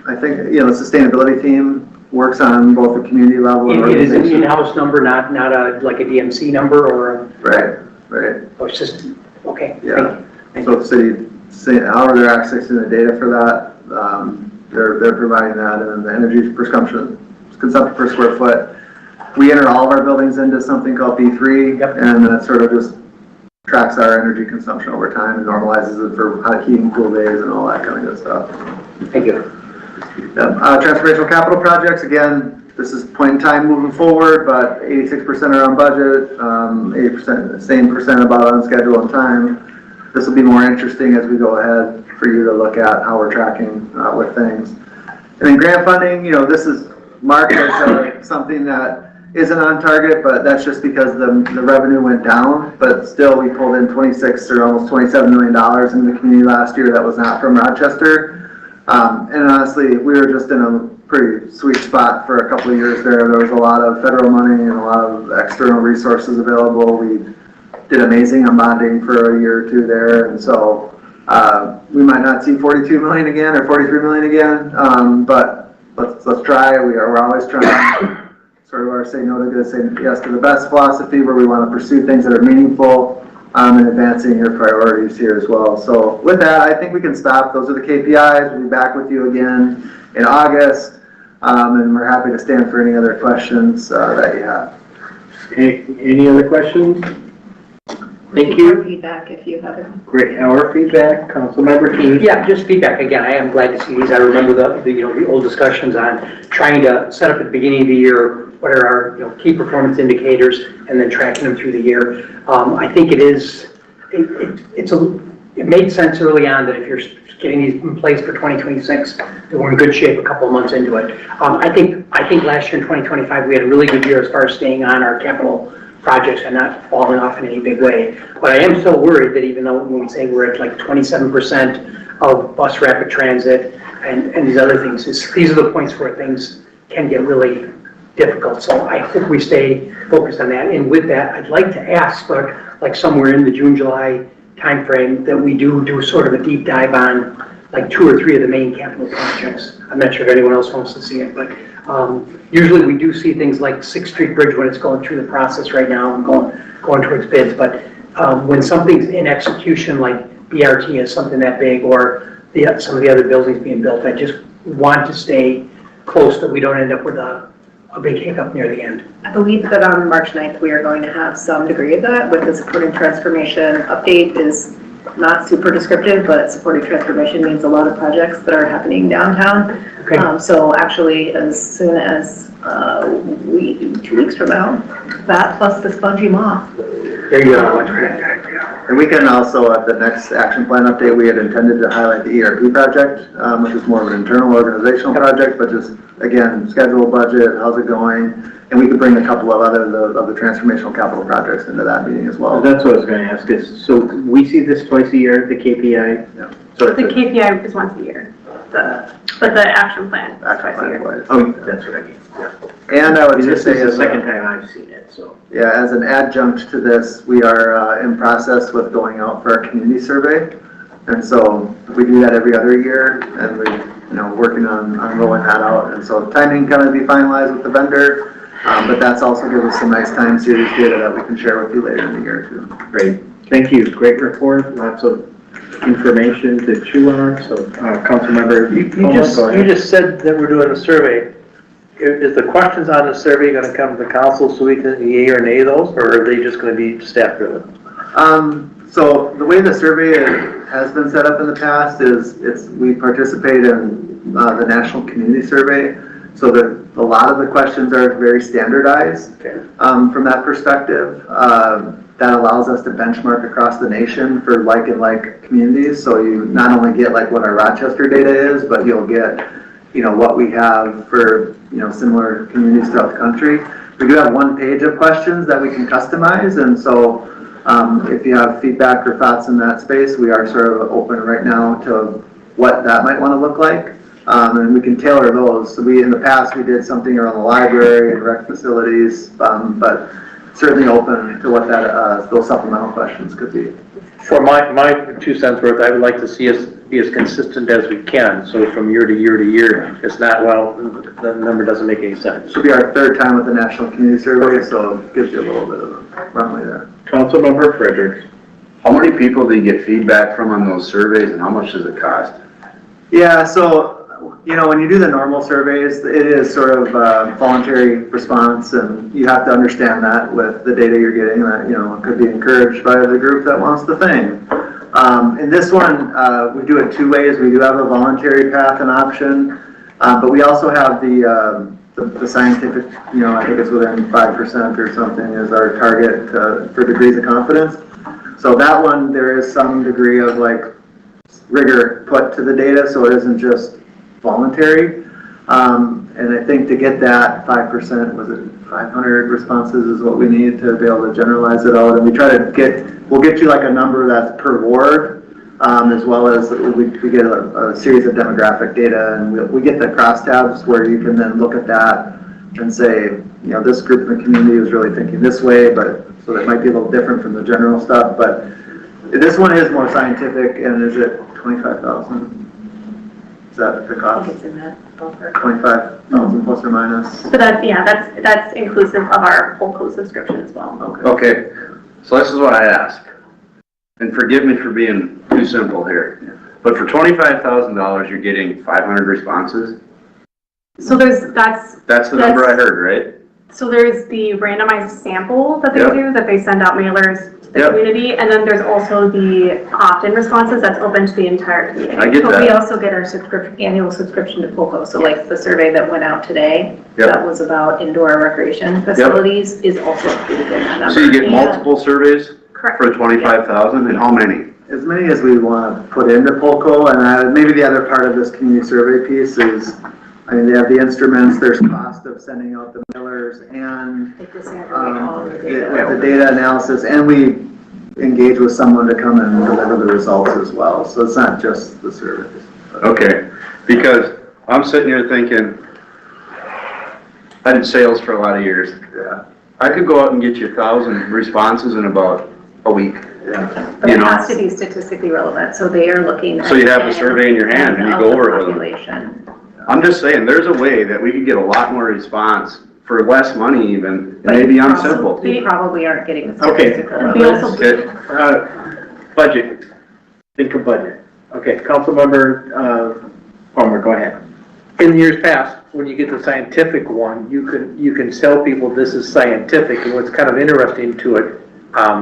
I think, you know, the sustainability team works on both the community level and It is an organization. in-house number, not like a DMC number or a... Right. Oh, it's just, okay. Yeah. So the city, however they're accessing the data for that, they're providing that, and then the energy consumption per square foot. We enter all of our buildings into something called B3, and then it sort of just tracks our energy consumption over time and normalizes it for hot heating, cool days, and all that kind of good stuff. Thank you. Transformational capital projects, again, this is point in time moving forward, but 86% are on budget, 80%, same percent about on schedule and time. This will be more interesting as we go ahead for you to look at how we're tracking with things. And then grant funding, you know, this is marked as something that isn't on target, but that's just because the revenue went down, but still we pulled in 26 or almost $27 million in the community last year that was not from Rochester. And honestly, we were just in a pretty sweet spot for a couple of years there. There was a lot of federal money and a lot of external resources available. We did amazing on bonding for a year or two there, and so we might not see 42 million again or 43 million again, but let's try. We're always trying. Sort of our say no to good, say yes to the best philosophy, where we want to pursue things that are meaningful and advancing your priorities here as well. So with that, I think we can stop. Those are the KPIs. We'll be back with you again in August, and we're happy to stand for any other questions that you have. Any other questions? Thank you. Or feedback if you have it. Great. Our feedback, Councilmember Key. Yeah, just feedback. Again, I am glad to see these. I remember the old discussions on trying to set up at the beginning of the year what are our key performance indicators and then tracking them through the year. I think it made sense early on that if you're getting these in place for 2026, that we're in good shape a couple of months into it. I think last year in 2025 we had a really good year as far as staying on our capital projects and not falling off in any big way. But I am still worried that even though when we say we're at like 27% of bus rapid transit and these other things, these are the points where things can get really difficult. So I hope we stay focused on that. And with that, I'd like to ask, like somewhere in the June, July timeframe, that we do sort of a deep dive on like 2 or 3 of the main capital projects. I'm not sure if anyone else wants to see it, but usually we do see things like 6th Street Bridge when it's going through the process right now and going towards bids. But when something's in execution, like BRT is something that big, or some of the other buildings being built, I just want to stay close that we don't end up with a big hiccup near the end. I believe that on March 9th, we are going to have some degree of that with the supporting transformation update. Is not super descriptive, but supporting transformation means a lot of projects that are happening downtown. Okay. So actually, as soon as 2 weeks from now, that plus the spongy moth. There you go. And we can also, at the next action plan update, we had intended to highlight the ERP project, which is more of an internal organizational project, but just, again, schedule, budget, how's it going? And we could bring a couple of other of the transformational capital projects into that meeting as well. That's what I was going to ask is, so we see this twice a year, the KPI? Yeah. So The KPI is once a year, but the action plan is twice a year. Oh, that's what I mean. Yeah. And I would And just this say, is the second time I've seen it, so. yeah, as an adjunct to this, we are in process with going out for our community survey. And so we do that every other year, and we're working on rolling that out. And so timing kind of be finalized with the vendor, but that's also gives us some nice time series data that we can share with you later in the year too. Great. Thank you. Great report. Lots of information to chew on. So, Councilmember, You just said that we're doing a survey. Is the questions on the survey going to come to the council so we can yea or nay those, or are they just going to be staff driven? So the way the survey has been set up in the past is we participate in the National Community Survey. So a lot of the questions are very standardized from that perspective. That allows us to benchmark across the nation for like communities. So you not only get like what our Rochester data is, but you'll get what we have for similar communities throughout the country. We do have one page of questions that we can customize, and so if you have feedback or thoughts in that space, we are sort of open right now to what that might want to look like, and we can tailor those. So in the past we did something around the library and rec facilities, but certainly open to what those supplemental questions could be. For my 2 cents worth, I would like to see us be as consistent as we can. So from year to year to year, it's not, well, the number doesn't make any sense. This will be our 3rd time with the National Community Survey, so it gives you a little bit of a runway there. Councilmember Fredericks. How many people do you get feedback from on those surveys, and how much does it cost? Yeah, so, when you do the normal surveys, it is sort of a voluntary response, and you have to understand that with the data you're getting, that, it could be encouraged by the group that wants the thing. In this one, we do it 2 ways. We do have a voluntary path and option, but we also have the scientific, I think it's within 5% or something is our target for degrees of confidence. So that one, there is some degree of rigor put to the data, so it isn't just voluntary. And I think to get that 5%, was it 500 responses is what we need to be able to generalize it out. And we try to we'll get you a number that's per ward, as well as we get a series of demographic data, and we get the crosstabs where you can then look at that and say, this group in the community is really thinking this way, but so that might be a little different from the general stuff. But this one is more scientific, and is it 25,000? Is that the cost? It's in that ballpark. 25,000 plus or minus? So that's inclusive of our whole co-subscription as well. Okay. Okay, so this is what I ask. and forgive me for being too simple here, but for $25,000, you're getting 500 responses? So that's That's the number I heard, right? So there's the randomized sample that they Yep. do, that they send out mailers to the Yep. community, and then there's also the opt-in responses that's open to the entire community. I get But we that. also get our annual subscription to POCO, so like the survey that went out today, Yep. that was about indoor recreation facilities, is also included in that number. So you get And- multiple surveys Correct. for 25,000, and how many? As many as we want to put into Polko, and maybe the other part of this community survey piece is, I mean, they have the instruments, there's cost of sending out the mailers, and They disaggregate all of the data. with the data analysis, and we engage with someone to come and deliver the results as well, so it's not just the surveys. Okay, because I'm sitting here thinking, I did sales for a lot of years. Yeah. I could go out and get you 1,000 responses in about a week. But You it know, has to be statistically relevant, so they are looking at. So you have the survey in your hand and you go over it with them. Population. I'm just saying, there's a way that we could get a lot more response for less money even, and But maybe you I'm probably- simple. You probably aren't getting the Okay. statistical We relevance. also, Okay, Budget, think of budget. Okay, Councilmember, Palmer, go ahead. In years past, when you get the scientific one, you can tell people this is scientific, and what's kind of interesting to it,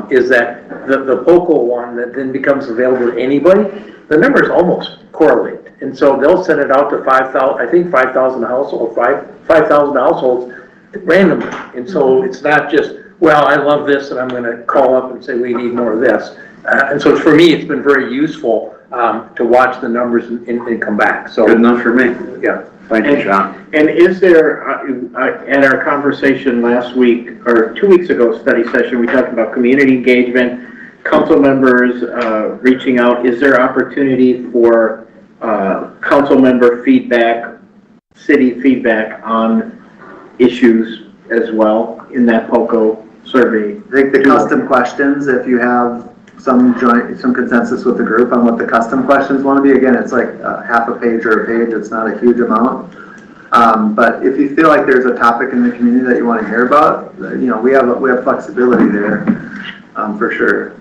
is that the POCO one that then becomes available to anybody, the numbers almost correlate. And so they'll send it out to 5,000, I think 5,000 households, 5,000 households randomly. And so it's not just, well, I love this and I'm gonna call up and say, we need more of this. And so for me, it's been very useful, to watch the numbers and come back, so. good enough for me. Yeah. Thank you, Sean. And is there, at our conversation last week, or 2 weeks ago, study session, we talked about community engagement, council members reaching out. Is there opportunity for council member feedback, city feedback on issues as well in that POCO survey? I think the custom questions, if you have some consensus with the group on what the custom questions want to be, again, it's like half a page or a page, it's not a huge amount. But if you feel like there's a topic in the community that you want to hear about, you know, we have flexibility there, for sure.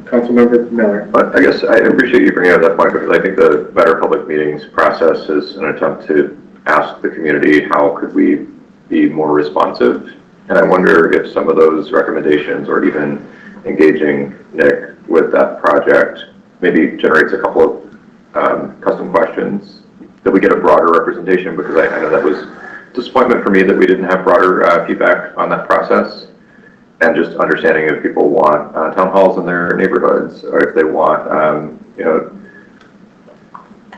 Councilmember Miller. But I guess I appreciate you bringing up that point, because I think the Better Public Meetings process is an attempt to ask the community, how could we be more responsive? And I wonder if some of those recommendations, or even engaging Nick with that project, maybe generates a couple of custom questions that we get a broader representation, because I know that was disappointment for me that we didn't have broader feedback on that process. And just understanding if people want town halls in their neighborhoods, or if they want, you know,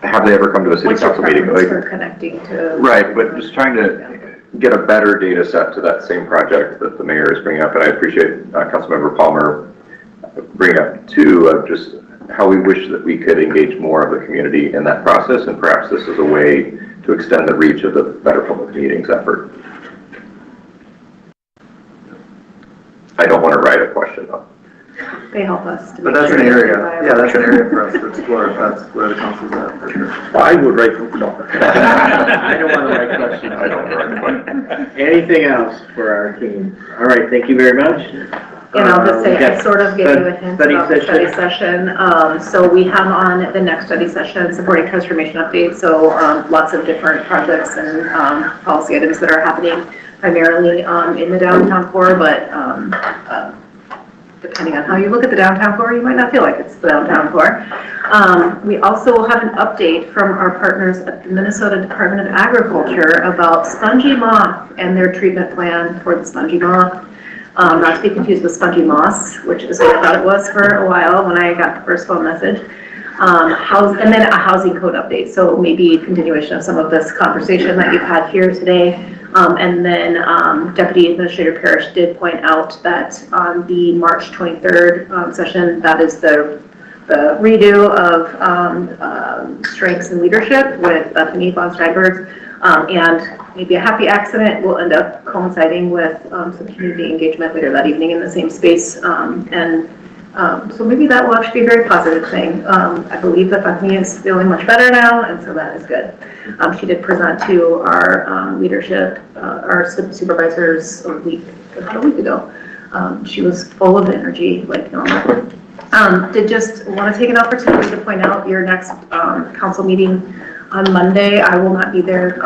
have they ever come to a city What's your council meeting? preference Like, for connecting to? right, but just trying to get a better data set to that same project that the mayor is bringing up. And I appreciate Councilmember Palmer bringing up too, of just how we wish that we could engage more of the community in that process. And perhaps this is a way to extend the reach of the Better Public Meetings effort. I don't want to write a question up. They help us to But make that's sure an that they're area, viable. yeah, that's an area for us to explore, if that's where the council's at, for sure. Well, I would write, no. I don't want to write questions. I don't want to write a question. Anything else for our team? All right, thank you very much. And I'll just say, We got I sort of gave you a hint study about the study session. So we have on the next study session, supporting transformation updates. So lots of different projects and policy items that are happening primarily in the downtown core, but depending on how you look at the downtown core, you might not feel like it's the downtown core. We also will have an update from our partners at the Minnesota Department of Agriculture about spongy moth and their treatment plan for the spongy moth. Not to be confused with spongy moss, which is what I thought it was for a while when I got the first phone message. And then a housing code update, so maybe a continuation of some of this conversation that you've had here today. And then Deputy Administrator Parrish did point out that on the March 23rd session, that is the redo of Strengths and Leadership with Bethany von Steinberg. And maybe a happy accident will end up coinciding with some community engagement later that evening in the same space. So maybe that will actually be a very positive thing. I believe that Bethany is feeling much better now, and so that is good. She did present to our leadership, our supervisors about a week ago. She was full of energy, like normal. Did just want to take an opportunity to point out your next council meeting on Monday. I will not be there.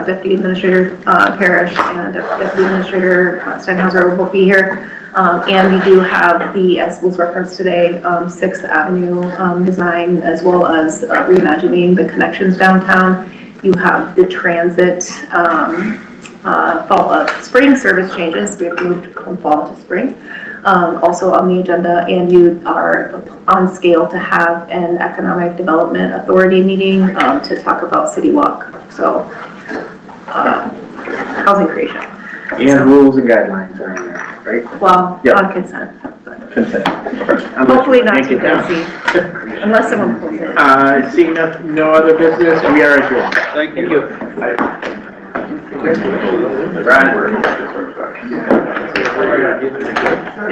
Deputy Administrator Parrish and Deputy Administrator Steinhauser will be here. And we do have the, as was referenced today, 6th Avenue design, as well as reimagining the connections downtown. You have the transit spring service changes. We've moved from fall to spring. Also on the agenda, and you are on scale to have an Economic Development Authority meeting to talk about City Walk. So, housing creation. And rules and guidelines are in there, right? Well, Yeah. on consent. but Consent. Hopefully not Thank too you, Tom. fancy, unless someone pulls it. Seeing no other business, we are adjourned. Thank you. Brian,